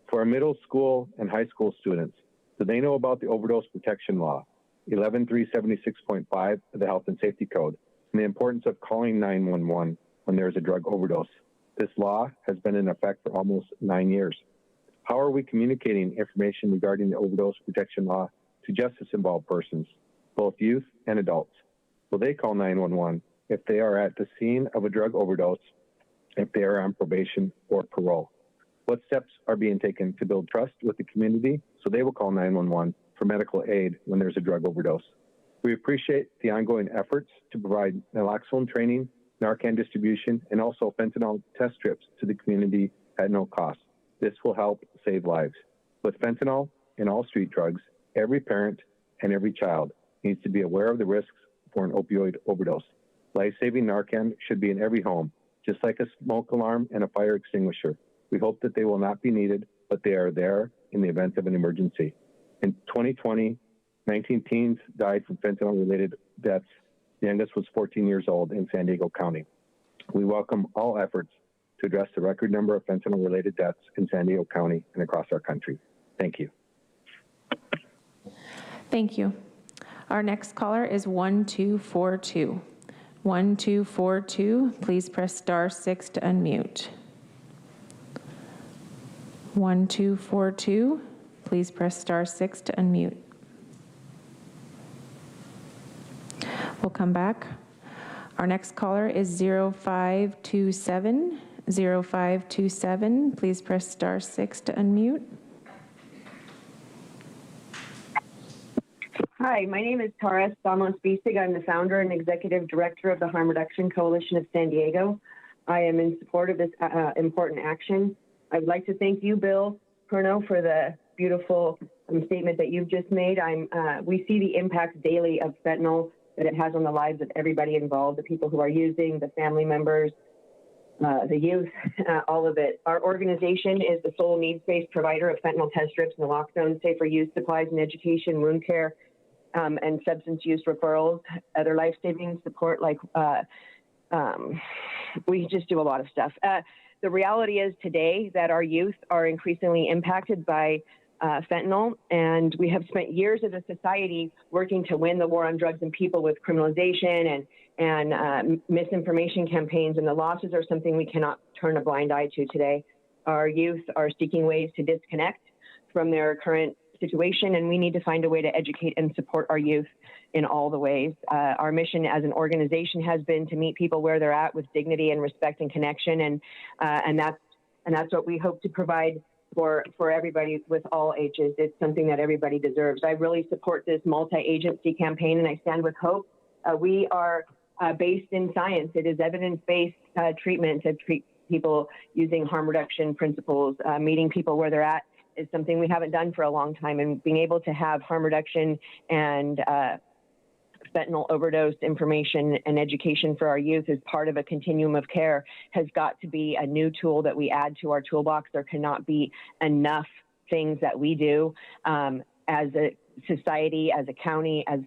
For our middle school and high school students, do they know about the overdose protection law, 11376.5 of the Health and Safety Code, and the importance of calling 911 when there is a drug overdose? This law has been in effect for almost 9 years. How are we communicating information regarding the overdose protection law to justice-involved persons, both youth and adults? Will they call 911 if they are at the scene of a drug overdose, if they are on probation or parole? What steps are being taken to build trust with the community so they will call 911 for medical aid when there's a drug overdose? We appreciate the ongoing efforts to provide naloxone training, Narcan distribution, and also fentanyl test strips to the community at no cost. This will help save lives. With fentanyl and all street drugs, every parent and every child needs to be aware of the risks for an opioid overdose. Life-saving Narcan should be in every home, just like a smoke alarm and a fire extinguisher. We hope that they will not be needed, but they are there in the event of an emergency. In 2020, 19 teens died from fentanyl-related deaths. The youngest was 14 years old in San Diego County. We welcome all efforts to address the record number of fentanyl-related deaths in San Diego County and across our country. Thank you. Thank you. Our next caller is 1242. 1242, please press *6 to unmute. 1242, please press *6 to unmute. We'll come back. Our next caller is 0527. 0527, please press *6 to unmute. Hi, my name is Tara Stamos-Bisig. I'm the founder and executive director of the Harm Reduction Coalition of San Diego. I am in support of this important action. I would like to thank you, Bill Perno, for the beautiful statement that you've just made. We see the impacts daily of fentanyl that it has on the lives of everybody involved, the people who are using, the family members, the youth, all of it. Our organization is the sole needs-based provider of fentanyl test strips, naloxone, safer use supplies and education, wound care, and substance use referrals, other life-saving support, like we just do a lot of stuff. The reality is today that our youth are increasingly impacted by fentanyl, and we have spent years as a society working to win the war on drugs and people with criminalization and misinformation campaigns, and the losses are something we cannot turn a blind eye to today. Our youth are seeking ways to disconnect from their current situation, and we need to find a way to educate and support our youth in all the ways. Our mission as an organization has been to meet people where they're at with dignity and respect and connection, and that's what we hope to provide for everybody with all ages. It's something that everybody deserves. I really support this multi-agency campaign, and I stand with Hope. We are based in science. It is evidence-based treatment to treat people using harm reduction principles. Meeting people where they're at is something we haven't done for a long time, and being able to have harm reduction and fentanyl overdose information and education for our youth as part of a continuum of care has got to be a new tool that we add to our toolbox. There cannot be enough things that we do as a society, as a county, as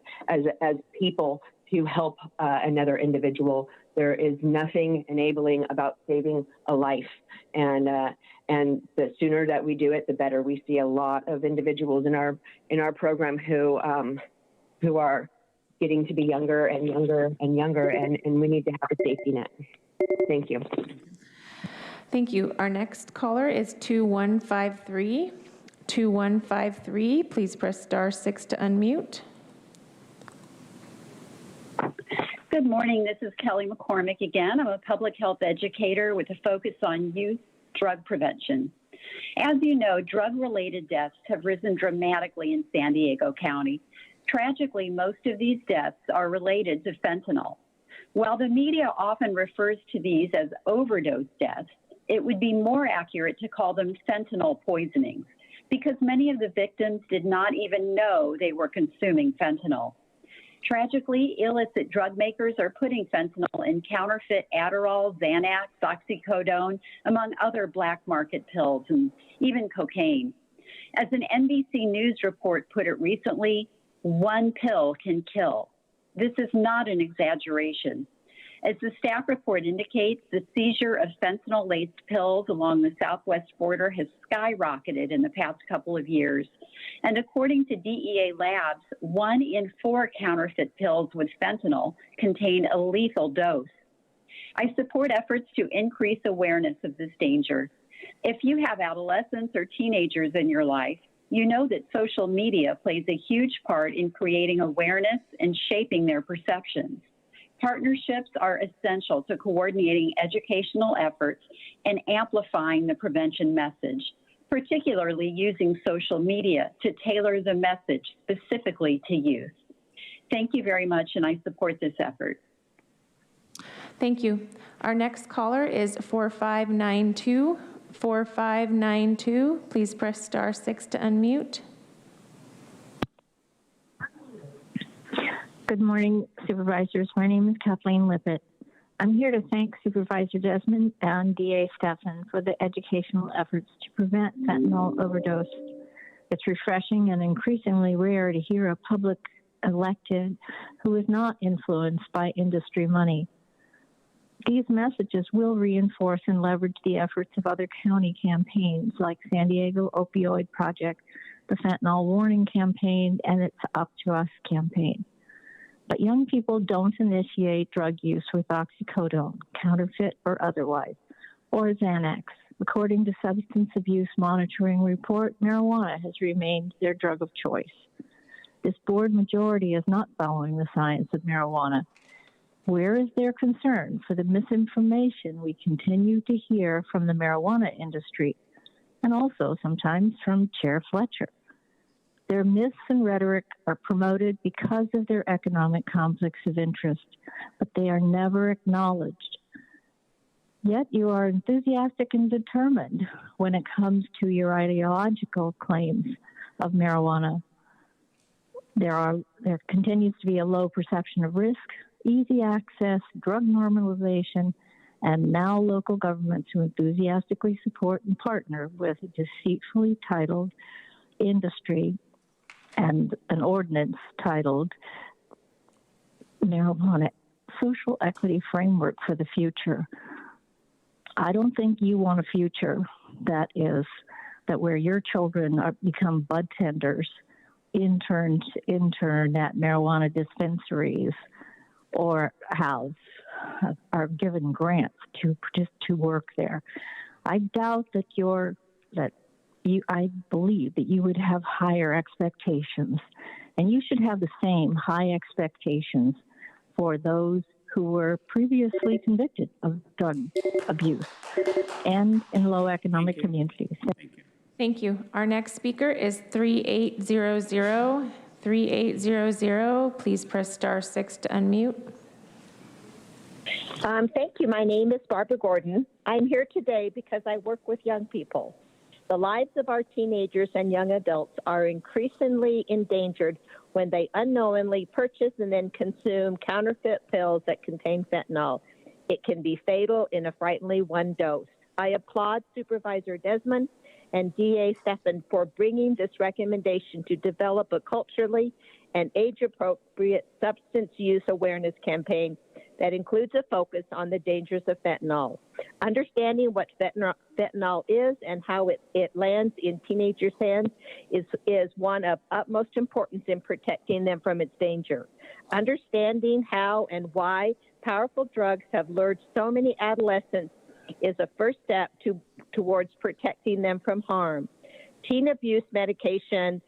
people to help another individual. There is nothing enabling about saving a life, and the sooner that we do it, the better. We see a lot of individuals in our program who are getting to be younger and younger and younger, and we need to have a safety net. Thank you. Thank you. Our next caller is 2153. 2153, please press *6 to unmute. Good morning. This is Kelly McCormick again. I'm a public health educator with a focus on youth drug prevention. As you know, drug-related deaths have risen dramatically in San Diego County. Tragically, most of these deaths are related to fentanyl. While the media often refers to these as overdose deaths, it would be more accurate to call them fentanyl poisonings, because many of the victims did not even know they were consuming fentanyl. Tragically, illicit drug makers are putting fentanyl in counterfeit Adderall, Xanax, oxycodone, among other black market pills, and even cocaine. As an NBC News report put it recently, one pill can kill. This is not an exaggeration. As the staff report indicates, the seizure of fentanyl-laced pills along the southwest border has skyrocketed in the past couple of years. And according to DEA labs, 1 in 4 counterfeit pills with fentanyl contain a lethal dose. I support efforts to increase awareness of this danger. If you have adolescents or teenagers in your life, you know that social media plays a huge part in creating awareness and shaping their perceptions. Partnerships are essential to coordinating educational efforts and amplifying the prevention message, particularly using social media to tailor the message specifically to youth. Thank you very much, and I support this effort. Thank you. Our next caller is 4592. 4592, please press *6 to unmute. Good morning, Supervisors. My name is Kathleen Lippett. I'm here to thank Supervisor Desmond and DA Steffen for the educational efforts to prevent fentanyl overdose. It's refreshing and increasingly rare to hear a public elected who is not influenced by industry money. These messages will reinforce and leverage the efforts of other county campaigns like San Diego Opioid Project, the Fentanyl Warning Campaign, and its Up to Us campaign. But young people don't initiate drug use with oxycodone, counterfeit or otherwise, or Xanax. According to Substance Abuse Monitoring Report, marijuana has remained their drug of choice. This board majority is not following the science of marijuana. Where is their concern for the misinformation we continue to hear from the marijuana industry, and also sometimes from Chair Fletcher? Their myths and rhetoric are promoted because of their economic conflicts of interest, but they are never acknowledged. Yet you are enthusiastic and determined when it comes to your ideological claims of marijuana. There continues to be a low perception of risk, easy access, drug normalization, and now local governments who enthusiastically support and partner with a deceitfully titled industry and an ordinance titled Marijuana Social Equity Framework for the Future. I don't think you want a future that where your children become bud tenders, intern at marijuana dispensaries, or are given grants to work there. I doubt that I believe that you would have higher expectations, and you should have the same high expectations for those who were previously convicted of drug abuse and in low economic communities. Thank you. Our next speaker is 3800. 3800, please press *6 to unmute. Thank you. My name is Barbara Gordon. I'm here today because I work with young people. The lives of our teenagers and young adults are increasingly endangered when they unknowingly purchase and then consume counterfeit pills that contain fentanyl. It can be fatal in a frighteningly one dose. I applaud Supervisor Desmond and DA Stephan for bringing this recommendation to develop a culturally and age-appropriate substance use awareness campaign that includes a focus on the dangers of fentanyl. Understanding what fentanyl is and how it lands in teenagers' hands is one of utmost importance in protecting them from its danger. Understanding how and why powerful drugs have lured so many adolescents is a first step towards protecting them from harm. Teens abuse medication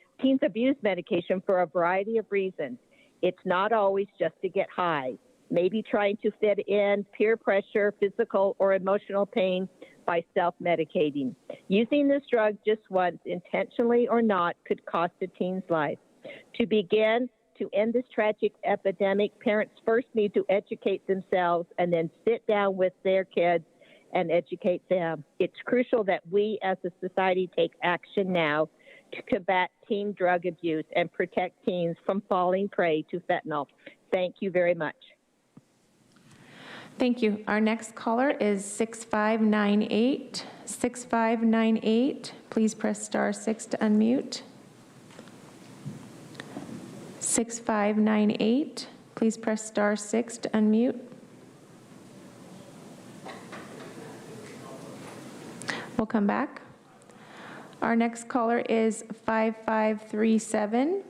for a variety of reasons. It's not always just to get high. Maybe trying to fit in, peer pressure, physical or emotional pain by self-medicating. Using this drug just once, intentionally or not, could cost a teen's life. To begin to end this tragic epidemic, parents first need to educate themselves and then sit down with their kids and educate them. It's crucial that we as a society take action now to combat teen drug abuse and protect teens from falling prey to fentanyl. Thank you very much. Thank you. Our next caller is 6598. 6598, please press *6 to unmute. 6598, please press *6 to unmute. We'll come back. Our next caller is 5537.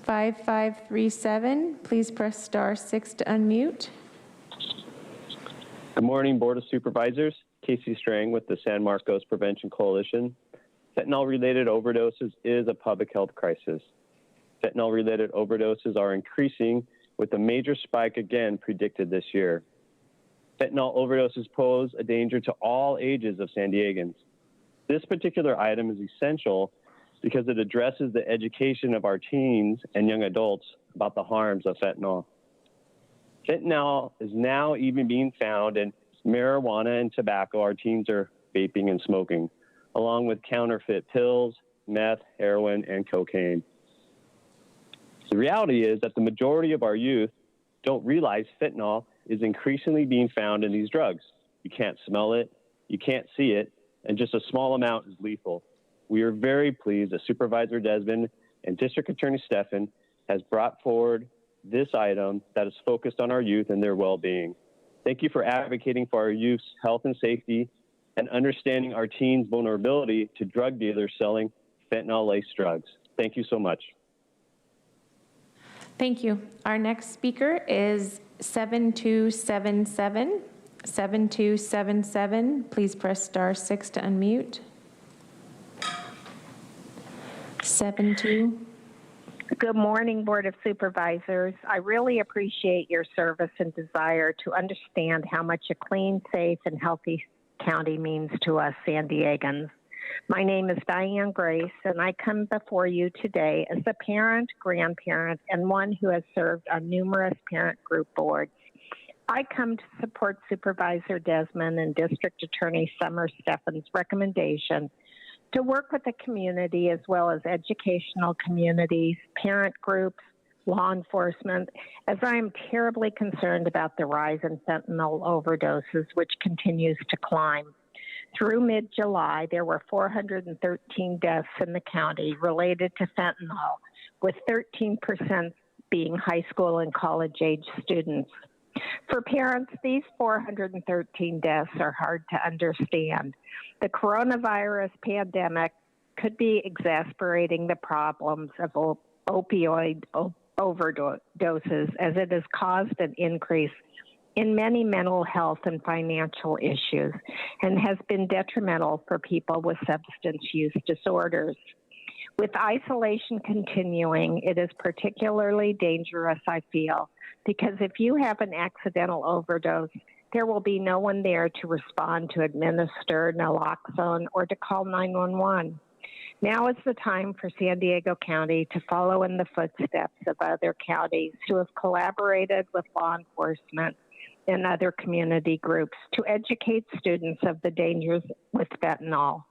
5537, please press *6 to unmute. Good morning, Board of Supervisors. Casey Strang with the San Marcos Prevention Coalition. Fentanyl-related overdoses is a public health crisis. Fentanyl-related overdoses are increasing with a major spike again predicted this year. Fentanyl overdoses pose a danger to all ages of San Diegans. This particular item is essential because it addresses the education of our teens and young adults about the harms of fentanyl. Fentanyl is now even being found in marijuana and tobacco our teens are vaping and smoking, along with counterfeit pills, meth, heroin, and cocaine. The reality is that the majority of our youth don't realize fentanyl is increasingly being found in these drugs. You can't smell it, you can't see it, and just a small amount is lethal. We are very pleased that Supervisor Desmond and District Attorney Stephan has brought forward this item that is focused on our youth and their well-being. Thank you for advocating for our youth's health and safety and understanding our teens' vulnerability to drug dealers selling fentanyl-laced drugs. Thank you so much. Thank you. Our next speaker is 7277. 7277, please press *6 to unmute. 72. Good morning, Board of Supervisors. I really appreciate your service and desire to understand how much a clean, safe, and healthy county means to us San Diegans. My name is Diane Grace, and I come before you today as a parent, grandparent, and one who has served on numerous parent group boards. I come to support Supervisor Desmond and District Attorney Summer Steffen's recommendation to work with the community as well as educational communities, parent groups, law enforcement, as I am terribly concerned about the rise in fentanyl overdoses, which continues to climb. Through mid-July, there were 413 deaths in the county related to fentanyl, with 13% being high school and college-age students. For parents, these 413 deaths are hard to understand. The coronavirus pandemic could be exacerbating the problems of opioid overdoses, as it has caused an increase in many mental health and financial issues and has been detrimental for people with substance use disorders. With isolation continuing, it is particularly dangerous, I feel, because if you have an accidental overdose, there will be no one there to respond to administer naloxone or to call 911. Now is the time for San Diego County to follow in the footsteps of other counties who have collaborated with law enforcement and other community groups to educate students of the dangers with fentanyl.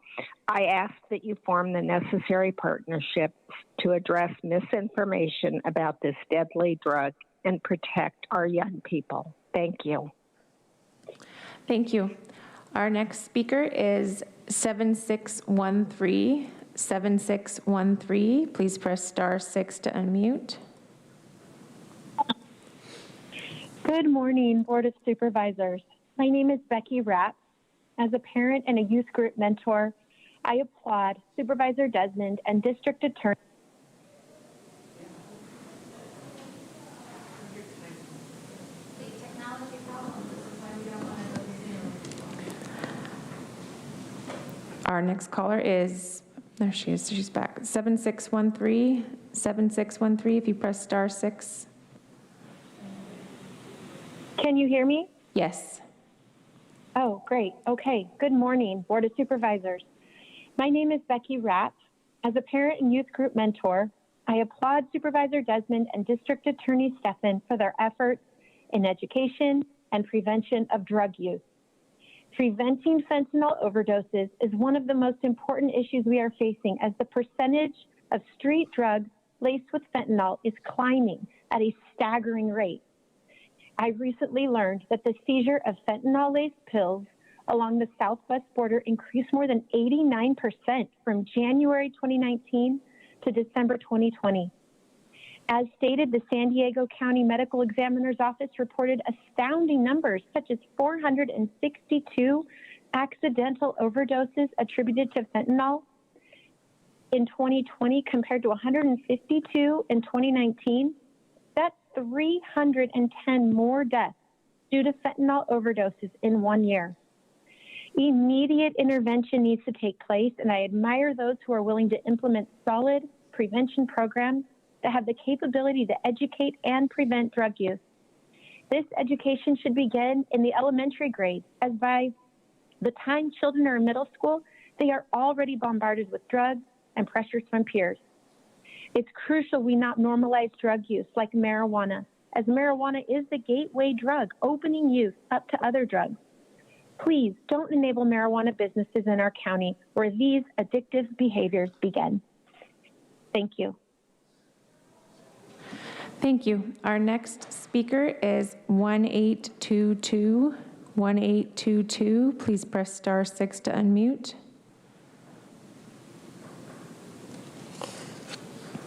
I ask that you form the necessary partnerships to address misinformation about this deadly drug and protect our young people. Thank you. Thank you. Our next speaker is 7613. 7613. Please press *6 to unmute. Good morning, Board of Supervisors. My name is Becky Rapp. As a parent and a youth group mentor, I applaud Supervisor Desmond and District Attorney. Our next caller is, there she is, she's back. 7613. 7613, if you press *6. Can you hear me? Yes. Oh, great. Okay. Good morning, Board of Supervisors. My name is Becky Rapp. As a parent and youth group mentor, I applaud Supervisor Desmond and District Attorney Steffen for their efforts in education and prevention of drug use. Preventing fentanyl overdoses is one of the most important issues we are facing, as the percentage of street drugs laced with fentanyl is climbing at a staggering rate. I recently learned that the seizure of fentanyl-laced pills along the southwest border increased more than 89% from January 2019 to December 2020. As stated, the San Diego County Medical Examiner's Office reported astounding numbers, such as 462 accidental overdoses attributed to fentanyl in 2020 compared to 152 in 2019. That's 310 more deaths due to fentanyl overdoses in 1 year. Immediate intervention needs to take place, and I admire those who are willing to implement solid prevention programs that have the capability to educate and prevent drug use. This education should begin in the elementary grades, as by the time children are in middle school, they are already bombarded with drugs and pressures from peers. It's crucial we not normalize drug use like marijuana, as marijuana is the gateway drug, opening youth up to other drugs. Please don't enable marijuana businesses in our county where these addictive behaviors begin. Thank you. Thank you. Our next speaker is 1822. 1822. Please press *6 to unmute.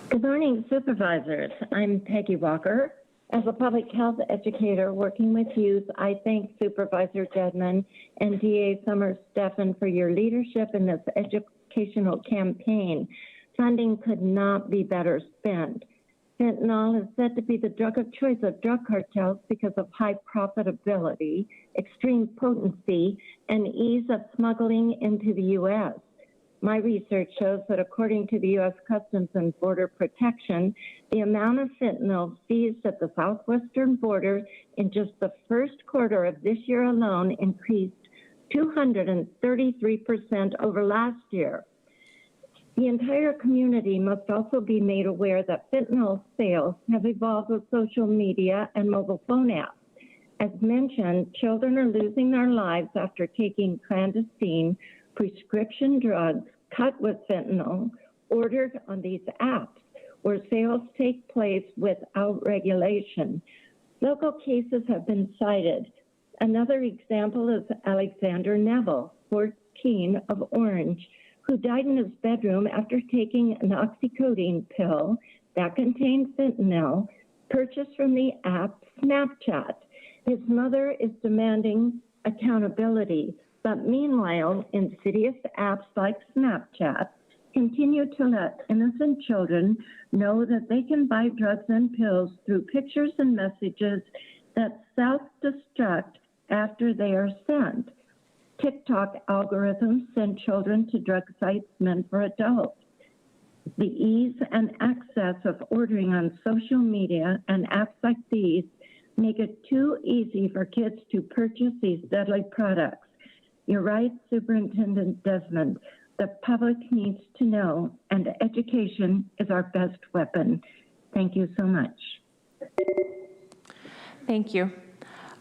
Good morning, Supervisors. I'm Peggy Walker. As a public health educator working with youth, I thank Supervisor Desmond and DA Summer Steffen for your leadership in this educational campaign. Funding could not be better spent. Fentanyl is said to be the drug of choice of drug cartels because of high profitability, extreme potency, and ease of smuggling into the U.S. My research shows that according to the U.S. Customs and Border Protection, the amount of fentanyl seized at the southwestern border in just the first quarter of this year alone increased 233% over last year. The entire community must also be made aware that fentanyl sales have evolved with social media and mobile phone apps. As mentioned, children are losing their lives after taking clandestine prescription drugs cut with fentanyl ordered on these apps, where sales take place without regulation. Local cases have been cited. Another example is Alexander Neville, 14, of Orange, who died in his bedroom after taking an oxycodone pill that contained fentanyl purchased from the app Snapchat. His mother is demanding accountability, but meanwhile, insidious apps like Snapchat continue to let innocent children know that they can buy drugs and pills through pictures and messages that self-destruct after they are sent. TikTok algorithms send children to drug sites meant for adults. The ease and access of ordering on social media and apps like these make it too easy for kids to purchase these deadly products. You're right, Superintendent Desmond. The public needs to know, and education is our best weapon. Thank you so much. Thank you.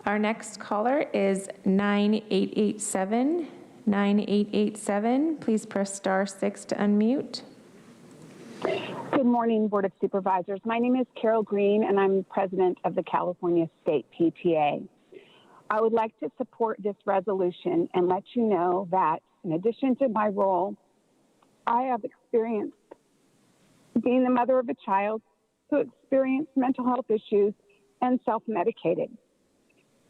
Our next caller is 9887. 9887, please press *6 to unmute. Good morning, Board of Supervisors. My name is Carol Green, and I'm president of the California State PTA. I would like to support this resolution and let you know that in addition to my role, I have experienced being the mother of a child who experienced mental health issues and self-medicated.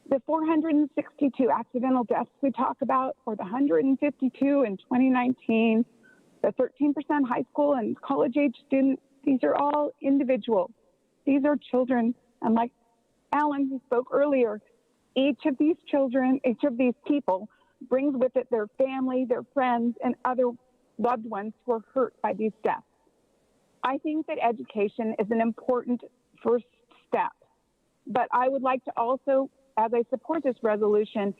The 462 accidental deaths we talk about, or the 152 in 2019, the 13% high school and college-age students, these are all individuals. These are children. And like Alan, who spoke earlier, each of these children, each of these people brings with it their family, their friends, and other loved ones who are hurt by these deaths. I think that education is an important first step, but I would like to also, as I support this resolution,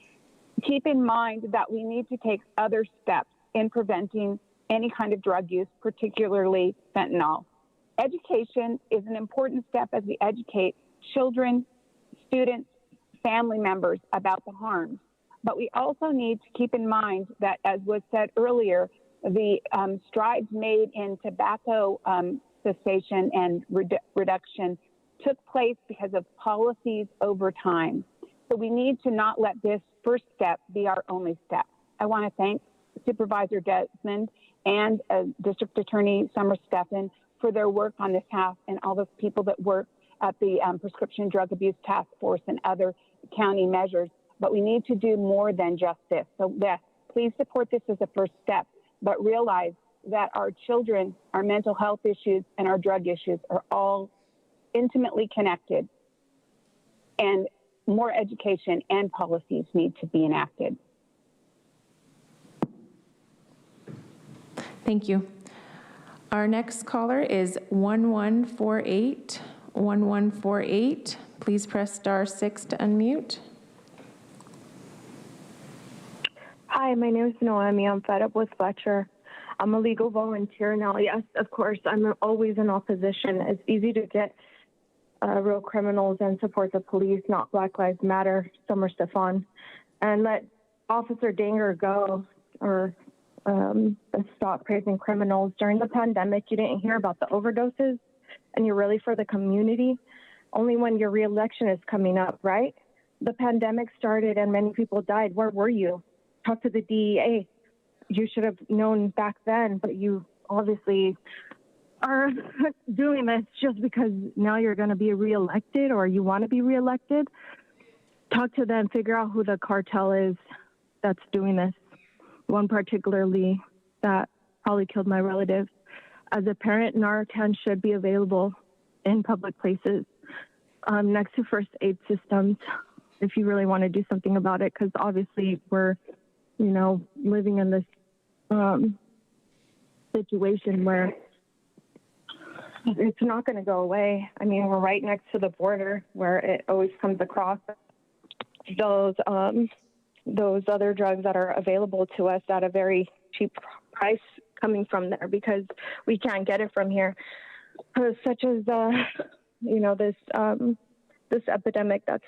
keep in mind that we need to take other steps in preventing any kind of drug use, particularly fentanyl. Education is an important step as we educate children, students, family members about the harms. But we also need to keep in mind that, as was said earlier, the strides made in tobacco cessation and reduction took place because of policies over time. So we need to not let this first step be our only step. I want to thank Supervisor Desmond and District Attorney Summer Steffen for their work on this House, and all the people that work at the Prescription Drug Abuse Task Force and other county measures. But we need to do more than just this. So yes, please support this as a first step, but realize that our children, our mental health issues, and our drug issues are all intimately connected, and more education and policies need to be enacted. Thank you. Our next caller is 1148. 1148, please press *6 to unmute. Hi, my name is Noemi. I'm fed up with Fletcher. I'm a legal volunteer now. Yes, of course, I'm always in opposition. It's easy to get real criminals and support the police, not Black Lives Matter, Summer Steffen, and let Officer Danger go, or stop praising criminals. During the pandemic, you didn't hear about the overdoses, and you're really for the community. Only when your reelection is coming up, right? The pandemic started and many people died. Where were you? Talk to the DEA. You should have known back then, but you obviously are doing this just because now you're going to be reelected, or you want to be reelected. Talk to them, figure out who the cartel is that's doing this. One particularly that probably killed my relative. As a parent, Narcan should be available in public places next to first aid systems if you really want to do something about it, because obviously we're, living in this situation where it's not going to go away. I mean, we're right next to the border where it always comes across those those other drugs that are available to us at a very cheap price coming from there, because we can't get it from here, such as this epidemic that's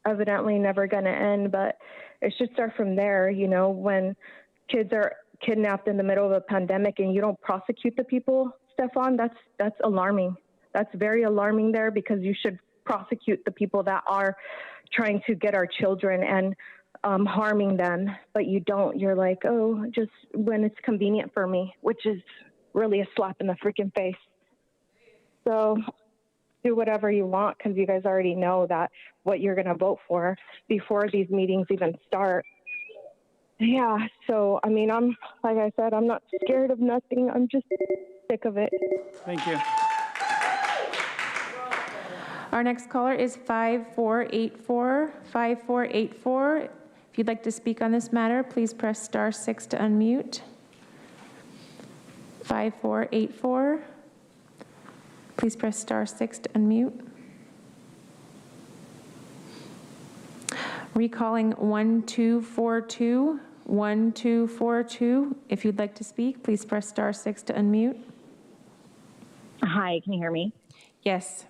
evidently never going to end. But it should start from there. When kids are kidnapped in the middle of a pandemic and you don't prosecute the people, Stefan, that's alarming. That's very alarming there, because you should prosecute the people that are trying to get our children and harming them, but you don't. You're like, oh, just when it's convenient for me, which is really a slap in the freaking face. So do whatever you want, because you guys already know that what you're going to vote for before these meetings even start. Yeah, so I mean, like I said, I'm not scared of nothing. I'm just sick of it. Thank you. Our next caller is 5484. 5484. If you'd like to speak on this matter, please press *6 to unmute. 5484. Please press *6 to unmute. Recalling 1242. 1242. If you'd like to speak, please press *6 to unmute. Hi, can you hear me? Yes.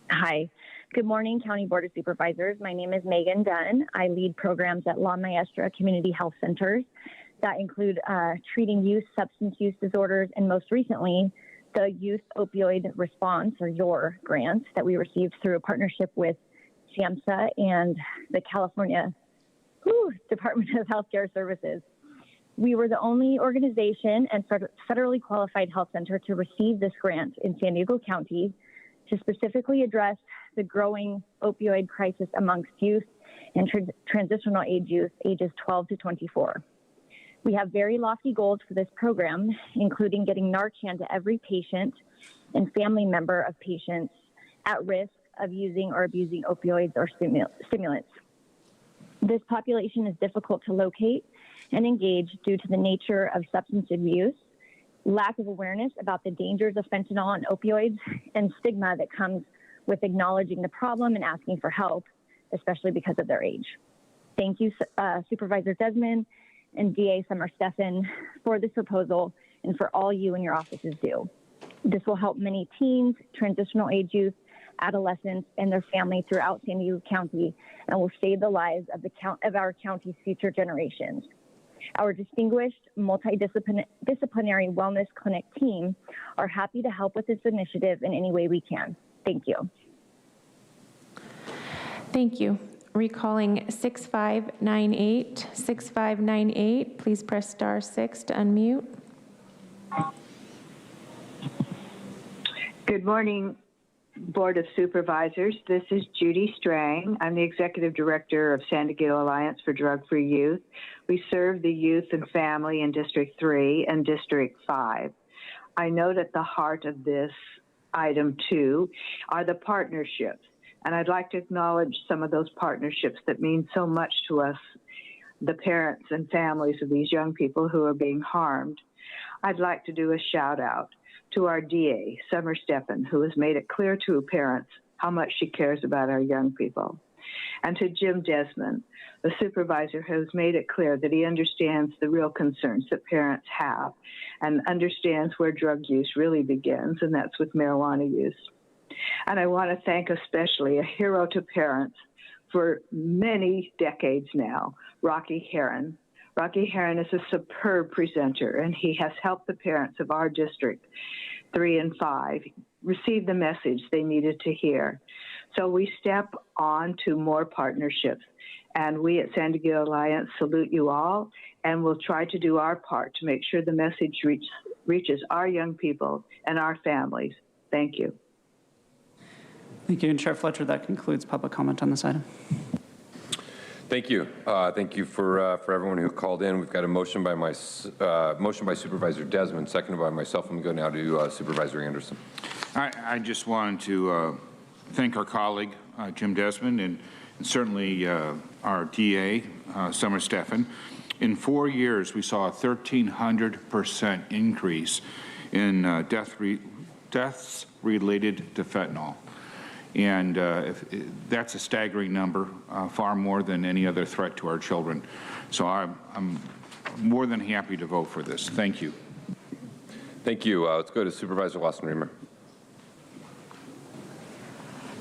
Hi. Good morning, County Board of Supervisors. My name is Megan Dunn. I lead programs at La Maestra Community Health Centers that include treating youth substance use disorders, and most recently, the Youth Opioid Response, or YOR grant that we received through a partnership with SAMHSA and the California Department of Healthcare Services. We were the only organization and federally qualified health center to receive this grant in San Diego County to specifically address the growing opioid crisis amongst youth and transitional age youth, ages 12 to 24. We have very lofty goals for this program, including getting Narcan to every patient and family member of patients at risk of using or abusing opioids or stimulants. This population is difficult to locate and engage due to the nature of substance abuse, lack of awareness about the dangers of fentanyl and opioids, and stigma that comes with acknowledging the problem and asking for help, especially because of their age. Thank you, Supervisor Desmond and DA Summer Steffen, for this proposal and for all you and your offices do. This will help many teens, transitional age youth, adolescents, and their families throughout San Diego County, and will save the lives of our county's future generations. Our distinguished multidisciplinary wellness clinic team are happy to help with this initiative in any way we can. Thank you. Thank you. Recalling 6598. 6598. Please press *6 to unmute. Good morning, Board of Supervisors. This is Judy Strang. I'm the Executive Director of San Diego Alliance for Drug-Free Youth. We serve the youth and family in District 3 and District 5. I note at the heart of this item 2 are the partnerships, and I'd like to acknowledge some of those partnerships that mean so much to us, the parents and families of these young people who are being harmed. I'd like to do a shout out to our DA, Summer Steffen, who has made it clear to parents how much she cares about our young people. And to Jim Desmond, the supervisor, who has made it clear that he understands the real concerns that parents have and understands where drug use really begins, and that's with marijuana use. And I want to thank especially a hero to parents for many decades now, Rocky Heron. Rocky Heron is a superb presenter, and he has helped the parents of our District 3 and 5 receive the message they needed to hear. So we step on to more partnerships, and we at San Diego Alliance salute you all, and we'll try to do our part to make sure the message reaches our young people and our families. Thank you. Thank you. And Chair Fletcher, that concludes public comment on this item. Thank you. Thank you for everyone who called in. We've got a motion by Supervisor Desmond, seconded by myself. I'm going to go now to Supervisor Anderson. I just wanted to thank our colleague, Jim Desmond, and certainly our DA, Summer Steffen. In 4 years, we saw a 1,300% increase in deaths related to fentanyl. And that's a staggering number, far more than any other threat to our children. So I'm more than happy to vote for this. Thank you. Thank you. Let's go to Supervisor Lawson-Remer.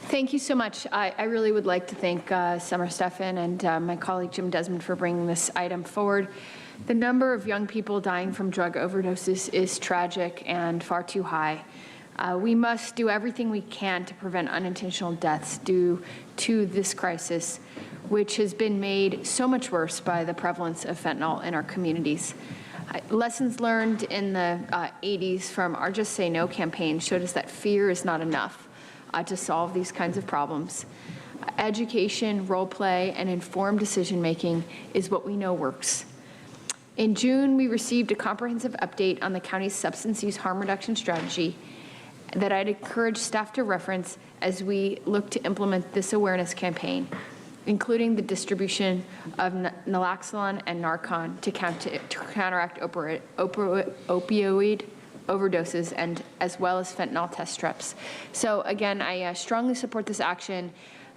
Thank you so much. I really would like to thank Summer Stephan and my colleague Jim Desmond for bringing this item forward. The number of young people dying from drug overdoses is tragic and far too high. We must do everything we can to prevent unintentional deaths due to this crisis, which has been made so much worse by the prevalence of fentanyl in our communities. Lessons learned in the 80s from our Just Say No campaign showed us that fear is not enough to solve these kinds of problems. Education, role play, and informed decision-making is what we know works. In June, we received a comprehensive update on the county's substance use harm reduction strategy that I'd encourage staff to reference as we look to implement this awareness campaign, including the distribution of naloxone and Narcan to counteract opioid overdoses, and as well as fentanyl test strips. So again, I strongly support this action,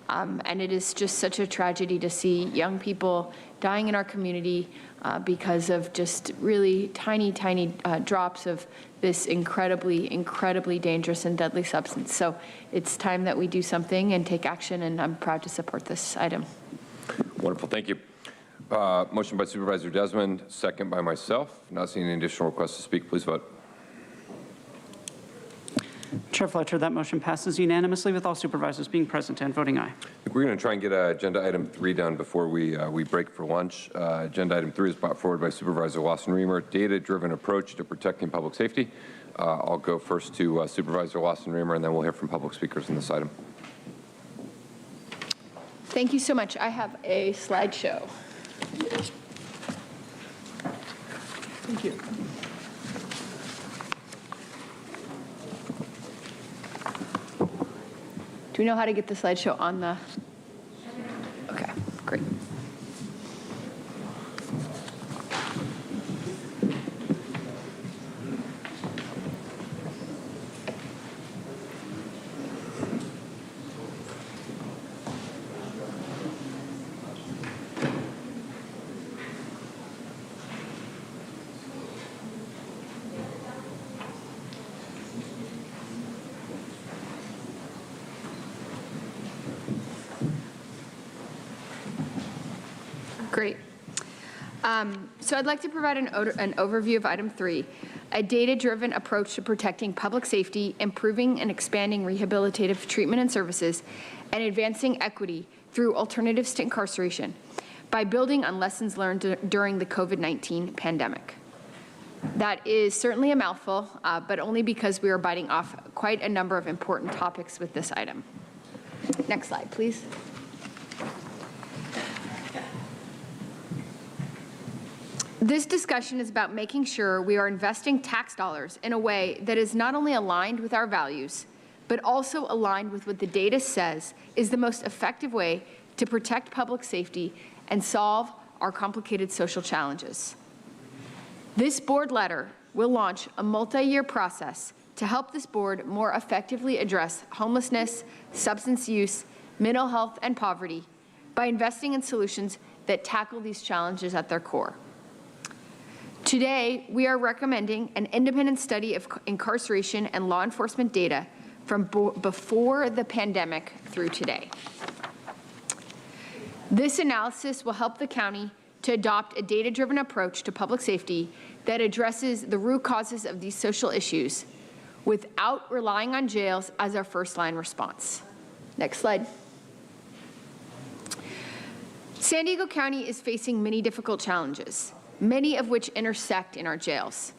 and it is just such a tragedy to see young people dying in our community because of just really tiny drops of this incredibly dangerous and deadly substance. So it's time that we do something and take action, and I'm proud to support this item. Wonderful, thank you. Motion by Supervisor Desmond, second by myself. Not seeing any additional requests to speak, please vote. Chair Fletcher, that motion passes unanimously with all supervisors being present and voting aye. We're going to try and get agenda item 3 done before we break for lunch. Agenda item 3 is brought forward by Supervisor Lawson-Remer, data-driven approach to protecting public safety. I'll go first to Supervisor Lawson-Remer, and then we'll hear from public speakers on this item. Thank you so much. I have a slideshow. Thank you. Do we know how to get the slideshow on the? Okay, great. Great. So I'd like to provide an overview of item 3, a data-driven approach to protecting public safety, improving and expanding rehabilitative treatment and services, and advancing equity through alternatives to incarceration by building on lessons learned during the COVID-19 pandemic. That is certainly a mouthful, but only because we are biting off quite a number of important topics with this item. Next slide, please. This discussion is about making sure we are investing tax dollars in a way that is not only aligned with our values, but also aligned with what the data says is the most effective way to protect public safety and solve our complicated social challenges. This board letter will launch a multi-year process to help this board more effectively address homelessness, substance use, mental health, and poverty by investing in solutions that tackle these challenges at their core. Today, we are recommending an independent study of incarceration and law enforcement data from before the pandemic through today. This analysis will help the county to adopt a data-driven approach to public safety that addresses the root causes of these social issues without relying on jails as our first-line response. Next slide. San Diego County is facing many difficult challenges, many of which intersect in our jails.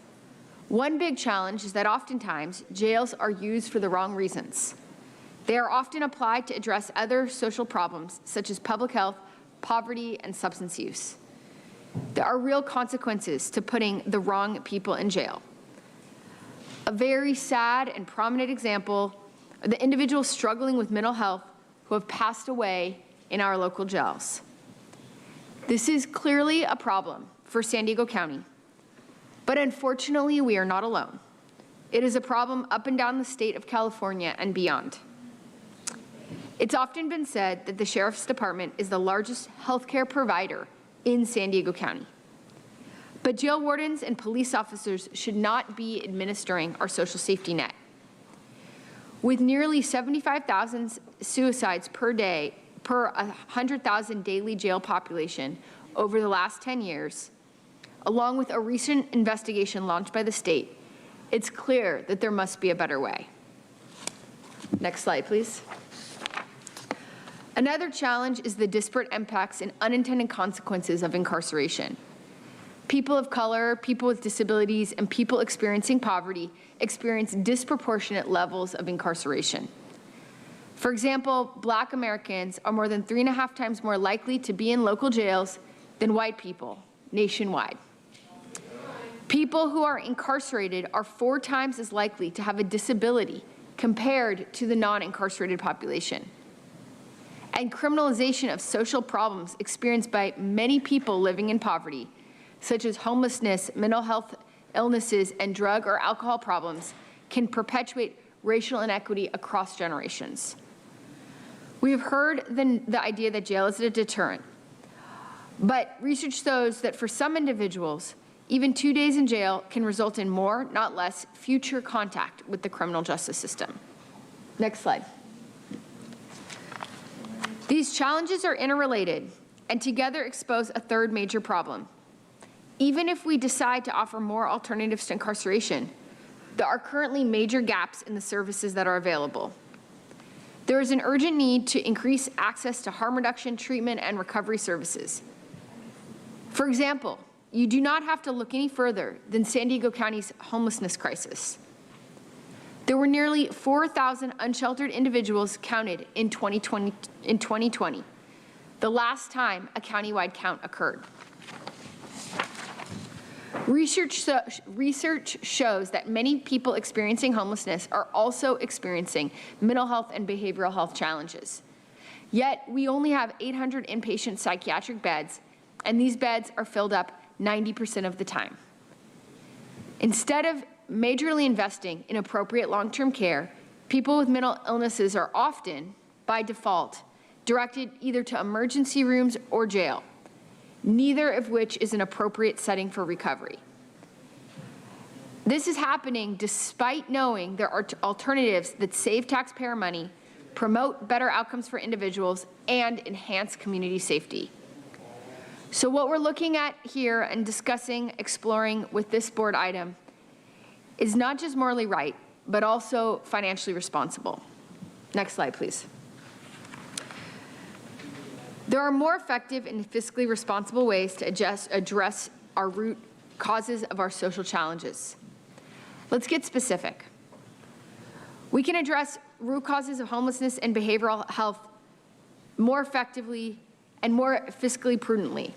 One big challenge is that oftentimes jails are used for the wrong reasons. They are often applied to address other social problems such as public health, poverty, and substance use. There are real consequences to putting the wrong people in jail. A very sad and prominent example are the individuals struggling with mental health who have passed away in our local jails. This is clearly a problem for San Diego County, but unfortunately, we are not alone. It is a problem up and down the state of California and beyond. It's often been said that the Sheriff's Department is the largest healthcare provider in San Diego County. But jail wardens and police officers should not be administering our social safety net. With nearly 75,000 suicides per day per 100,000 daily jail population over the last 10 years, along with a recent investigation launched by the state, it's clear that there must be a better way. Next slide, please. Another challenge is the disparate impacts and unintended consequences of incarceration. People of color, people with disabilities, and people experiencing poverty experience disproportionate levels of incarceration. For example, Black Americans are more than 3.5 times more likely to be in local jails than white people nationwide. People who are incarcerated are 4 times as likely to have a disability compared to the non-incarcerated population. And criminalization of social problems experienced by many people living in poverty, such as homelessness, mental health illnesses, and drug or alcohol problems, can perpetuate racial inequity across generations. We have heard the idea that jail is a deterrent, but research shows that for some individuals, even 2 days in jail can result in more, not less, future contact with the criminal justice system. Next slide. These challenges are interrelated and together expose a third major problem. Even if we decide to offer more alternatives to incarceration, there are currently major gaps in the services that are available. There is an urgent need to increase access to harm reduction, treatment, and recovery services. For example, you do not have to look any further than San Diego County's homelessness crisis. There were nearly 4,000 unsheltered individuals counted in 2020, the last time a countywide count occurred. Research shows that many people experiencing homelessness are also experiencing mental health and behavioral health challenges. Yet, we only have 800 inpatient psychiatric beds, and these beds are filled up 90% of the time. Instead of majorly investing in appropriate long-term care, people with mental illnesses are often, by default, directed either to emergency rooms or jail, neither of which is an appropriate setting for recovery. This is happening despite knowing there are alternatives that save taxpayer money, promote better outcomes for individuals, and enhance community safety. So what we're looking at here and discussing, exploring with this board item is not just morally right, but also financially responsible. Next slide, please. There are more effective and fiscally responsible ways to address our root causes of our social challenges. Let's get specific. We can address root causes of homelessness and behavioral health more effectively and more fiscally prudently.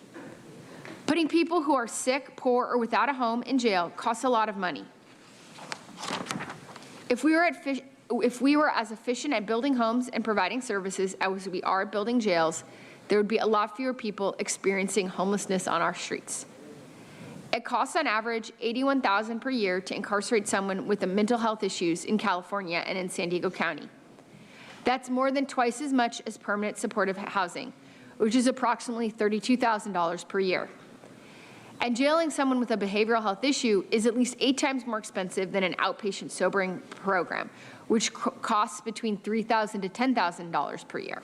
Putting people who are sick, poor, or without a home in jail costs a lot of money. If we were as efficient at building homes and providing services as we are at building jails, there would be a lot fewer people experiencing homelessness on our streets. It costs on average $81,000 per year to incarcerate someone with mental health issues in California and in San Diego County. That's more than twice as much as permanent supportive housing, which is approximately $32,000 per year. And jailing someone with a behavioral health issue is at least 8 times more expensive than an outpatient sobering program, which costs between $3,000 to $10,000 per year.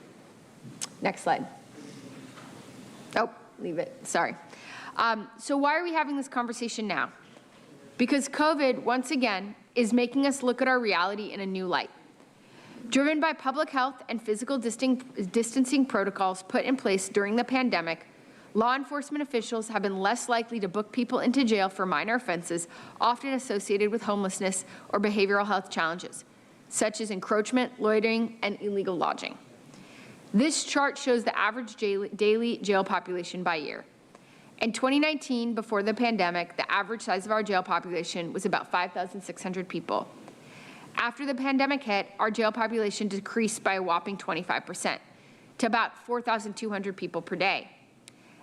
Next slide. Oh, leave it, sorry. So why are we having this conversation now? Because COVID, once again, is making us look at our reality in a new light. Driven by public health and physical distancing protocols put in place during the pandemic, law enforcement officials have been less likely to book people into jail for minor offenses often associated with homelessness or behavioral health challenges, such as encroachment, loitering, and illegal lodging. This chart shows the average daily jail population by year. In 2019, before the pandemic, the average size of our jail population was about 5,600 people. After the pandemic hit, our jail population decreased by a whopping 25% to about 4,200 people per day.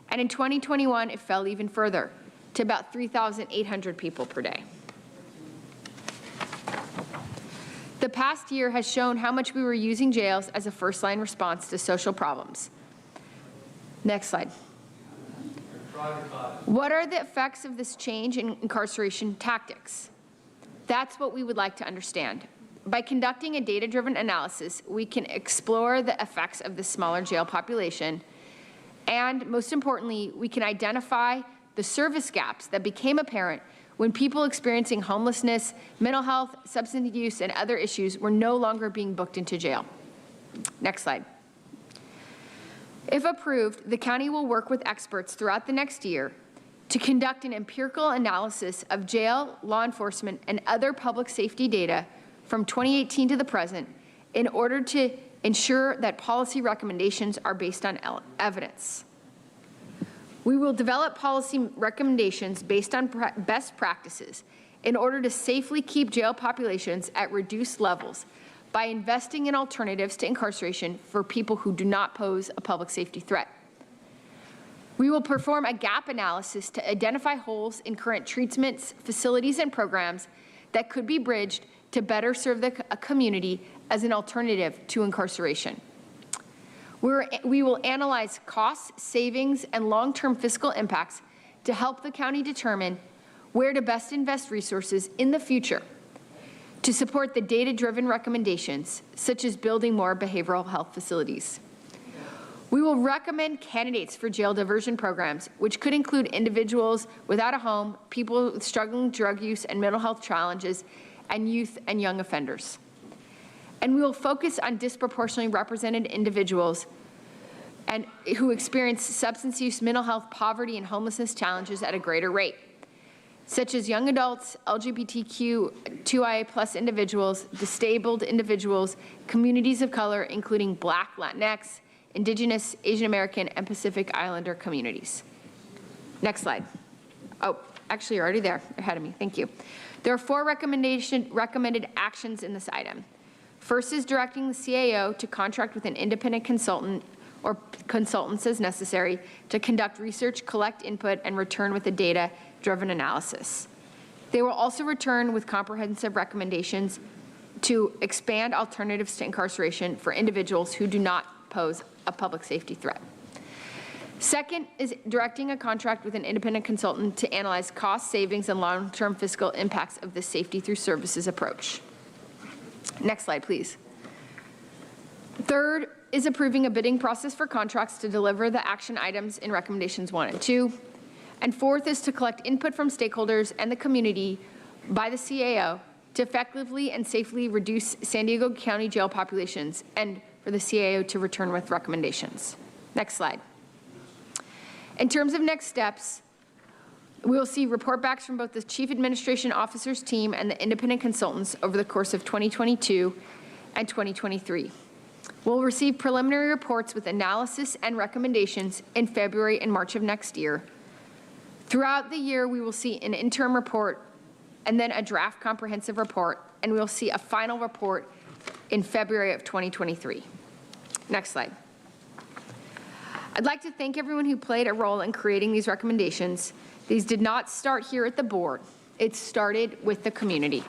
And in 2021, it fell even further to about 3,800 people per day. The past year has shown how much we were using jails as a first-line response to social problems. Next slide. What are the effects of this change in incarceration tactics? That's what we would like to understand. By conducting a data-driven analysis, we can explore the effects of the smaller jail population, and most importantly, we can identify the service gaps that became apparent when people experiencing homelessness, mental health, substance use, and other issues were no longer being booked into jail. Next slide. If approved, the county will work with experts throughout the next year to conduct an empirical analysis of jail, law enforcement, and other public safety data from 2018 to the present in order to ensure that policy recommendations are based on evidence. We will develop policy recommendations based on best practices in order to safely keep jail populations at reduced levels by investing in alternatives to incarceration for people who do not pose a public safety threat. We will perform a gap analysis to identify holes in current treatments, facilities, and programs that could be bridged to better serve the community as an alternative to incarceration. We will analyze costs, savings, and long-term fiscal impacts to help the county determine where to best invest resources in the future to support the data-driven recommendations, such as building more behavioral health facilities. We will recommend candidates for jail diversion programs, which could include individuals without a home, people with struggling drug use and mental health challenges, and youth and young offenders. And we will focus on disproportionately represented individuals and who experience substance use, mental health, poverty, and homelessness challenges at a greater rate, such as young adults, LGBTQ2IA+ individuals, disabled individuals, communities of color, including Black, Latinx, Indigenous, Asian American, and Pacific Islander communities. Next slide. Oh, actually, you're already there, ahead of me, thank you. There are 4 recommended actions in this item. First is directing the CAO to contract with an independent consultant or consultants as necessary to conduct research, collect input, and return with a data-driven analysis. They will also return with comprehensive recommendations to expand alternatives to incarceration for individuals who do not pose a public safety threat. Second is directing a contract with an independent consultant to analyze cost savings and long-term fiscal impacts of the safety through services approach. Next slide, please. Third is approving a bidding process for contracts to deliver the action items in recommendations 1 and 2. And fourth is to collect input from stakeholders and the community by the CAO to effectively and safely reduce San Diego County jail populations and for the CAO to return with recommendations. Next slide. In terms of next steps, we will see report backs from both the Chief Administration Officer's team and the independent consultants over the course of 2022 and 2023. We'll receive preliminary reports with analysis and recommendations in February and March of next year. Throughout the year, we will see an interim report and then a draft comprehensive report, and we'll see a final report in February of 2023. Next slide. I'd like to thank everyone who played a role in creating these recommendations. These did not start here at the board. It started with the community.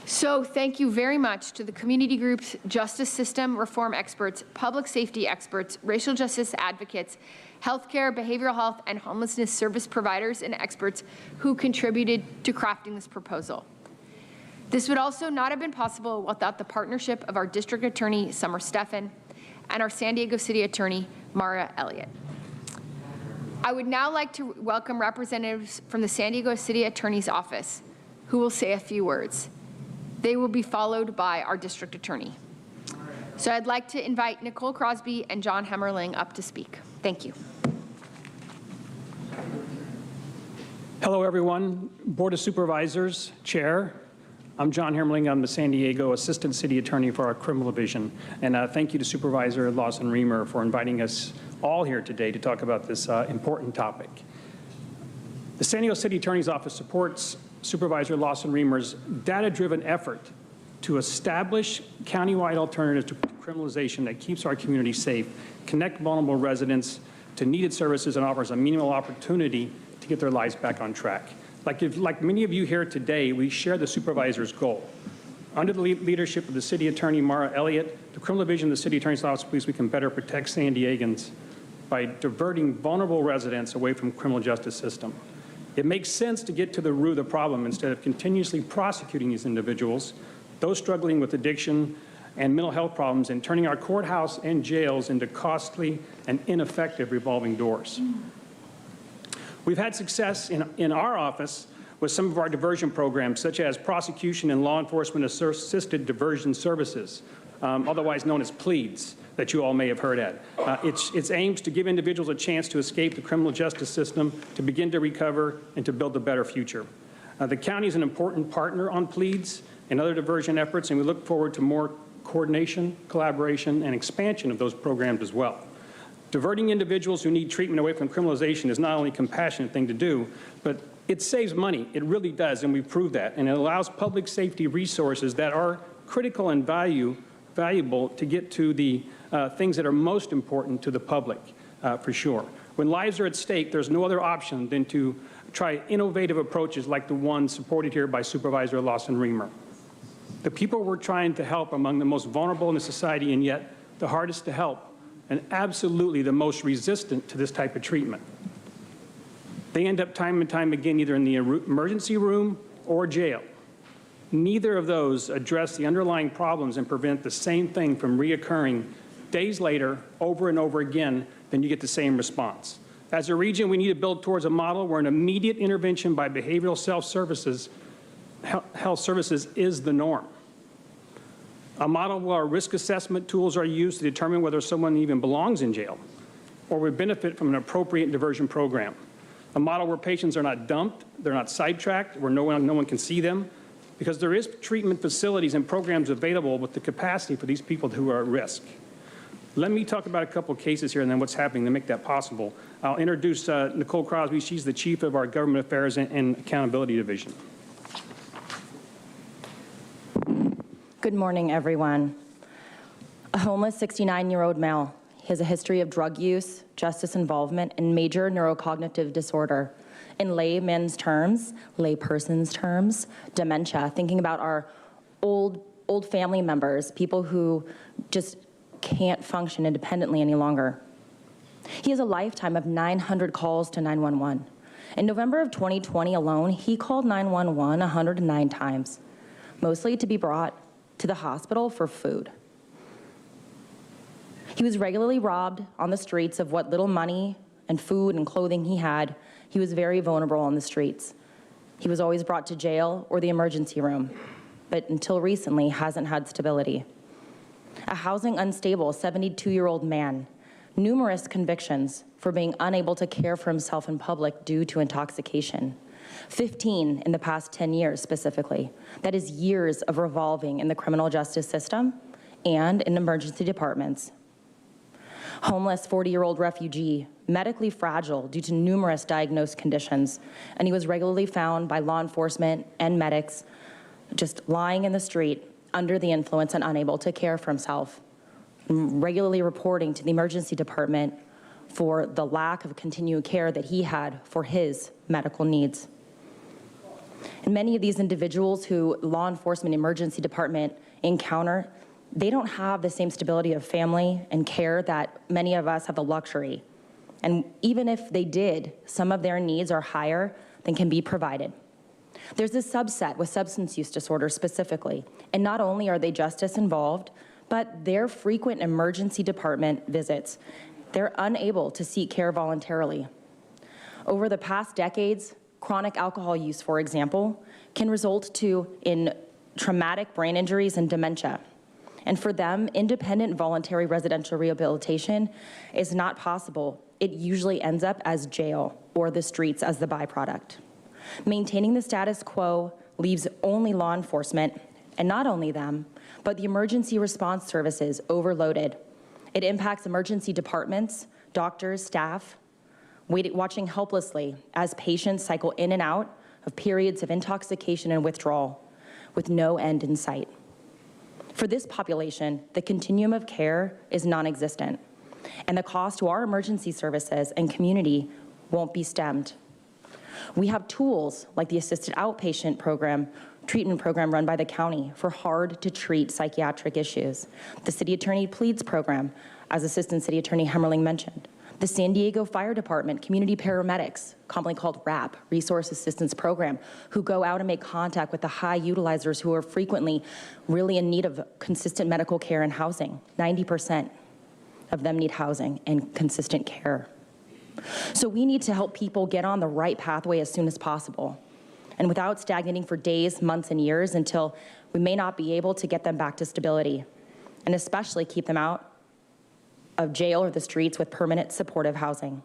So thank you very much to the community groups, justice system reform experts, public safety experts, racial justice advocates, healthcare, behavioral health, and homelessness service providers and experts who contributed to crafting this proposal. This would also not have been possible without the partnership of our District Attorney, Summer Steffen, and our San Diego City Attorney, Mara Elliott. I would now like to welcome representatives from the San Diego City Attorney's Office who will say a few words. They will be followed by our District Attorney. So I'd like to invite Nicole Crosby and John Hemmerling up to speak. Thank you. Hello, everyone. Board of Supervisors, Chair. I'm John Hemmerling. I'm the San Diego Assistant City Attorney for our Criminal Division. And thank you to Supervisor Lawson Reamer for inviting us all here today to talk about this important topic. The San Diego City Attorney's Office supports Supervisor Lawson Reamer's data-driven effort to establish countywide alternatives to criminalization that keeps our community safe, connect vulnerable residents to needed services, and offers a meaningful opportunity to get their lives back on track. Like many of you here today, we share the supervisor's goal Under the leadership of the City Attorney Mara Elliott, the Criminal Division of the City Attorney's Office believes we can better protect San Diegans by diverting vulnerable residents away from the criminal justice system. It makes sense to get to the root of the problem instead of continuously prosecuting these individuals, those struggling with addiction and mental health problems, and turning our courthouse and jails into costly and ineffective revolving doors. We've had success in our office with some of our diversion programs, such as prosecution and law enforcement assisted diversion services, otherwise known as PLEADS, that you all may have heard at. Its aims to give individuals a chance to escape the criminal justice system, to begin to recover, and to build a better future. The county is an important partner on PLEADS and other diversion efforts, and we look forward to more coordination, collaboration, and expansion of those programs as well. Diverting individuals who need treatment away from criminalization is not only a compassionate thing to do, but it saves money. It really does, and we've proved that. And it allows public safety resources that are critical and valuable to get to the things that are most important to the public, for sure. When lives are at stake, there's no other option than to try innovative approaches like the one supported here by Supervisor Lawson-Remer. The people we're trying to help among the most vulnerable in the society, and yet the hardest to help, and absolutely the most resistant to this type of treatment. They end up time and time again either in the emergency room or jail. Neither of those address the underlying problems and prevent the same thing from reoccurring days later, over and over again, then you get the same response. As a region, we need to build towards a model where an immediate intervention by behavioral health services is the norm. A model where our risk assessment tools are used to determine whether someone even belongs in jail or would benefit from an appropriate diversion program. A model where patients are not dumped, they're not sidetracked, where no one can see them, because there is treatment facilities and programs available with the capacity for these people who are at risk. Let me talk about a couple of cases here and then what's happening to make that possible. I'll introduce Nicole Crosby. She's the Chief of our Government Affairs and Accountability Division. Good morning, everyone. A homeless 69-year-old male. He has a history of drug use, justice involvement, and major neurocognitive disorder. In layperson's terms, dementia, thinking about our old family members, people who just can't function independently any longer. He has a lifetime of 900 calls to 911. In November of 2020 alone, he called 911 109 times, mostly to be brought to the hospital for food. He was regularly robbed on the streets of what little money and food and clothing he had. He was very vulnerable on the streets. He was always brought to jail or the emergency room, but until recently hasn't had stability. A housing unstable 72-year-old man, numerous convictions for being unable to care for himself in public due to intoxication. 15 in the past 10 years specifically. That is years of revolving in the criminal justice system and in emergency departments. Homeless 40-year-old refugee, medically fragile due to numerous diagnosed conditions, and he was regularly found by law enforcement and medics just lying in the street under the influence and unable to care for himself, regularly reporting to the emergency department for the lack of continued care that he had for his medical needs. And many of these individuals who law enforcement emergency department encounter, they don't have the same stability of family and care that many of us have the luxury. And even if they did, some of their needs are higher than can be provided. There's this subset with substance use disorder specifically, and not only are they justice involved, but their frequent emergency department visits, they're unable to seek care voluntarily. Over the past decades, chronic alcohol use, for example, can result in traumatic brain injuries and dementia. And for them, independent voluntary residential rehabilitation is not possible. It usually ends up as jail or the streets as the byproduct. Maintaining the status quo leaves only law enforcement, and not only them, but the emergency response services overloaded. It impacts emergency departments, doctors, staff, watching helplessly as patients cycle in and out of periods of intoxication and withdrawal with no end in sight. For this population, the continuum of care is non-existent, and the cost to our emergency services and community won't be stemmed. We have tools like the assisted outpatient program treatment program run by the county for hard-to-treat psychiatric issues. The City Attorney Pleads program, as Assistant City Attorney Hemmerling mentioned. The San Diego Fire Department Community Paramedics, commonly called RAP, Resource Assistance Program, who go out and make contact with the high utilizers who are frequently really in need of consistent medical care and housing. 90% of them need housing and consistent care. So we need to help people get on the right pathway as soon as possible, and without stagnating for days, months, and years until we may not be able to get them back to stability, and especially keep them out of jail or the streets with permanent supportive housing.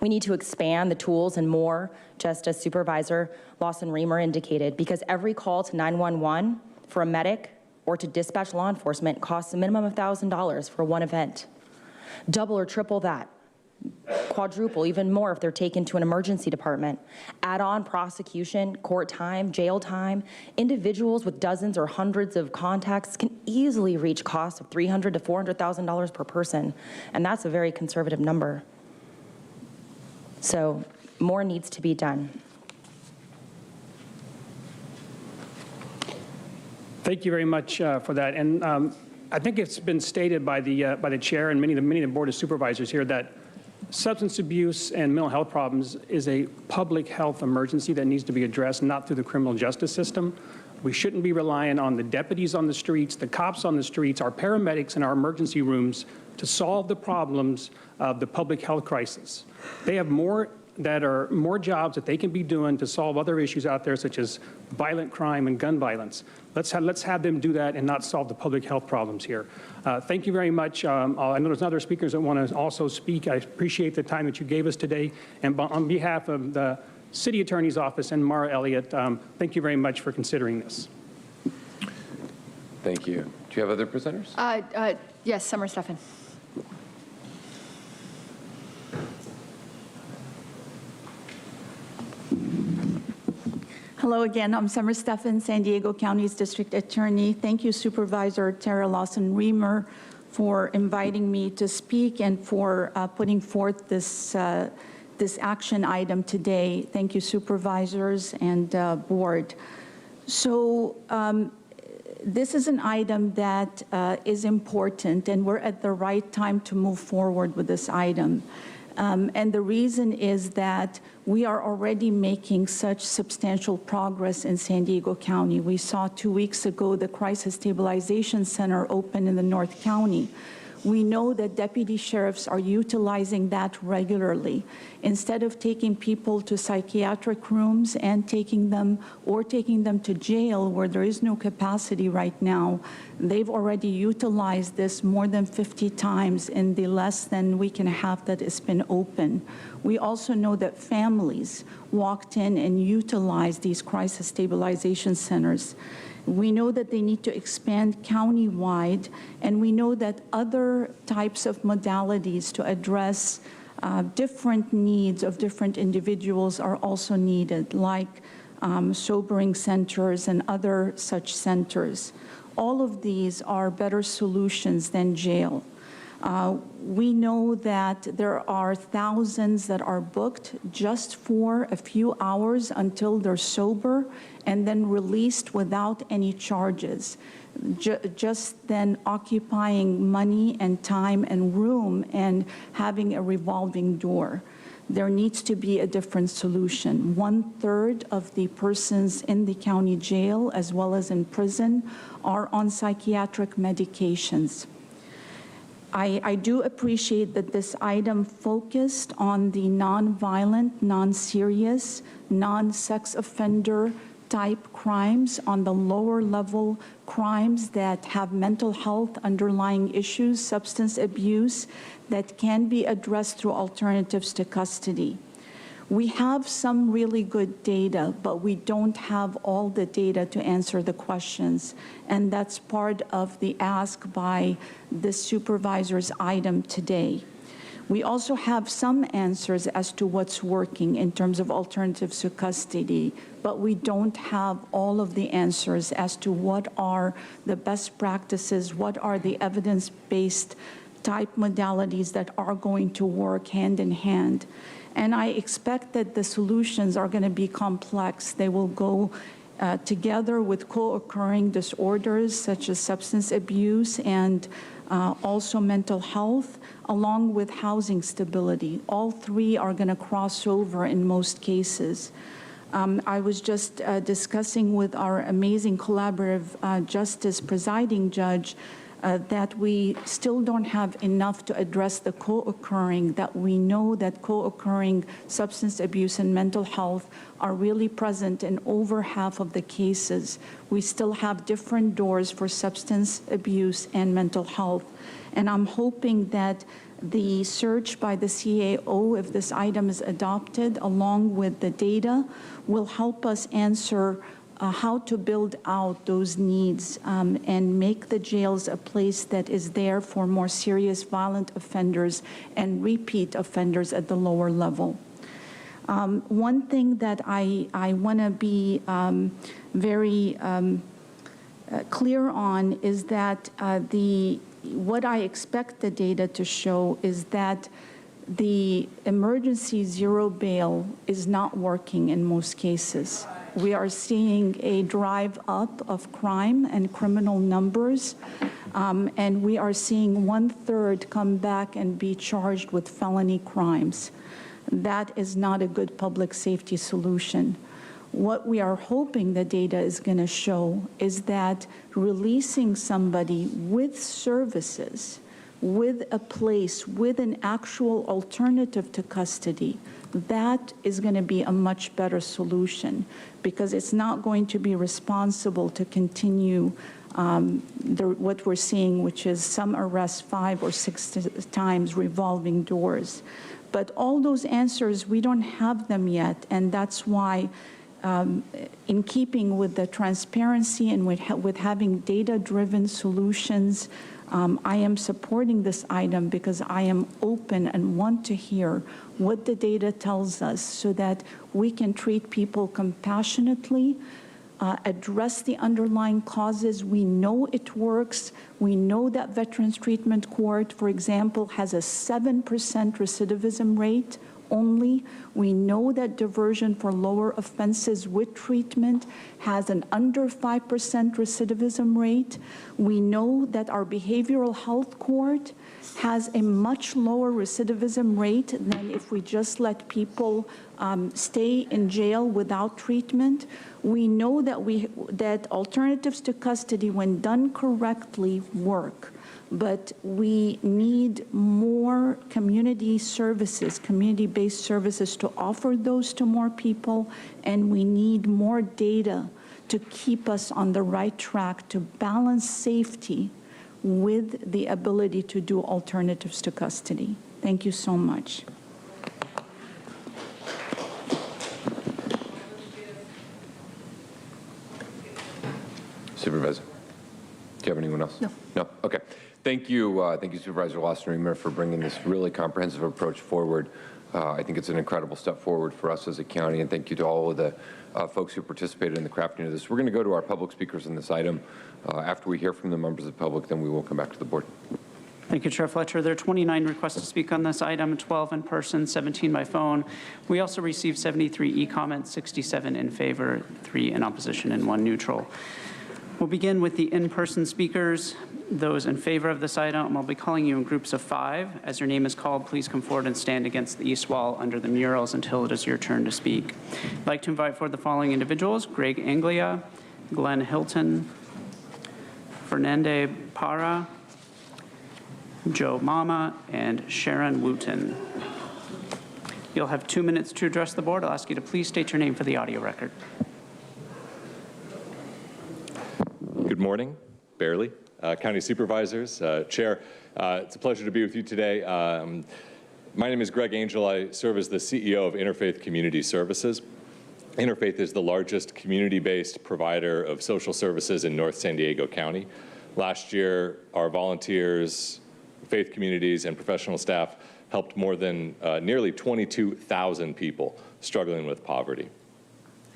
We need to expand the tools and more, just as Supervisor Lawson-Remer indicated, because every call to 911 for a medic or to dispatch law enforcement costs a minimum of $1,000 for one event. Double or triple that, quadruple, even more if they're taken to an emergency department. Add on prosecution, court time, jail time. Individuals with dozens or hundreds of contacts can easily reach costs of $300,000 to $400,000 per person, and that's a very conservative number. So more needs to be done. Thank you very much for that. And I think it's been stated by the chair and many of the Board of Supervisors here that substance abuse and mental health problems is a public health emergency that needs to be addressed, not through the criminal justice system. We shouldn't be relying on the deputies on the streets, the cops on the streets, our paramedics in our emergency rooms to solve the problems of the public health crisis. They have more jobs that they can be doing to solve other issues out there, such as violent crime and gun violence. Let's have them do that and not solve the public health problems here. Thank you very much. I know there's other speakers that want to also speak. I appreciate the time that you gave us today. And on behalf of the City Attorney's Office and Mara Elliott, thank you very much for considering this. Thank you. Do you have other presenters? Yes, Summer Steffen. Hello again, I'm Summer Steffen, San Diego County's District Attorney. Thank you, Supervisor Tara Lawson-Remer, for inviting me to speak and for putting forth this action item today. Thank you, Supervisors and Board. So this is an item that is important, and we're at the right time to move forward with this item. And the reason is that we are already making such substantial progress in San Diego County. We saw 2 weeks ago the Crisis Stabilization Center open in the North County. We know that deputy sheriffs are utilizing that regularly. Instead of taking people to psychiatric rooms and taking them to jail where there is no capacity right now, they've already utilized this more than 50 times in the less than week and a half that it's been open. We also know that families walked in and utilized these crisis stabilization centers. We know that they need to expand county-wide, and we know that other types of modalities to address different needs of different individuals are also needed, like sobering centers and other such centers. All of these are better solutions than jail. We know that there are thousands that are booked just for a few hours until they're sober and then released without any charges, just then occupying money and time and room and having a revolving door. There needs to be a different solution. 1/3 of the persons in the county jail as well as in prison are on psychiatric medications. I do appreciate that this item focused on the non-violent, non-serious, non-sex offender type crimes, on the lower level crimes that have mental health underlying issues, substance abuse, that can be addressed through alternatives to custody. We have some really good data, but we don't have all the data to answer the questions. And that's part of the ask by the supervisor's item today. We also have some answers as to what's working in terms of alternatives to custody, but we don't have all of the answers as to what are the best practices, what are the evidence-based type modalities that are going to work hand in hand. And I expect that the solutions are going to be complex. They will go together with co-occurring disorders such as substance abuse and also mental health, along with housing stability. All three are going to cross over in most cases. I was just discussing with our amazing collaborative justice presiding judge that we still don't have enough to address the co-occurring, that we know that co-occurring substance abuse and mental health are really present in over half of the cases. We still have different doors for substance abuse and mental health. And I'm hoping that the search by the CAO, if this item is adopted, along with the data, will help us answer how to build out those needs and make the jails a place that is there for more serious violent offenders and repeat offenders at the lower level. One thing that I want to be very clear on is that what I expect the data to show is that the emergency zero bail is not working in most cases. We are seeing a drive up of crime and criminal numbers, and we are seeing 1/3 come back and be charged with felony crimes. That is not a good public safety solution. What we are hoping the data is going to show is that releasing somebody with services, with a place, with an actual alternative to custody, that is going to be a much better solution, because it's not going to be responsible to continue what we're seeing, which is some arrests 5 or 6 times, revolving doors. But all those answers, we don't have them yet, and that's why in keeping with the transparency and with having data-driven solutions, I am supporting this item because I am open and want to hear what the data tells us so that we can treat people compassionately, address the underlying causes. We know it works. We know that Veterans Treatment Court, for example, has a 7% recidivism rate only. We know that diversion for lower offenses with treatment has an under 5% recidivism rate. We know that our behavioral health court has a much lower recidivism rate than if we just let people stay in jail without treatment. We know that alternatives to custody, when done correctly, work. But we need more community services, community-based services to offer those to more people, and we need more data to keep us on the right track to balance safety with the ability to do alternatives to custody. Thank you so much. Supervisor, do you have anyone else? No. No? Okay. Thank you Supervisor Lawson-Remer, for bringing this really comprehensive approach forward. I think it's an incredible step forward for us as a county, and thank you to all of the folks who participated in the crafting of this. We're going to go to our public speakers on this item. After we hear from the members of the public, then we will come back to the board. Thank you, Chair Fletcher. There are 29 requests to speak on this item, 12 in person, 17 by phone. We also received 73 e-comments, 67 in favor, 3 in opposition, and 1 neutral. We'll begin with the in-person speakers. Those in favor of this item, I'll be calling you in groups of 5. As your name is called, please come forward and stand against the east wall under the murals until it is your turn to speak. I'd like to invite forward the following individuals: Greg Anglia, Glenn Hilton, Fernande Parra, Joe Mama, and Sharon Wooten. You'll have 2 minutes to address the board. I'll ask you to please state your name for the audio record. Good morning, barely. County Supervisors, Chair, it's a pleasure to be with you today. My name is Greg Angel. I serve as the CEO of Interfaith Community Services. Interfaith is the largest community-based provider of social services in North San Diego County. Last year, our volunteers, faith communities, and professional staff helped more than nearly 22,000 people struggling with poverty.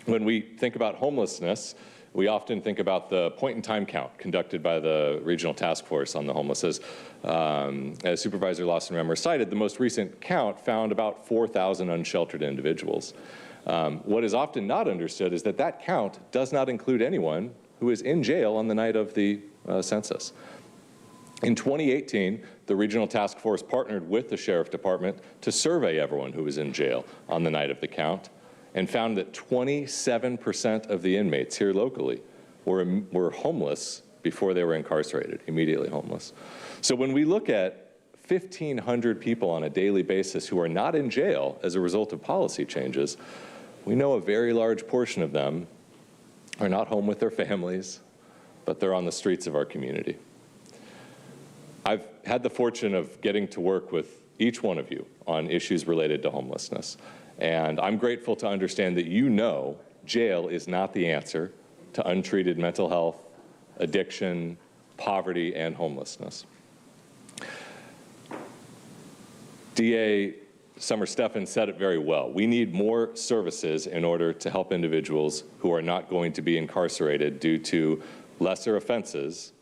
When we think about homelessness, we often think about the point-in-time count conducted by the Regional Task Force on the Homeless. As Supervisor Lawson-Remer cited, the most recent count found about 4,000 unsheltered individuals. What is often not understood is that that count does not include anyone who is in jail on the night of the census. In 2018, the Regional Task Force partnered with the Sheriff Department to survey everyone who was in jail on the night of the count and found that 27% of the inmates here locally were homeless before they were incarcerated, immediately homeless. So when we look at 1,500 people on a daily basis who are not in jail as a result of policy changes, we know a very large portion of them are not home with their families, but they're on the streets of our community. I've had the fortune of getting to work with each one of you on issues related to homelessness, and I'm grateful to understand that you know jail is not the answer to untreated mental health, addiction, poverty, and homelessness. DA Summer Stephan said it very well. We need more services in order to help individuals who are not going to be incarcerated due to lesser offenses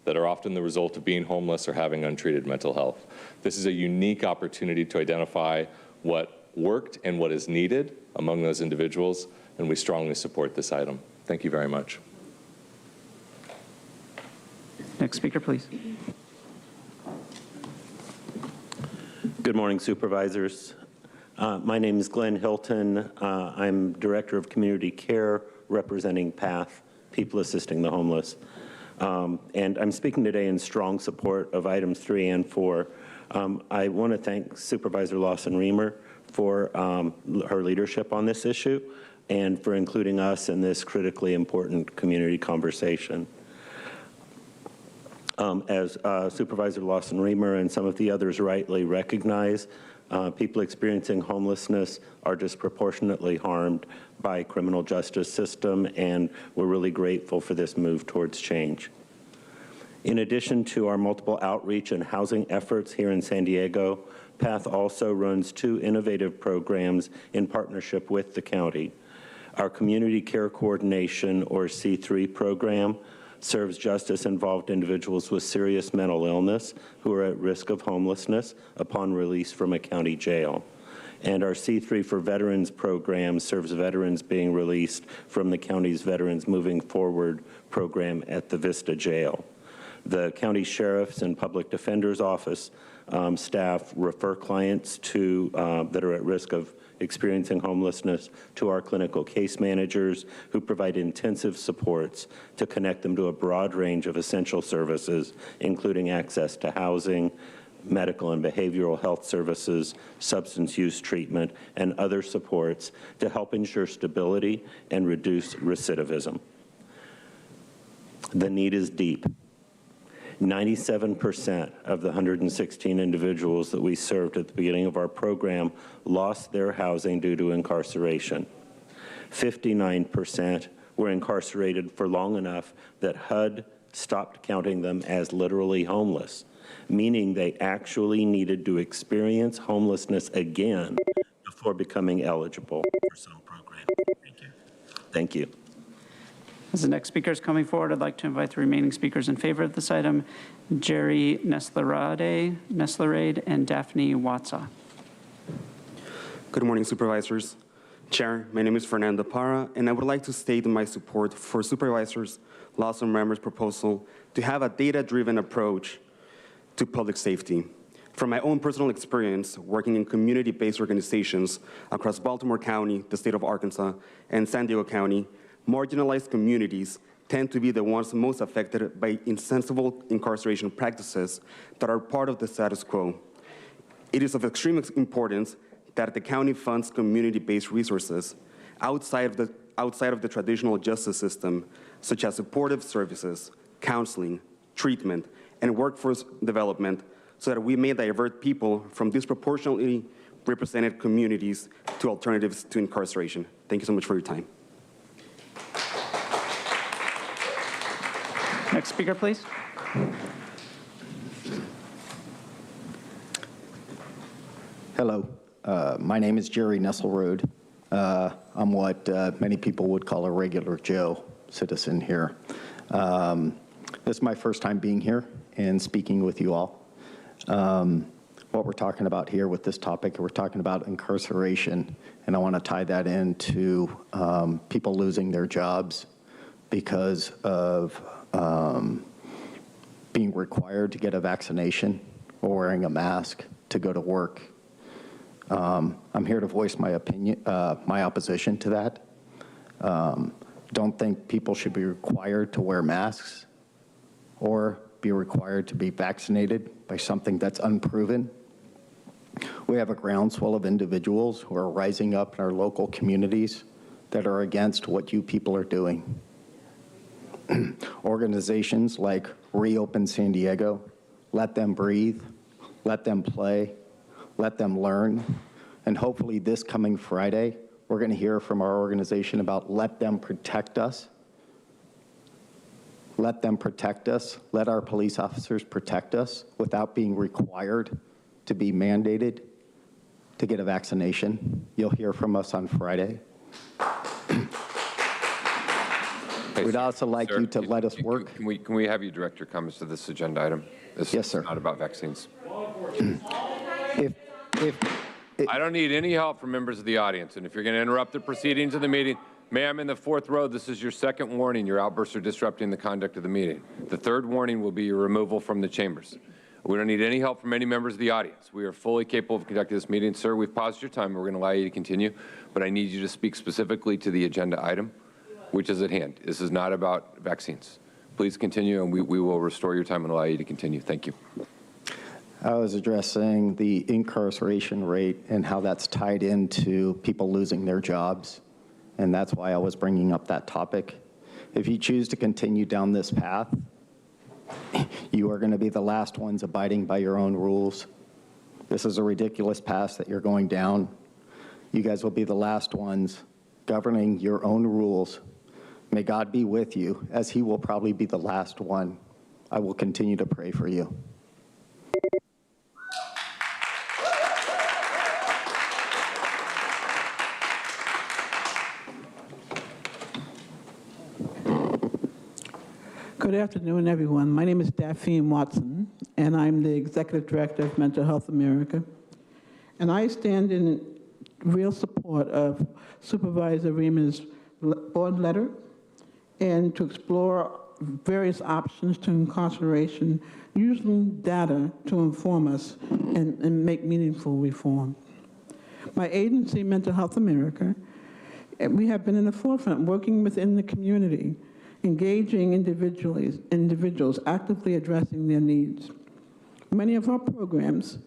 that are often the result of being homeless or having untreated mental health. This is a unique opportunity to identify what worked and what is needed among those individuals, and we strongly support this item. Thank you very much. Next speaker, please. Good morning, supervisors. My name is Glenn Hilton. I'm Director of Community Care representing PATH, People Assisting the Homeless. And I'm speaking today in strong support of items 3 and 4. I want to thank Supervisor Lawson-Remer for her leadership on this issue and for including us in this critically important community conversation. As Supervisor Lawson-Remer and some of the others rightly recognize, people experiencing homelessness are disproportionately harmed by criminal justice system, and we're really grateful for this move towards change. In addition to our multiple outreach and housing efforts here in San Diego, PATH also runs 2 innovative programs in partnership with the county. Our Community Care Coordination, or C3 program, serves justice-involved individuals with serious mental illness who are at risk of homelessness upon release from a county jail. And our C3 for Veterans program serves veterans being released from the county's Veterans Moving Forward program at the Vista Jail. The county sheriff's and public defender's office staff refer clients to that are at risk of experiencing homelessness to our clinical case managers, who provide intensive supports to connect them to a broad range of essential services, including access to housing, medical and behavioral health services, substance use treatment, and other supports to help ensure stability and reduce recidivism. The need is deep. 97% of the 116 individuals that we served at the beginning of our program lost their housing due to incarceration. 59% were incarcerated for long enough that HUD stopped counting them as literally homeless, meaning they actually needed to experience homelessness again before becoming eligible for some program. Thank you. Thank you. As the next speaker is coming forward, I'd like to invite the remaining speakers in favor of this item, Jerry Neslerade and Daphne Watsa. Good morning, supervisors. Chair, my name is Fernando Parra, and I would like to state my support for Supervisors Lawson-Remer's proposal to have a data-driven approach to public safety. From my own personal experience working in community-based organizations across Baltimore County, the state of Arkansas, and San Diego County, marginalized communities tend to be the ones most affected by insensible incarceration practices that are part of the status quo. It is of extreme importance that the county funds community-based resources outside of the traditional justice system, such as supportive services, counseling, treatment, and workforce development, so that we may divert people from disproportionately represented communities to alternatives to incarceration. Thank you so much for your time. Next speaker, please. Hello, my name is Jerry Neslerode. I'm what many people would call a regular Joe citizen here. This is my first time being here and speaking with you all. what we're talking about here with this topic. We're talking about incarceration, and I want to tie that into people losing their jobs because of being required to get a vaccination or wearing a mask to go to work. I'm here to voice my opinion, my opposition to that. Don't think people should be required to wear masks or be required to be vaccinated by something that's unproven. We have a groundswell of individuals who are rising up in our local communities that are against what you people are doing. Organizations like Reopen San Diego, Let Them Breathe, Let Them Play, Let Them Learn, and hopefully this coming Friday, we're going to hear from our organization about Let Them Protect Us. Let them protect us. Let our police officers protect us without being required to be mandated to get a vaccination. You'll hear from us on Friday. We'd also like you to let us work. Can we have you direct your comments to this agenda item? Yes, sir. It's not about vaccines. If I don't need any help from members of the audience, and if you're going to interrupt the proceedings of the meeting, ma'am, in the fourth row, this is your second warning. Your outbursts are disrupting the conduct of the meeting. The third warning will be your removal from the chambers. We don't need any help from any members of the audience. We are fully capable of conducting this meeting. Sir, we've paused your time. We're going to allow you to continue, but I need you to speak specifically to the agenda item, which is at hand. This is not about vaccines. Please continue, and we will restore your time and allow you to continue. Thank you. I was addressing the incarceration rate and how that's tied into people losing their jobs, and that's why I was bringing up that topic. If you choose to continue down this path, you are going to be the last ones abiding by your own rules. This is a ridiculous path that you're going down. You guys will be the last ones governing your own rules. May God be with you, as he will probably be the last one. I will continue to pray for you. Good afternoon, everyone. My name is Daphne Watson, and I'm the Executive Director of Mental Health America. And I stand in real support of Supervisor Reamer's board letter and to explore various options to incarceration using data to inform us and make meaningful reform. My agency, Mental Health America, we have been in the forefront working within the community, engaging individuals actively addressing their needs. Many of our programs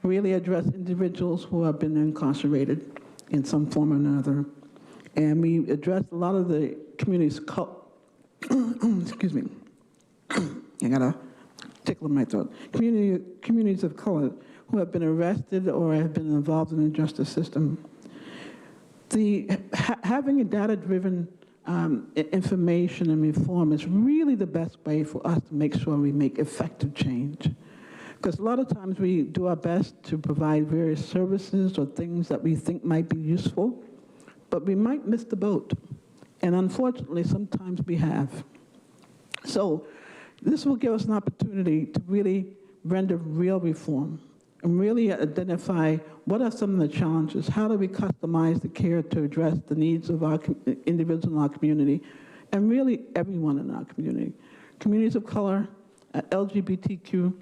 really address individuals who have been incarcerated in some form or another. And we address a lot of the communities, excuse me, I got a tickle in my throat. Communities of color who have been arrested or have been involved in the justice system. Having a data-driven information and reform is really the best way for us to make sure we make effective change. Because a lot of times we do our best to provide various services or things that we think might be useful, but we might miss the boat. And unfortunately, sometimes we have. So this will give us an opportunity to really render real reform and really identify what are some of the challenges. How do we customize the care to address the needs of our individuals in our community, and really everyone in our community. Communities of color, LGBTQ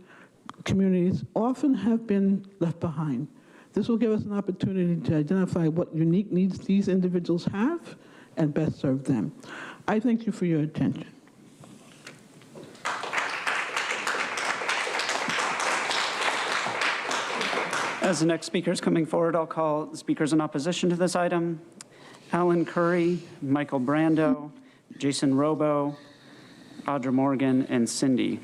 communities often have been left behind. This will give us an opportunity to identify what unique needs these individuals have and best serve them. I thank you for your attention. As the next speaker is coming forward, I'll call the speakers in opposition to this item. Alan Curry, Michael Brando, Jason Robo, Audra Morgan, and Cindy.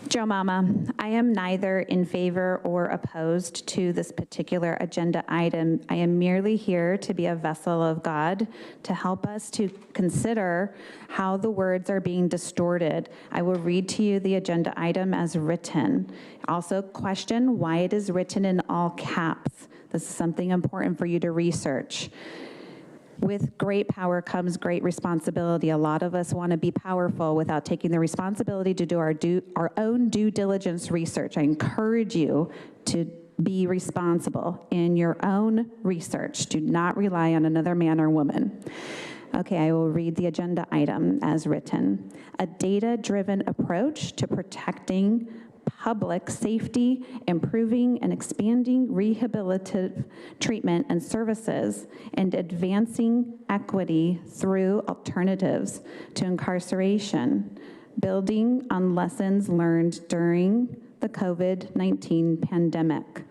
Joe Mama, I am neither in favor or opposed to this particular agenda item. I am merely here to be a vessel of God to help us to consider how the words are being distorted. I will read to you the agenda item as written. Also question why it is written in all caps. This is something important for you to research. With great power comes great responsibility. A lot of us want to be powerful without taking the responsibility to do our own due diligence research. I encourage you to be responsible in your own research. Do not rely on another man or woman. Okay, I will read the agenda item as written. A data-driven approach to protecting public safety, improving and expanding rehabilitative treatment and services, and advancing equity through alternatives to incarceration, building on lessons learned during the COVID-19 pandemic.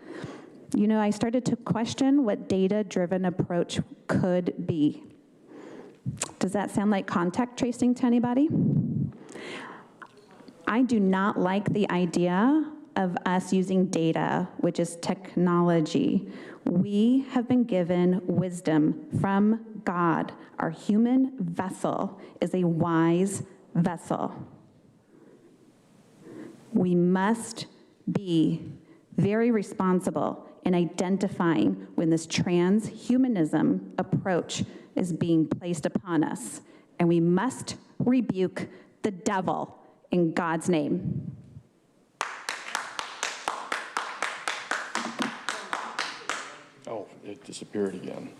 You know, I started to question what data-driven approach could be. Does that sound like contact tracing to anybody? I do not like the idea of us using data, which is technology. We have been given wisdom from God. Our human vessel is a wise vessel. We must be very responsible in identifying when this transhumanism approach is being placed upon us, and we must rebuke the devil in God's name. Oh, it disappeared again.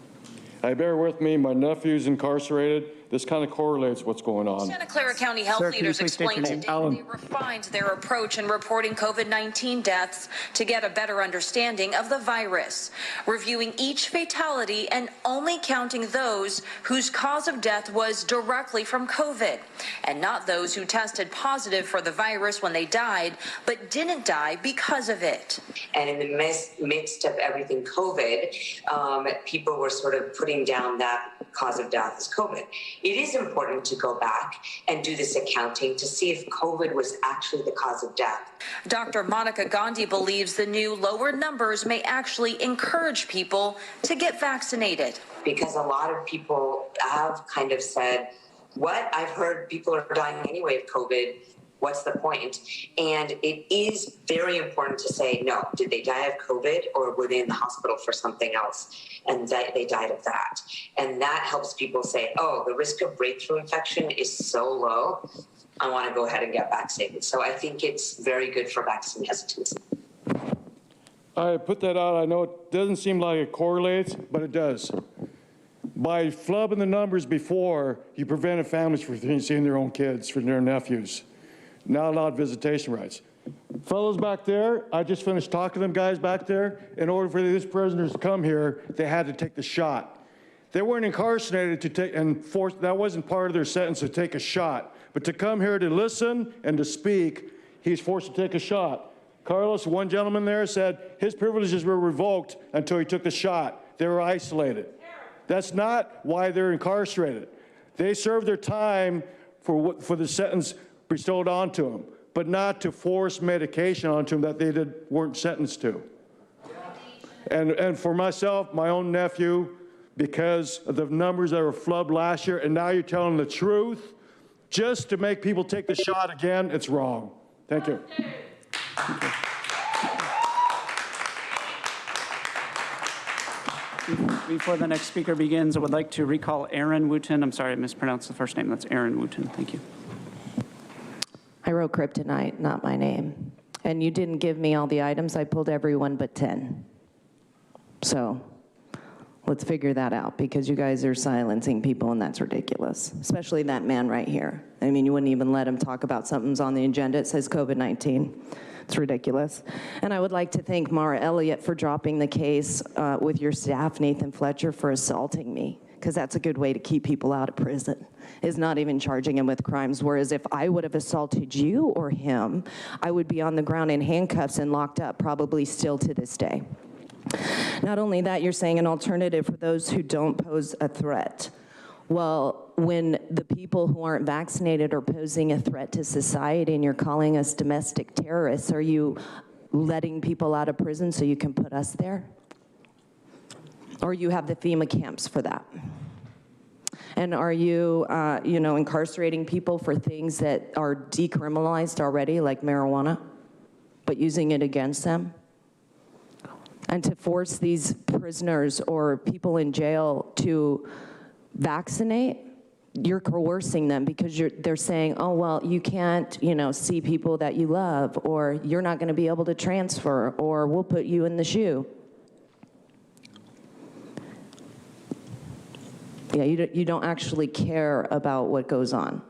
Hey, bear with me, my nephew's incarcerated. This kind of correlates what's going on. Santa Clara County health leaders explained today they refined their approach in reporting COVID-19 deaths to get a better understanding of the virus, reviewing each fatality and only counting those whose cause of death was directly from COVID, and not those who tested positive for the virus when they died, but didn't die because of it. And in the midst of everything COVID, people were sort of putting down that cause of death as COVID. It is important to go back and do this accounting to see if COVID was actually the cause of death. Dr. Monica Gandhi believes the new lower numbers may actually encourage people to get vaccinated. Because a lot of people have kind of said, what? I've heard people are dying anyway of COVID. What's the point? And it is very important to say, no, did they die of COVID or were they in the hospital for something else? And they died of that. And that helps people say, oh, the risk of breakthrough infection is so low, I want to go ahead and get vaccinated. So I think it's very good for vaccine hesitancy. I put that out. I know it doesn't seem like it correlates, but it does. By flubbing the numbers before, you prevented families from seeing their own kids, from their nephews. Not allowed visitation rights. Fellows back there, I just finished talking to them guys back there. In order for these prisoners to come here, they had to take the shot. They weren't incarcerated to take and force, that wasn't part of their sentence to take a shot. But to come here to listen and to speak, he's forced to take a shot. Carlos, one gentleman there, said his privileges were revoked until he took the shot. They were isolated. That's not why they're incarcerated. They served their time for the sentence bestowed onto them, but not to force medication onto them that they weren't sentenced to. And for myself, my own nephew, because of the numbers that were flubbed last year, and now you're telling the truth, just to make people take the shot again, it's wrong. Thank you. Before the next speaker begins, I would like to recall Aaron Wooten. I'm sorry, I mispronounced the first name. That's Aaron Wooten. Thank you. I wrote kryptonite, not my name. And you didn't give me all the items. I pulled everyone but 10. So let's figure that out, because you guys are silencing people, and that's ridiculous, especially that man right here. I mean, you wouldn't even let him talk about something's on the agenda. It says COVID-19. It's ridiculous. And I would like to thank Mara Elliott for dropping the case with your staff, Nathan Fletcher, for assaulting me, because that's a good way to keep people out of prison, is not even charging him with crimes. Whereas if I would have assaulted you or him, I would be on the ground in handcuffs and locked up, probably still to this day. Not only that, you're saying an alternative for those who don't pose a threat. Well, when the people who aren't vaccinated are posing a threat to society and you're calling us domestic terrorists, are you letting people out of prison so you can put us there? Or you have the FEMA camps for that? And are you, incarcerating people for things that are decriminalized already, like marijuana, but using it against them? And to force these prisoners or people in jail to vaccinate, you're coercing them because they're saying, oh, well, you can't, see people that you love, or you're not going to be able to transfer, or we'll put you in the shoe. Yeah, you don't actually care about what goes on.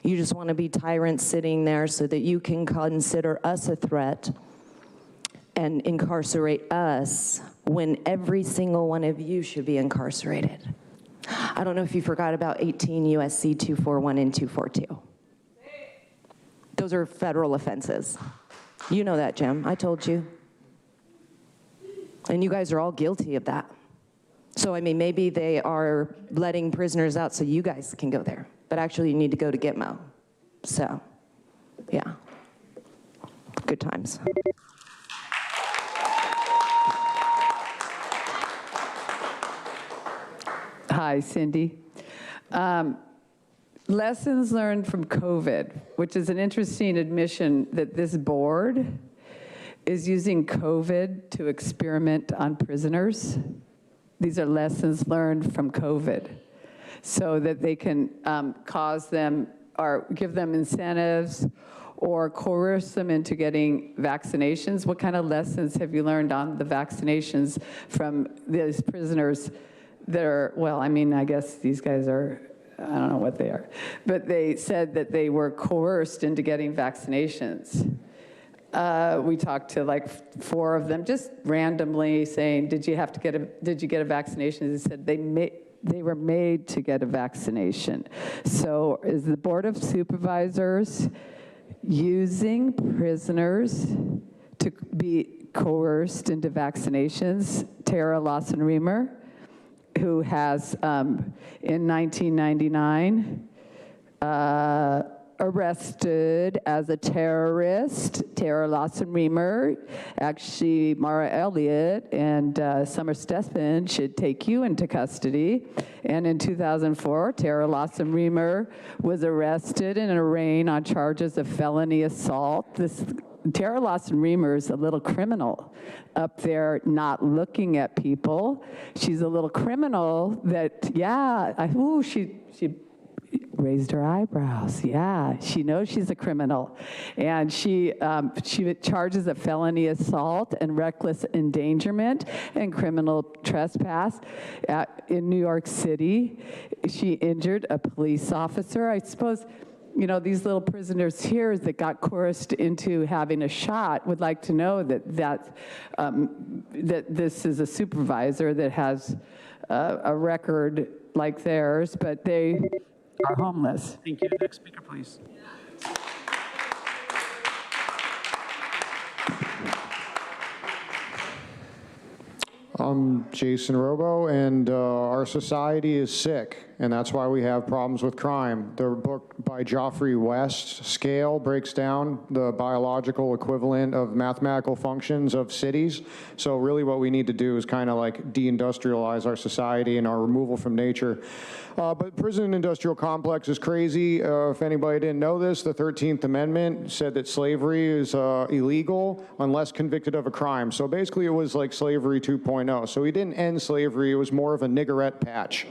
You just want to be tyrants sitting there so that you can consider us a threat and incarcerate us when every single one of you should be incarcerated. I don't know if you forgot about 18 USC 241 and 242. Those are federal offenses. You know that, Jim. I told you. And you guys are all guilty of that. So, I mean, maybe they are letting prisoners out so you guys can go there. But actually, you need to go to Gitmo. So, yeah. Good times. Hi, Cindy. Lessons learned from COVID, which is an interesting admission that this board is using COVID to experiment on prisoners. These are lessons learned from COVID so that they can cause them or give them incentives or coerce them into getting vaccinations. What kind of lessons have you learned on the vaccinations from these prisoners that are, well, I mean, I guess these guys are, I don't know what they are, but they said that they were coerced into getting vaccinations. We talked to like 4 of them, just randomly saying, did you get a vaccination? They said they were made to get a vaccination. So is the Board of Supervisors using prisoners to be coerced into vaccinations? Tara Lawson-Remer, who has, in 1999, arrested as a terrorist, Tara Lawson-Remer. Actually, Mara Elliott and Summer Stephan should take you into custody. And in 2004, Tara Lawson-Remer was arrested and arraigned on charges of felony assault. Tara Lawson-Remer is a little criminal up there not looking at people. She's a little criminal that, yeah, she raised her eyebrows. Yeah, she knows she's a criminal. And she charges of felony assault and reckless endangerment and criminal trespass in New York City. She injured a police officer. I suppose, these little prisoners here that got coerced into having a shot would like to know that this is a supervisor that has a record like theirs, but they are homeless. Thank you. Next speaker, please. I'm Jason Robo, and our society is sick, and that's why we have problems with crime. The book by Geoffrey West, Scale, breaks down the biological equivalent of mathematical functions of cities. So really what we need to do is kind of like deindustrialize our society and our removal from nature. But prison industrial complex is crazy. If anybody didn't know this, the 13th Amendment said that slavery is illegal unless convicted of a crime. So basically it was like slavery 2.0. So we didn't end slavery, it was more of a niggerette patch.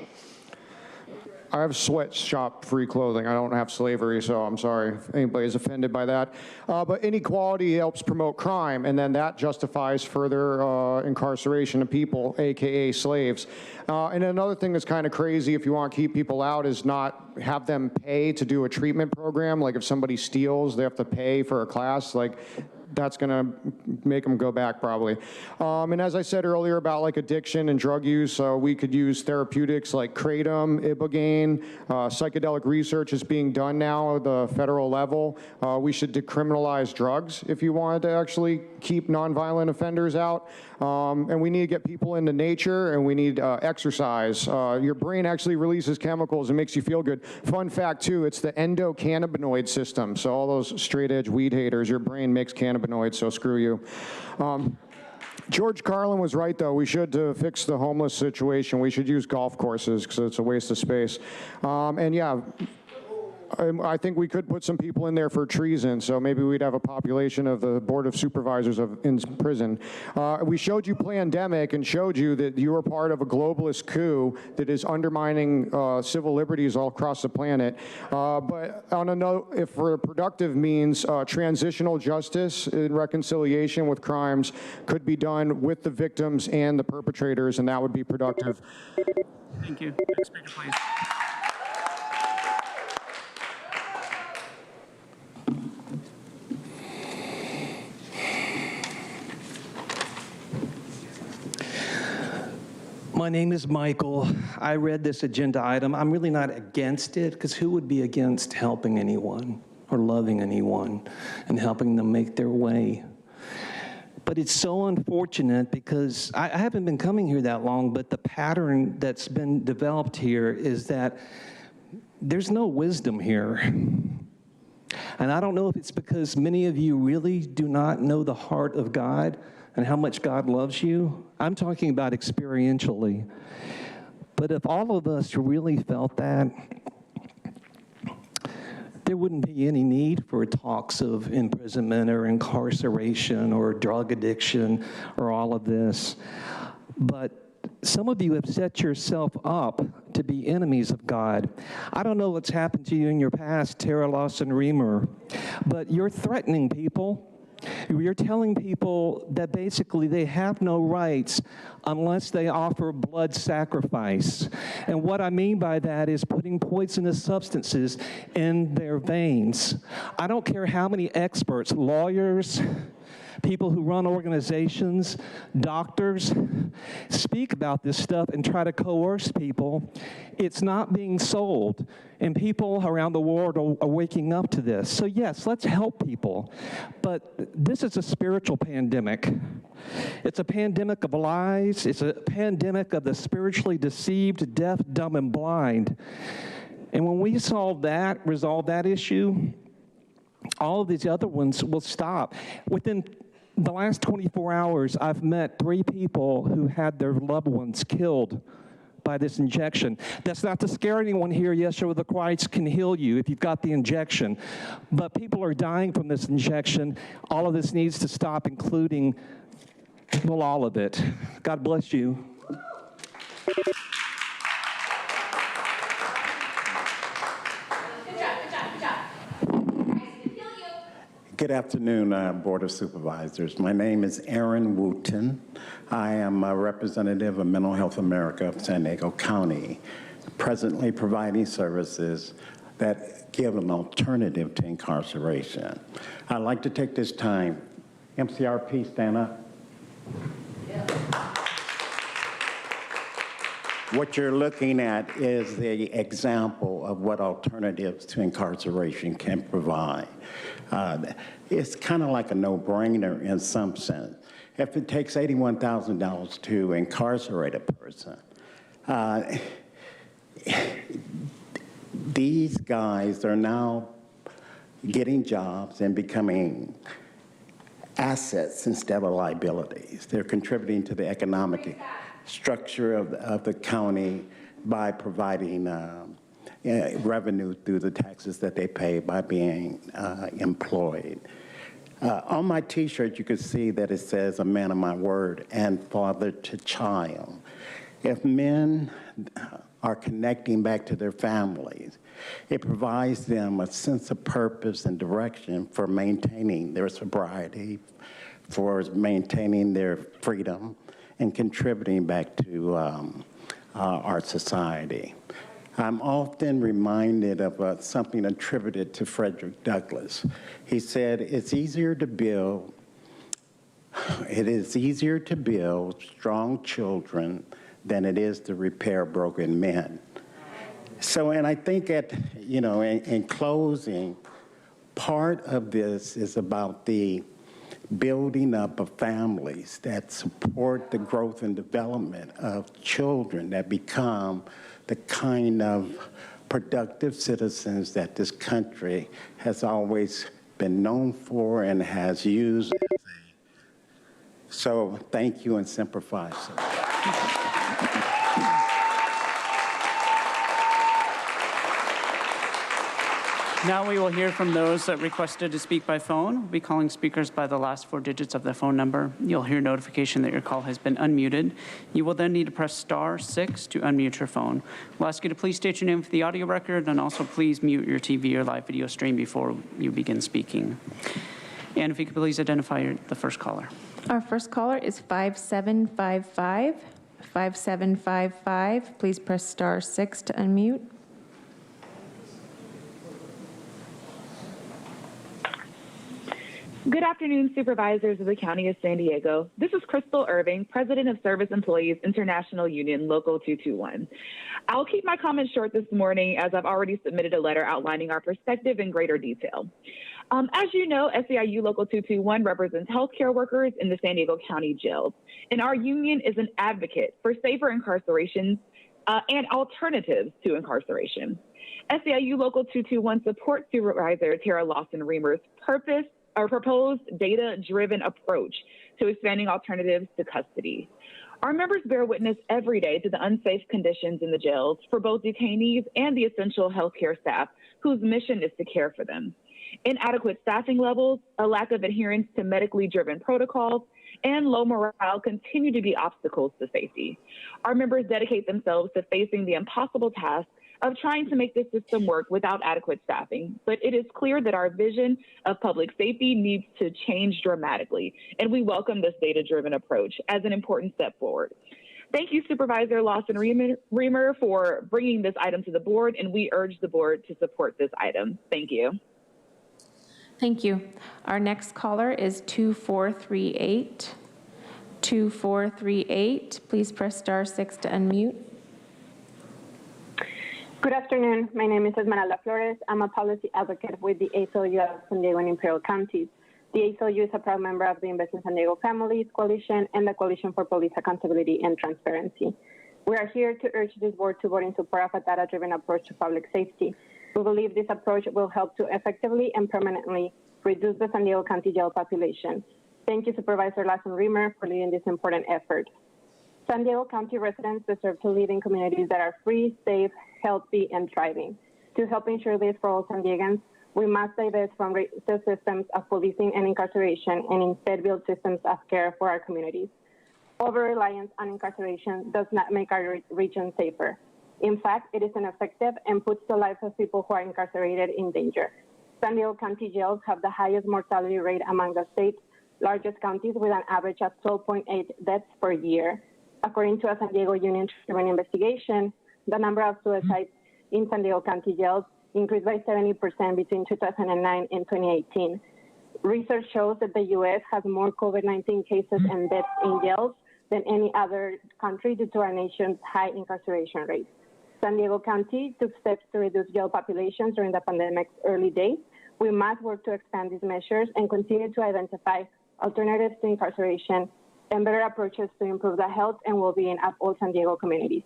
I have sweatshop-free clothing. I don't have slavery, so I'm sorry if anybody's offended by that. But inequality helps promote crime, and then that justifies further incarceration of people, AKA slaves. And another thing that's kind of crazy, if you want to keep people out, is not have them pay to do a treatment program. Like if somebody steals, they have to pay for a class. Like that's going to make them go back probably. And as I said earlier about like addiction and drug use, we could use therapeutics like kratom, ibogaine. Psychedelic research is being done now at the federal level. We should decriminalize drugs if you wanted to actually keep nonviolent offenders out. And we need to get people into nature, and we need exercise. Your brain actually releases chemicals and makes you feel good. Fun fact too, it's the endocannabinoid system. So all those straight edge weed haters, your brain makes cannabinoids, so screw you. George Carlin was right, though. We should, to fix the homeless situation, we should use golf courses because it's a waste of space. And yeah, I think we could put some people in there for treason, so maybe we'd have a population of the Board of Supervisors in prison. We showed you pandemic and showed you that you are part of a globalist coup that is undermining civil liberties all across the planet. But on a note, if for productive means transitional justice and reconciliation with crimes could be done with the victims and the perpetrators, and that would be productive. Thank you. Next speaker, please. My name is Michael. I read this agenda item. I'm really not against it, because who would be against helping anyone or loving anyone and helping them make their way? But it's so unfortunate because I haven't been coming here that long, but the pattern that's been developed here is that there's no wisdom here. And I don't know if it's because many of you really do not know the heart of God and how much God loves you. I'm talking about experientially. But if all of us really felt that, there wouldn't be any need for talks of imprisonment or incarceration or drug addiction or all of this. But some of you have set yourself up to be enemies of God. I don't know what's happened to you in your past, Tara Lawson Reamer, but you're threatening people. You're telling people that basically they have no rights unless they offer blood sacrifice. And what I mean by that is putting poisonous substances in their veins. I don't care how many experts, lawyers, people who run organizations, doctors, speak about this stuff and try to coerce people. It's not being sold, and people around the world are waking up to this. So yes, let's help people, but this is a spiritual pandemic. It's a pandemic of lies. It's a pandemic of the spiritually deceived, deaf, dumb, and blind. And when we resolve that issue, all of these other ones will stop. Within the last 24 hours, I've met 3 people who had their loved ones killed by this injection. That's not to scare anyone here. Yeshua the Christ can heal you if you've got the injection. But people are dying from this injection. All of this needs to stop, including, well, all of it. God bless you. Good afternoon, Board of Supervisors. My name is Aaron Wooten. I am a representative of Mental Health America of San Diego County, presently providing services that give an alternative to incarceration. I'd like to take this time, MCRP, stand up. What you're looking at is the example of what alternatives to incarceration can provide. It's kind of like a no-brainer in some sense. If it takes $81,000 to incarcerate a person, these guys are now getting jobs and becoming assets instead of liabilities. They're contributing to the economic structure of the county by providing revenue through the taxes that they pay by being employed. On my T-shirt, you can see that it says, "A man of my word," and father to child. If men are connecting back to their families, it provides them a sense of purpose and direction for maintaining their sobriety, for maintaining their freedom, and contributing back to our society. I'm often reminded of something attributed to Frederick Douglass. He said, it is easier to build strong children than it is to repair broken men. So, and I think in closing, part of this is about the building up of families that support the growth and development of children that become the kind of productive citizens that this country has always been known for and has used. So thank you, and Semper Fi. Now we will hear from those that requested to speak by phone. We'll be calling speakers by the last 4 digits of their phone number. You'll hear notification that your call has been unmuted. You will then need to press *6 to unmute your phone. We'll ask you to please state your name for the audio record, and also please mute your TV or live video stream before you begin speaking. And if you could please identify the first caller. Our first caller is 5755. 5755. Please press *6 to unmute. Good afternoon, Supervisors of the County of San Diego. This is Crystal Irving, President of Service Employees International Union, Local 221. I'll keep my comments short this morning as I've already submitted a letter outlining our perspective in greater detail. As you know, SEIU Local 221 represents healthcare workers in the San Diego County jails, and our union is an advocate for safer incarceration and alternatives to incarceration. SEIU Local 221 supports Supervisor Tara Lawson-Remer's proposed data-driven approach to expanding alternatives to custody. Our members bear witness every day to the unsafe conditions in the jails for both detainees and the essential healthcare staff whose mission is to care for them. Inadequate staffing levels, a lack of adherence to medically driven protocols, and low morale continue to be obstacles to safety. Our members dedicate themselves to facing the impossible task of trying to make this system work without adequate staffing. But it is clear that our vision of public safety needs to change dramatically, and we welcome this data-driven approach as an important step forward. Thank you, Supervisor Lawson-Remer, for bringing this item to the board, and we urge the board to support this item. Thank you. Thank you. Our next caller is 2438. 2438. Please press *6 to unmute. Good afternoon. My name is Esmeralda Flores. I'm a policy advocate with the ACLU of San Diego and Imperial Counties. The ACLU is a proud member of the Invest in San Diego Families Coalition and the Coalition for Police Accountability and Transparency. We are here to urge this board to vote in support of a data-driven approach to public safety. We believe this approach will help to effectively and permanently reduce the San Diego County jail population. Thank you, Supervisor Lawson-Remer, for leading this important effort. San Diego County residents deserve to live in communities that are free, safe, healthy, and thriving. To help ensure this for all San Diegans, we must divest from the systems of policing and incarceration and instead build systems of care for our communities. Over-reliance on incarceration does not make our region safer. In fact, it is ineffective and puts the lives of people who are incarcerated in danger. San Diego County jails have the highest mortality rate among the state's largest counties, with an average of 12.8 deaths per year. According to a San Diego Union-driven investigation, the number of suicides in San Diego County jails increased by 70% between 2009 and 2018. Research shows that the U.S. has more COVID-19 cases and deaths in jails than any other country due to our nation's high incarceration rates. San Diego County took steps to reduce jail populations during the pandemic's early days. We must work to expand these measures and continue to identify alternatives to incarceration and better approaches to improve the health and well-being of all San Diego communities.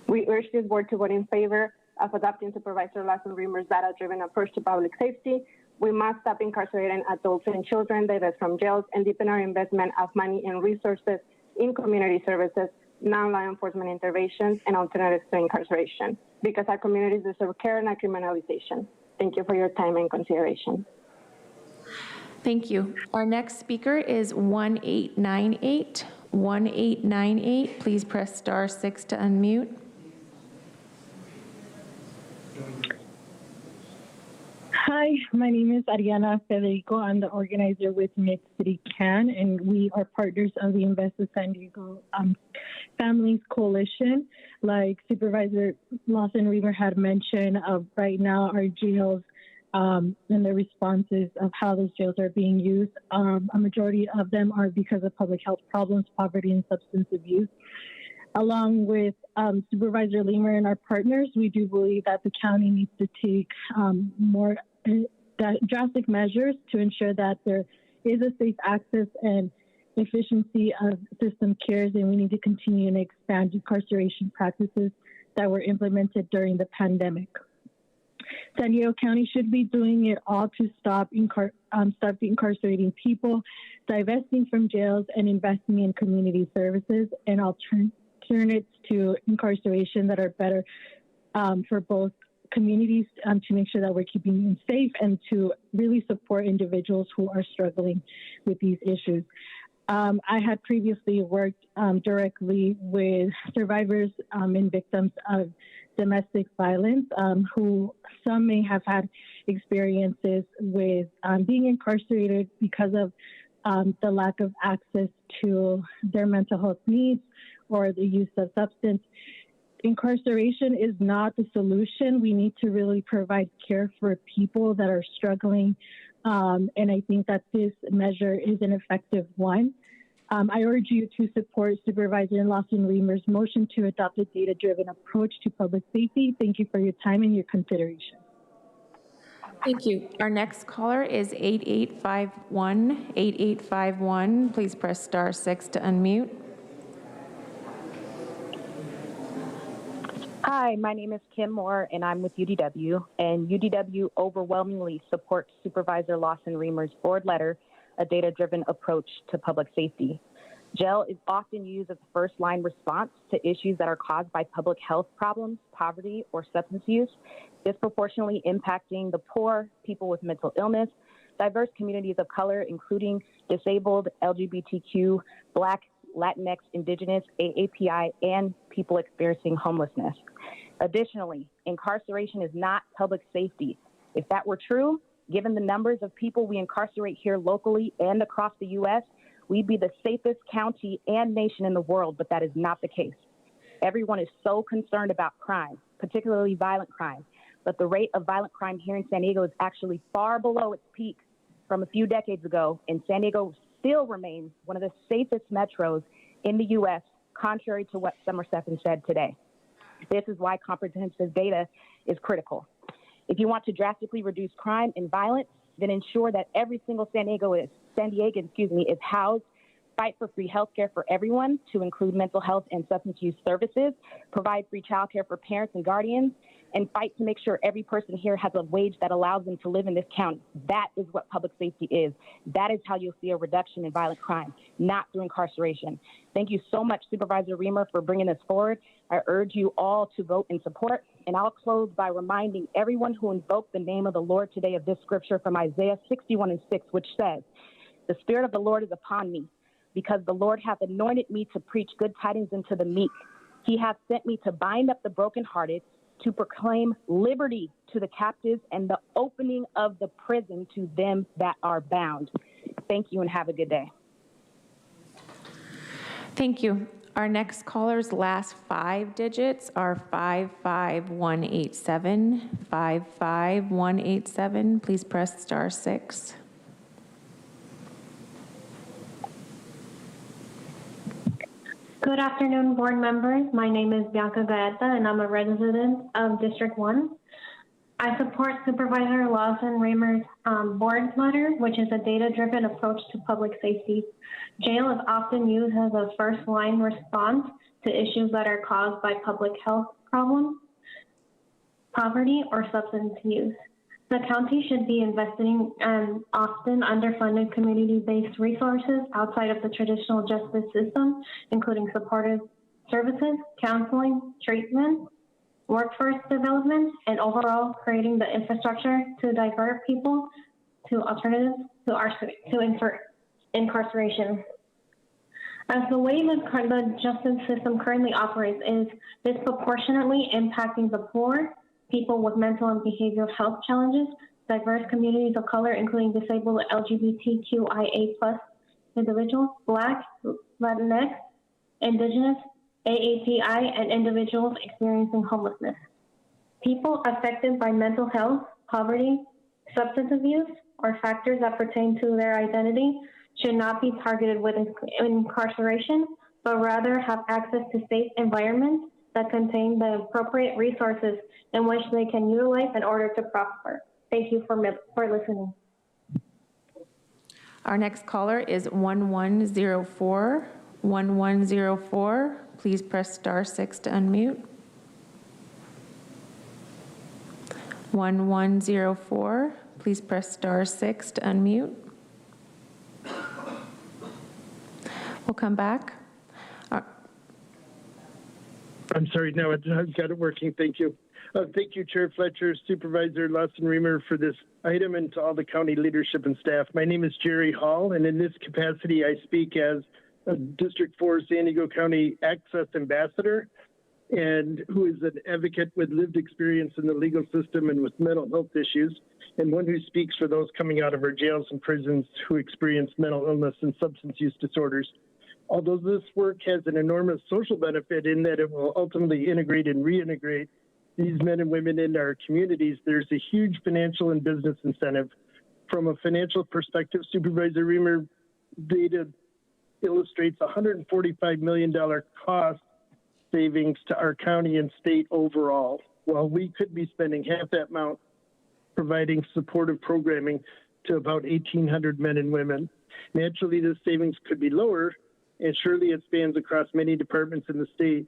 We urge this board to vote in favor of adopting Supervisor Lawson-Remer's data-driven approach to public safety. We must stop incarcerating adults and children, divest from jails, and deepen our investment of money and resources in community services, non-law enforcement interventions, and alternatives to incarceration, because our communities deserve care, not criminalization. Thank you for your time and consideration. Thank you. Our next speaker is 1898. 1898. Please press *6 to unmute. Hi, my name is Ariana Federico. I'm the organizer with Mid-City CAN, and we are partners of the Invest in San Diego Families Coalition. Like Supervisor Lawson-Remer had mentioned, right now our jails and the responses of how those jails are being used, a majority of them are because of public health problems, poverty, and substance abuse. Along with Supervisor Lemer and our partners, we do believe that the county needs to take more drastic measures to ensure that there is a safe access and efficiency of system cares, and we need to continue and expand incarceration practices that were implemented during the pandemic. San Diego County should be doing it all to stop incarcerating people, divesting from jails, and investing in community services and alternatives to incarceration that are better for both communities to make sure that we're keeping them safe and to really support individuals who are struggling with these issues. I had previously worked directly with survivors and victims of domestic violence, who some may have had experiences with being incarcerated because of the lack of access to their mental health needs or the use of substance. Incarceration is not the solution. We need to really provide care for people that are struggling. And I think that this measure is an effective one. I urge you to support Supervisor Lawson Reamer's motion to adopt a data-driven approach to public safety. Thank you for your time and your consideration. Thank you. Our next caller is 8851. 8851. Please press *6 to unmute. Hi, my name is Kim Moore, and I'm with UDW. And UDW overwhelmingly supports Supervisor Lawson Reamer's board letter, a data-driven approach to public safety. Jail is often used as a first-line response to issues that are caused by public health problems, poverty, or substance use, disproportionately impacting the poor, people with mental illness, diverse communities of color, including disabled, LGBTQ, Black, Latinx, Indigenous, AAPI, and people experiencing homelessness. Additionally, incarceration is not public safety. If that were true, given the numbers of people we incarcerate here locally and across the U.S., we'd be the safest county and nation in the world, but that is not the case. Everyone is so concerned about crime, particularly violent crime, but the rate of violent crime here in San Diego is actually far below its peak from a few decades ago, and San Diego still remains one of the safest metros in the U.S., contrary to what Summer Stephan said today. This is why comprehensive data is critical. If you want to drastically reduce crime and violence, then ensure that every single San Diegan is housed, fight for free health care for everyone, to include mental health and substance use services, provide free child care for parents and guardians, and fight to make sure every person here has a wage that allows them to live in this county. That is what public safety is. That is how you'll see a reduction in violent crime, not through incarceration. Thank you so much, Supervisor Reamer, for bringing this forward. I urge you all to vote in support. And I'll close by reminding everyone who invoked the name of the Lord today of this scripture from Isaiah 61:6, which says, "The Spirit of the Lord is upon me, because the Lord hath anointed me to preach good tidings unto the meek. He hath sent me to bind up the brokenhearted, to proclaim liberty to the captives and the opening of the prison to them that are bound." Thank you and have a good day. Thank you. Our next caller's last 5 digits are 55187. 55187. Please press *6. Good afternoon, board members. My name is Bianca Gaeta, and I'm a resident of District 1. I support Supervisor Lawson Reamer's board letter, which is a data-driven approach to public safety. Jail is often used as a first-line response to issues that are caused by public health problems, poverty, or substance use. The county should be investing in often underfunded community-based resources outside of the traditional justice system, including supportive services, counseling, treatment, workforce development, and overall creating the infrastructure to divert people to alternatives to incarceration. As the way the justice system currently operates is disproportionately impacting the poor, people with mental and behavioral health challenges, diverse communities of color, including disabled LGBTQIA+ individuals, Black, Latinx, Indigenous, AAPI, and individuals experiencing homelessness. People affected by mental health, poverty, substance abuse, or factors that pertain to their identity should not be targeted with incarceration, but rather have access to safe environments that contain the appropriate resources in which they can utilize in order to prosper. Thank you for listening. Our next caller is 1104. 1104. Please press *6 to unmute. 1104. Please press *6 to unmute. We'll come back. I'm sorry, now I've got it working. Thank you. Thank you, Chair Fletcher, Supervisor Lawson-Remer, for this item, and to all the county leadership and staff. My name is Jerry Hall, and in this capacity, I speak as a District 4 San Diego County Access Ambassador, and who is an advocate with lived experience in the legal system and with mental health issues, and one who speaks for those coming out of our jails and prisons who experience mental illness and substance use disorders. Although this work has an enormous social benefit in that it will ultimately integrate and reintegrate these men and women into our communities, there's a huge financial and business incentive. From a financial perspective, Supervisor Remer, data illustrates $145 million cost savings to our county and state overall, while we could be spending half that amount providing supportive programming to about 1,800 men and women. Naturally, this savings could be lower, and surely it spans across many departments in the state.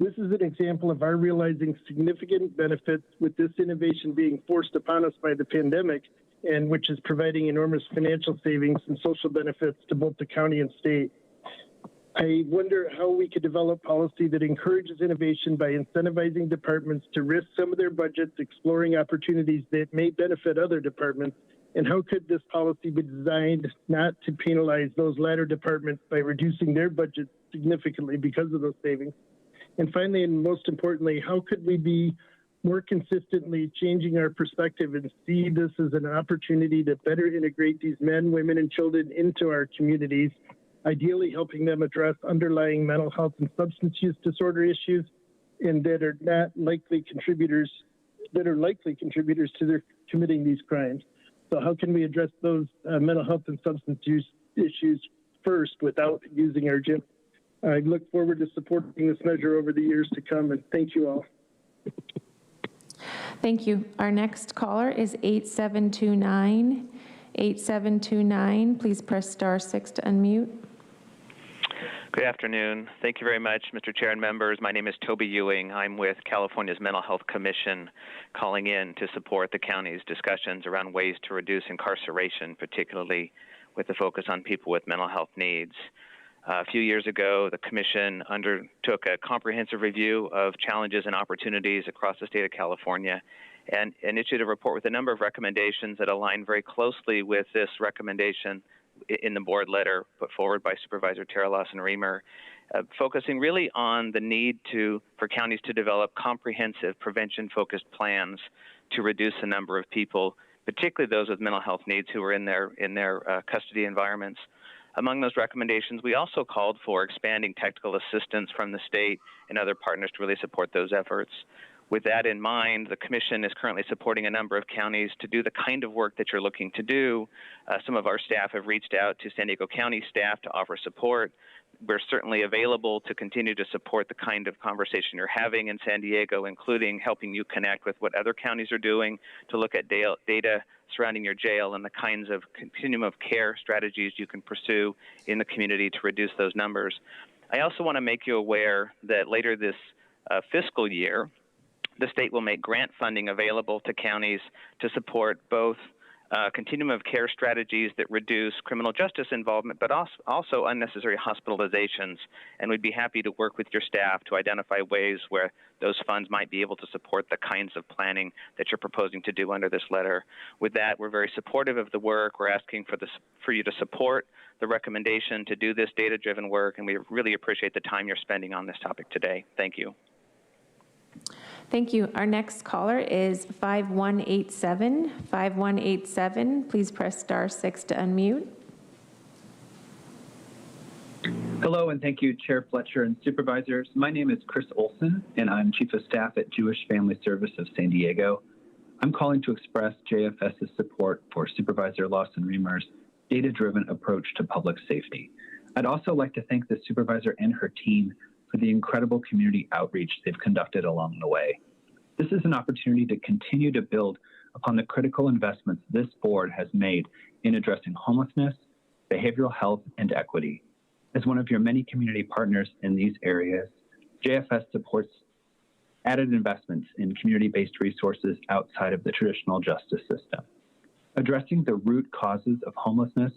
This is an example of our realizing significant benefits with this innovation being forced upon us by the pandemic, and which is providing enormous financial savings and social benefits to both the county and state. I wonder how we could develop policy that encourages innovation by incentivizing departments to risk some of their budgets, exploring opportunities that may benefit other departments, and how could this policy be designed not to penalize those latter departments by reducing their budgets significantly because of those savings? And finally, and most importantly, how could we be more consistently changing our perspective and see this as an opportunity to better integrate these men, women, and children into our communities, ideally helping them address underlying mental health and substance use disorder issues, and that are likely contributors to their committing these crimes. So how can we address those mental health and substance use issues first without using our gym? I look forward to supporting this measure over the years to come, and thank you all. Thank you. Our next caller is 8729. 8729, please press *6 to unmute. Good afternoon. Thank you very much, Mr. Chair and members. My name is Toby Ewing. I'm with California's Mental Health Commission, calling in to support the county's discussions around ways to reduce incarceration, particularly with the focus on people with mental health needs. A few years ago, the Commission undertook a comprehensive review of challenges and opportunities across the state of California and issued a report with a number of recommendations that align very closely with this recommendation in the board letter put forward by Supervisor Tara Lawson-Remer, focusing really on the need for counties to develop comprehensive prevention-focused plans to reduce the number of people, particularly those with mental health needs who are in their custody environments. Among those recommendations, we also called for expanding technical assistance from the state and other partners to really support those efforts. With that in mind, the Commission is currently supporting a number of counties to do the kind of work that you're looking to do. Some of our staff have reached out to San Diego County staff to offer support. We're certainly available to continue to support the kind of conversation you're having in San Diego, including helping you connect with what other counties are doing to look at data surrounding your jail and the kinds of continuum of care strategies you can pursue in the community to reduce those numbers. I also want to make you aware that later this fiscal year, the state will make grant funding available to counties to support both continuum of care strategies that reduce criminal justice involvement, but also unnecessary hospitalizations. And we'd be happy to work with your staff to identify ways where those funds might be able to support the kinds of planning that you're proposing to do under this letter. With that, we're very supportive of the work. We're asking for you to support the recommendation to do this data-driven work, and we really appreciate the time you're spending on this topic today. Thank you. Thank you. Our next caller is 5187. 5187, please press *6 to unmute. Hello, and thank you, Chair Fletcher and Supervisors. My name is Chris Olson, and I'm Chief of Staff at Jewish Family Service of San Diego. I'm calling to express JFS's support for Supervisor Lawson-Remer's data-driven approach to public safety. I'd also like to thank the supervisor and her team for the incredible community outreach they've conducted along the way. This is an opportunity to continue to build upon the critical investments this board has made in addressing homelessness, behavioral health, and equity. As one of your many community partners in these areas, JFS supports added investments in community-based resources outside of the traditional justice system. Addressing the root causes of homelessness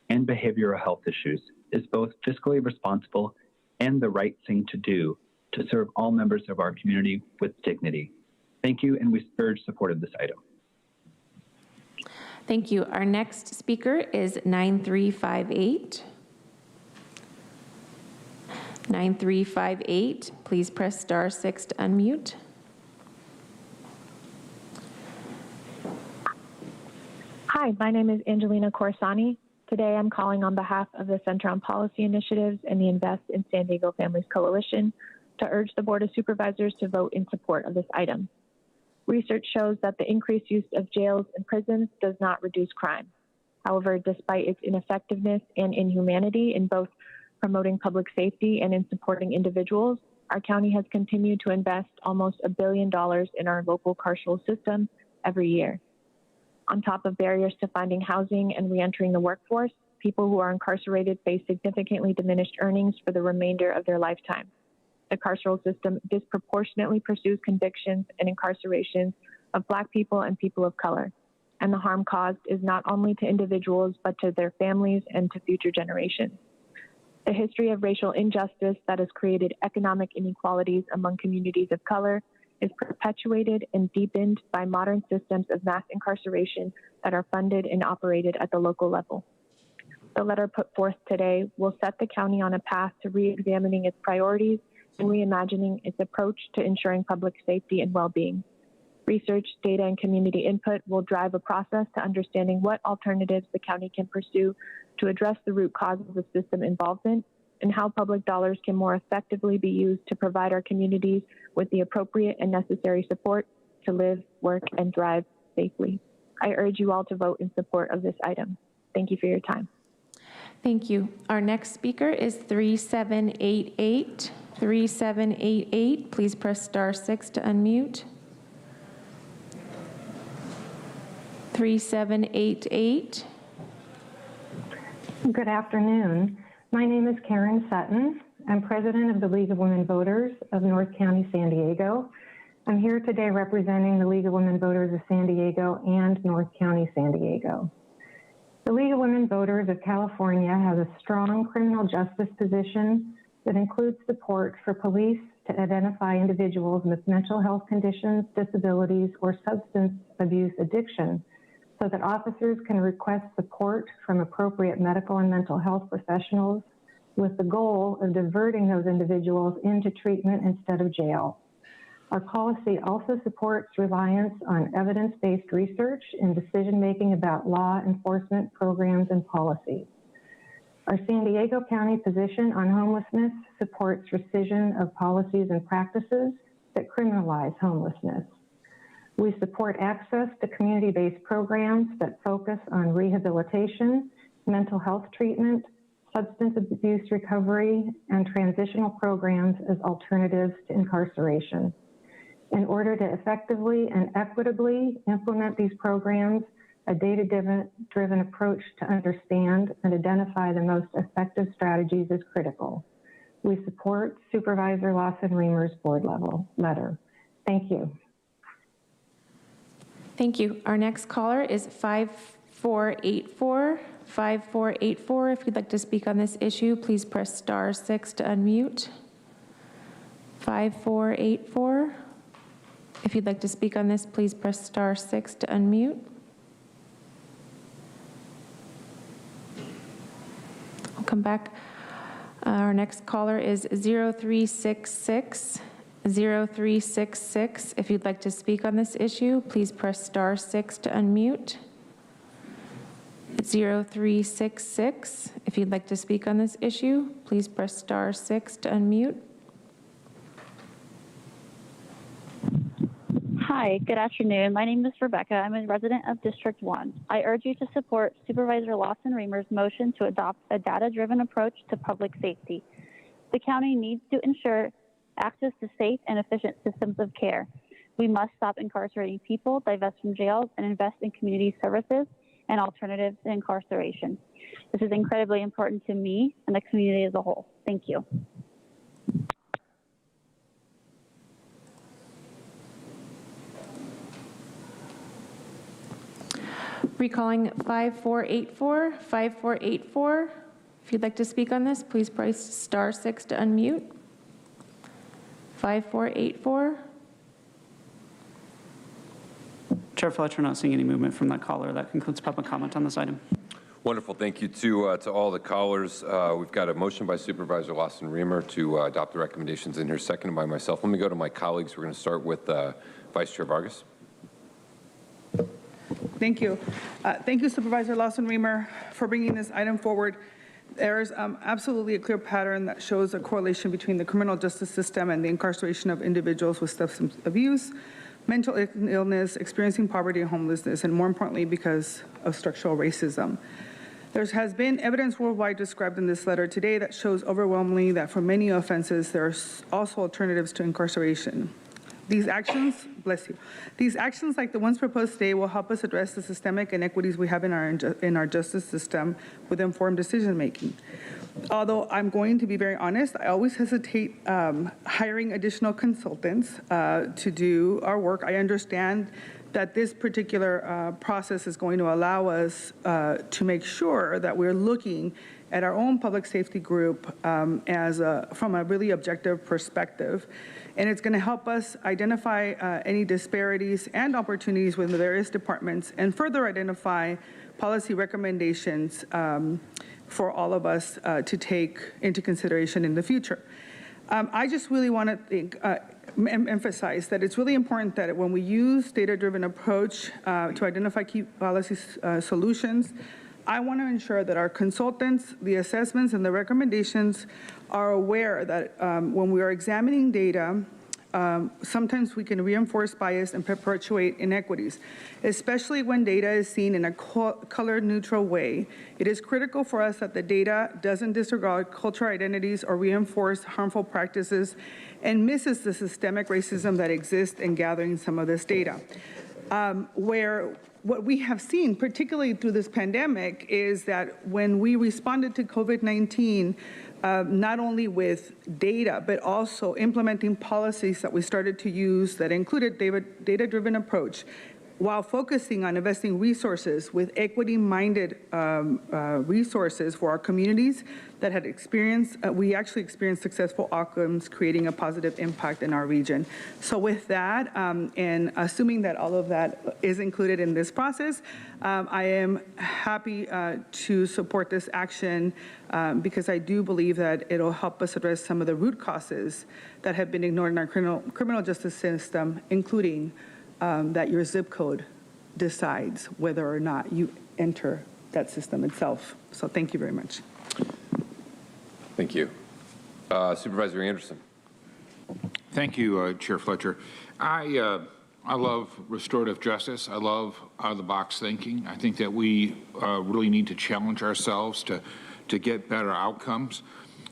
and behavioral health issues is both fiscally responsible and the right thing to do to serve all members of our community with dignity. Thank you, and we urge support of this item. Thank you. Our next speaker is 9358. 9358, please press *6 to unmute. Hi, my name is Angelina Corsani. Today I'm calling on behalf of the Center on Policy Initiatives and the Invest in San Diego Families Coalition to urge the Board of Supervisors to vote in support of this item. Research shows that the increased use of jails and prisons does not reduce crime. However, despite its ineffectiveness and inhumanity in both promoting public safety and in supporting individuals, our county has continued to invest almost $1 billion in our local carceral system every year. On top of barriers to finding housing and reentering the workforce, people who are incarcerated face significantly diminished earnings for the remainder of their lifetime. The carceral system disproportionately pursues convictions and incarcerations of Black people and people of color, and the harm caused is not only to individuals but to their families and to future generations. The history of racial injustice that has created economic inequalities among communities of color is perpetuated and deepened by modern systems of mass incarceration that are funded and operated at the local level. The letter put forth today will set the county on a path to re-examining its priorities and reimagining its approach to ensuring public safety and well-being. Research, data, and community input will drive a process to understanding what alternatives the county can pursue to address the root causes of system involvement and how public dollars can more effectively be used to provide our communities with the appropriate and necessary support to live, work, and thrive safely. I urge you all to vote in support of this item. Thank you for your time. Thank you. Our next speaker is 3788. 3788, please press *6 to unmute. 3788. Good afternoon. My name is Karen Sutton. I'm president of the League of Women Voters of North County, San Diego. I'm here today representing the League of Women Voters of San Diego and North County, San Diego. The League of Women Voters of California has a strong criminal justice position that includes support for police to identify individuals with mental health conditions, disabilities, or substance abuse addiction, so that officers can request support from appropriate medical and mental health professionals with the goal of diverting those individuals into treatment instead of jail. Our policy also supports reliance on evidence-based research in decision-making about law enforcement programs and policies. Our San Diego County position on homelessness supports rescission of policies and practices that criminalize homelessness. We support access to community-based programs that focus on rehabilitation, mental health treatment, substance abuse recovery, and transitional programs as alternatives to incarceration. In order to effectively and equitably implement these programs, a data-driven approach to understand and identify the most effective strategies is critical. We support Supervisor Lawson-Remer's board level letter. Thank you. Thank you. Our next caller is 5484. 5484, if you'd like to speak on this issue, please press *6 to unmute. 5484. If you'd like to speak on this, please press *6 to unmute. I'll come back. Our next caller is 0366. 0366. If you'd like to speak on this issue, please press *6 to unmute. 0366. If you'd like to speak on this issue, please press *6 to unmute. Hi, good afternoon. My name is Rebecca. I'm a resident of District 1. I urge you to support Supervisor Lawson-Remer's motion to adopt a data-driven approach to public safety. The county needs to ensure access to safe and efficient systems of care. We must stop incarcerating people, divest from jails, and invest in community services and alternatives to incarceration. This is incredibly important to me and the community as a whole. Thank you. Recalling 5484. 5484. If you'd like to speak on this, please press *6 to unmute. 5484. Chair Fletcher, not seeing any movement from that caller. That concludes public comment on this item. Wonderful. Thank you to all the callers. We've got a motion by Supervisor Lawson-Remer to adopt the recommendations in here, seconded by myself. Let me go to my colleagues. We're going to start with Vice Chair Vargas. Thank you. Thank you, Supervisor Lawson-Remer, for bringing this item forward. There is absolutely a clear pattern that shows a correlation between the criminal justice system and the incarceration of individuals with substance abuse, mental illness, experiencing poverty and homelessness, and more importantly, because of structural racism. There has been evidence worldwide described in this letter today that shows overwhelmingly that for many offenses, there are also alternatives to incarceration. These actions, bless you, these actions like the ones proposed today will help us address the systemic inequities we have in our justice system with informed decision making. Although I'm going to be very honest, I always hesitate hiring additional consultants to do our work. I understand that this particular process is going to allow us to make sure that we're looking at our own public safety group from a really objective perspective. And it's going to help us identify any disparities and opportunities within the various departments and further identify policy recommendations for all of us to take into consideration in the future. I just really want to emphasize that it's really important that when we use data-driven approach to identify key policy solutions, I want to ensure that our consultants, the assessments, and the recommendations are aware that when we are examining data, sometimes we can reinforce bias and perpetuate inequities, especially when data is seen in a color-neutral way. It is critical for us that the data doesn't disregard cultural identities or reinforce harmful practices and misses the systemic racism that exists in gathering some of this data. What we have seen, particularly through this pandemic, is that when we responded to COVID-19, not only with data, but also implementing policies that we started to use that included data-driven approach, while focusing on investing resources with equity-minded resources for our communities that had experienced, we actually experienced successful outcomes, creating a positive impact in our region. So with that, and assuming that all of that is included in this process, I am happy to support this action because I do believe that it'll help us address some of the root causes that have been ignored in our criminal justice system, including that your zip code decides whether or not you enter that system itself. So thank you very much. Thank you. Supervisor Anderson. Thank you, Chair Fletcher. I love restorative justice. I love out-of-the-box thinking. I think that we really need to challenge ourselves to get better outcomes.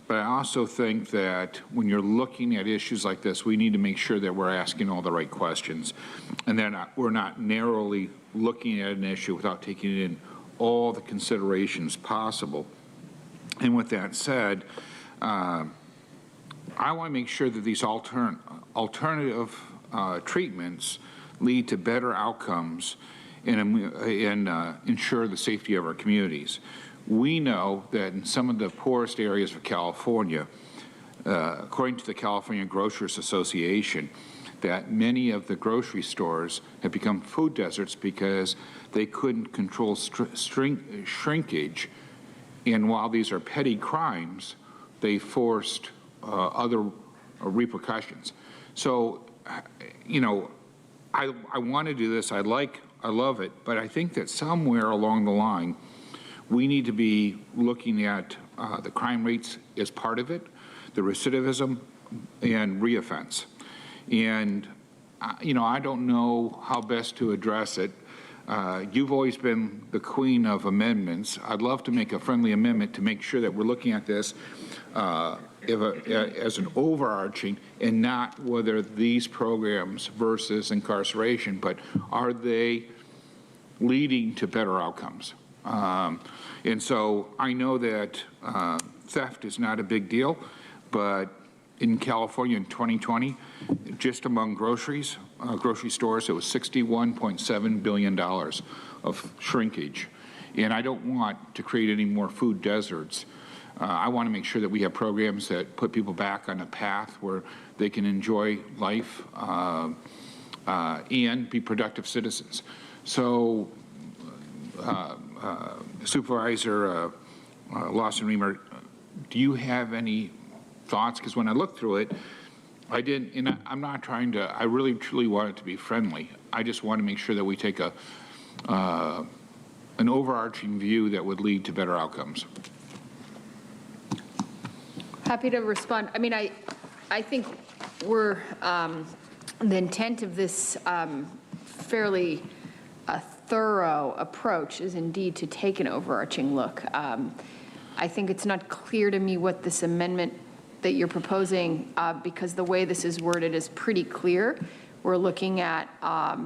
But I also think that when you're looking at issues like this, we need to make sure that we're asking all the right questions and then we're not narrowly looking at an issue without taking in all the considerations possible. And with that said, I want to make sure that these alternative treatments lead to better outcomes and ensure the safety of our communities. We know that in some of the poorest areas of California, according to the California Grocers Association, that many of the grocery stores have become food deserts because they couldn't control shrinkage. And while these are petty crimes, they forced other repercussions. So, you know, I want to do this. I love it. But I think that somewhere along the line, we need to be looking at the crime rates as part of it, the recidivism, and reoffense. And, you know, I don't know how best to address it. You've always been the queen of amendments. I'd love to make a friendly amendment to make sure that we're looking at this as an overarching and not whether these programs versus incarceration, but are they leading to better outcomes? And so I know that theft is not a big deal, but in California in 2020, just among grocery stores, it was $61.7 billion of shrinkage. And I don't want to create any more food deserts I want to make sure that we have programs that put people back on a path where they can enjoy life and be productive citizens. So, Supervisor Lawson-Remer, do you have any thoughts? Because when I looked through it, I didn't, and I'm not trying to, I really truly want it to be friendly. I just want to make sure that we take an overarching view that would lead to better outcomes. Happy to respond. I mean, I think we're, the intent of this fairly thorough approach is indeed to take an overarching look. I think it's not clear to me what this amendment that you're proposing, because the way this is worded is pretty clear. We're looking at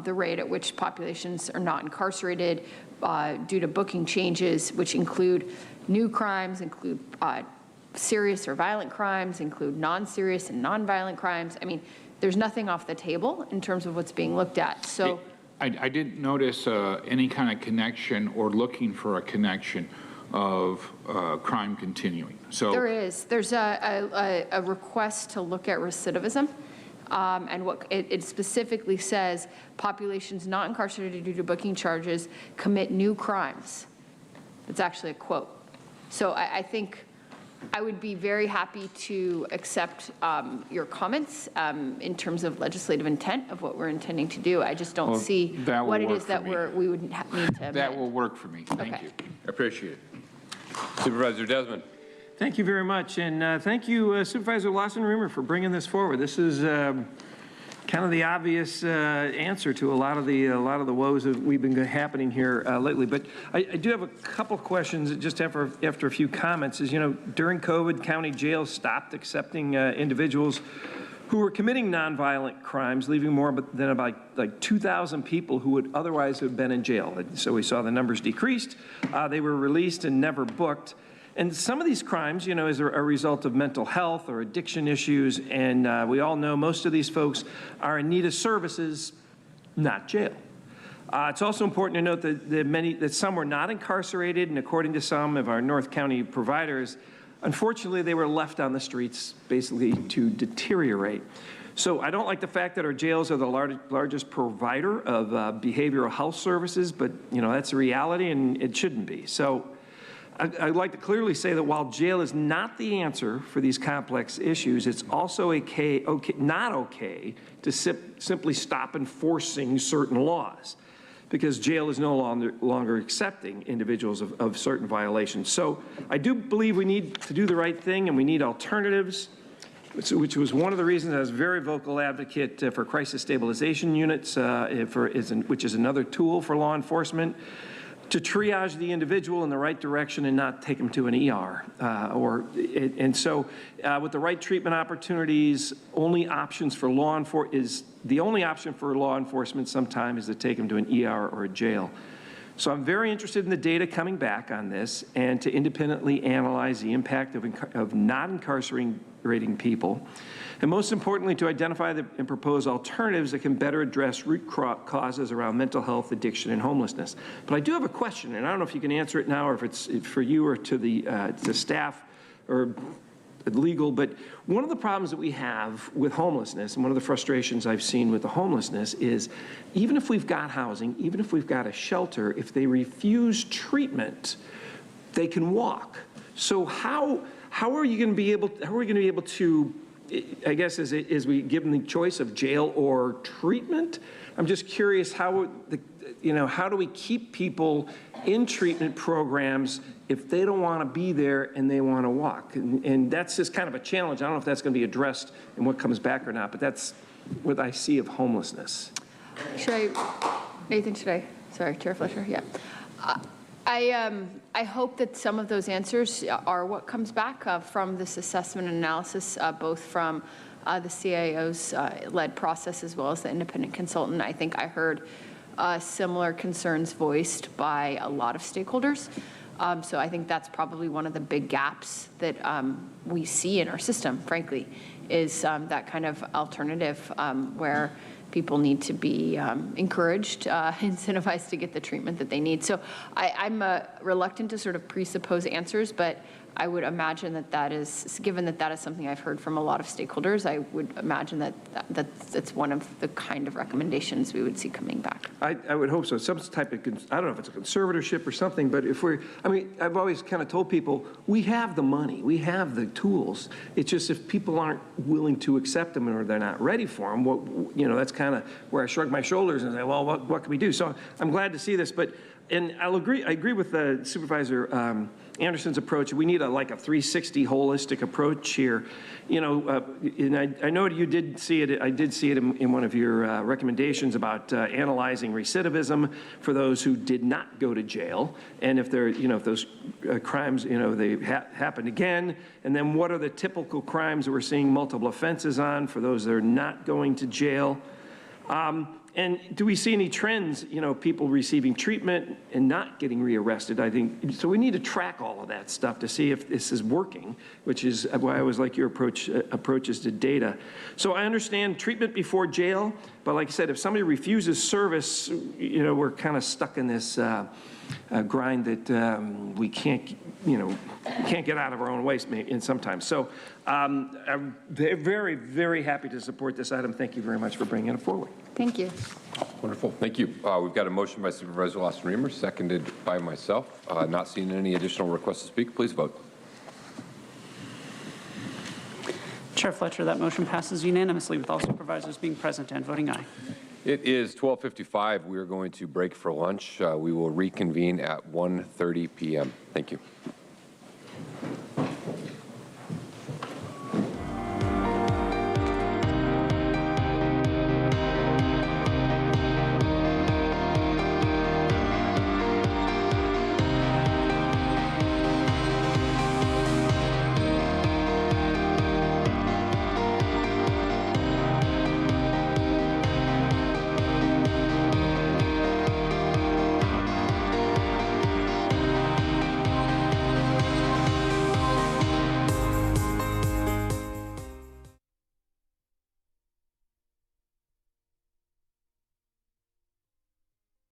the rate at which populations are not incarcerated due to booking changes, which include new crimes, include serious or violent crimes, include non-serious and non-violent crimes. I mean, there's nothing off the table in terms of what's being looked at. So I didn't notice any kind of connection or looking for a connection of crime continuing. So there's a request to look at recidivism, and what it specifically says: populations not incarcerated due to booking charges commit new crimes. It's actually a quote. So I think I would be very happy to accept your comments in terms of legislative intent of what we're intending to do. I just don't see what it is that we would need to amend. That will work for me. Thank you. I appreciate it. Supervisor Desmond. Thank you very much, and thank you, Supervisor Lawson-Remer, for bringing this forward. This is kind of the obvious answer to a lot of the woes that we've been happening here lately. But I do have a couple questions just after a few comments. Is, you know, during COVID, county jails stopped accepting individuals who were committing nonviolent crimes, leaving more than about like 2,000 people who would otherwise have been in jail. So we saw the numbers decreased. They were released and never booked. And some of these crimes, you know, is a result of mental health or addiction issues. And we all know most of these folks are in need of services, not jail. It's also important to note that some were not incarcerated, and according to some of our North County providers, unfortunately, they were left on the streets basically to deteriorate. So I don't like the fact that our jails are the largest provider of behavioral health services, but you know, that's a reality and it shouldn't be. So I'd like to clearly say that while jail is not the answer for these complex issues, it's also not okay to simply stop enforcing certain laws, because jail is no longer accepting individuals of certain violations. So I do believe we need to do the right thing, and we need alternatives, which was one of the reasons I was a very vocal advocate for crisis stabilization units, which is another tool for law enforcement, to triage the individual in the right direction and not take them to an ER. With the right treatment opportunities, the only option for law enforcement sometimes is to take them to an ER or a jail. So I'm very interested in the data coming back on this and to independently analyze the impact of not incarcerating people. And most importantly, to identify and propose alternatives that can better address root causes around mental health, addiction, and homelessness. But I do have a question, and I don't know if you can answer it now or if it's for you or to the staff or legal, but one of the problems that we have with homelessness, and one of the frustrations I've seen with the homelessness, is even if we've got housing, even if we've got a shelter, if they refuse treatment, they can walk. So how are we going to be able to, I guess, as we give them the choice of jail or treatment? I'm just curious how do we keep people in treatment programs if they don't want to be there and they want to walk? And that's just kind of a challenge. I don't know if that's going to be addressed in what comes back or not, but that's what I see of homelessness. Sorry, Chair Fletcher, yeah. I hope that some of those answers are what comes back from this assessment and analysis, both from the CIO's led process as well as the independent consultant. I think I heard similar concerns voiced by a lot of stakeholders. So I think that's probably one of the big gaps that we see in our system, frankly, is that kind of alternative where people need to be encouraged, incentivized to get the treatment that they need. So I'm reluctant to sort of presuppose answers, but I would imagine that is, given that is something I've heard from a lot of stakeholders, I would imagine that's one of the kind of recommendations we would see coming back. I would hope so. Some type of, I don't know if it's a conservatorship or something, but if I've always kind of told people, we have the money, we have the tools. It's just if people aren't willing to accept them or they're not ready for them, that's kind of where I shrug my shoulders and say, well, what can we do? So I'm glad to see this, and I agree with Supervisor Anderson's approach. We need a 360 holistic approach here. And I know you did see it. I did see it in one of your recommendations about analyzing recidivism for those who did not go to jail, and if they're, if those crimes, they happened again, and then what are the typical crimes that we're seeing multiple offenses on for those that are not going to jail. And do we see any trends, people receiving treatment and not getting rearrested? I think, so we need to track all of that stuff to see if this is working, which is why I always like your approaches to data. So I understand treatment before jail, but like I said, if somebody refuses service, we're kind of stuck in this grind that we can't get out of our own ways in sometimes. So I'm very, very happy to support this item. Thank you very much for bringing it forward. Thank you. Wonderful. Thank you. We've got a motion by Supervisor Lawson-Remer, seconded by myself. Not seeing any additional requests to speak. Please vote. Chair Fletcher, that motion passes unanimously with all supervisors being present and voting aye. It is 12:55. We are going to break for lunch. We will reconvene at 1:30 p.m. Thank you.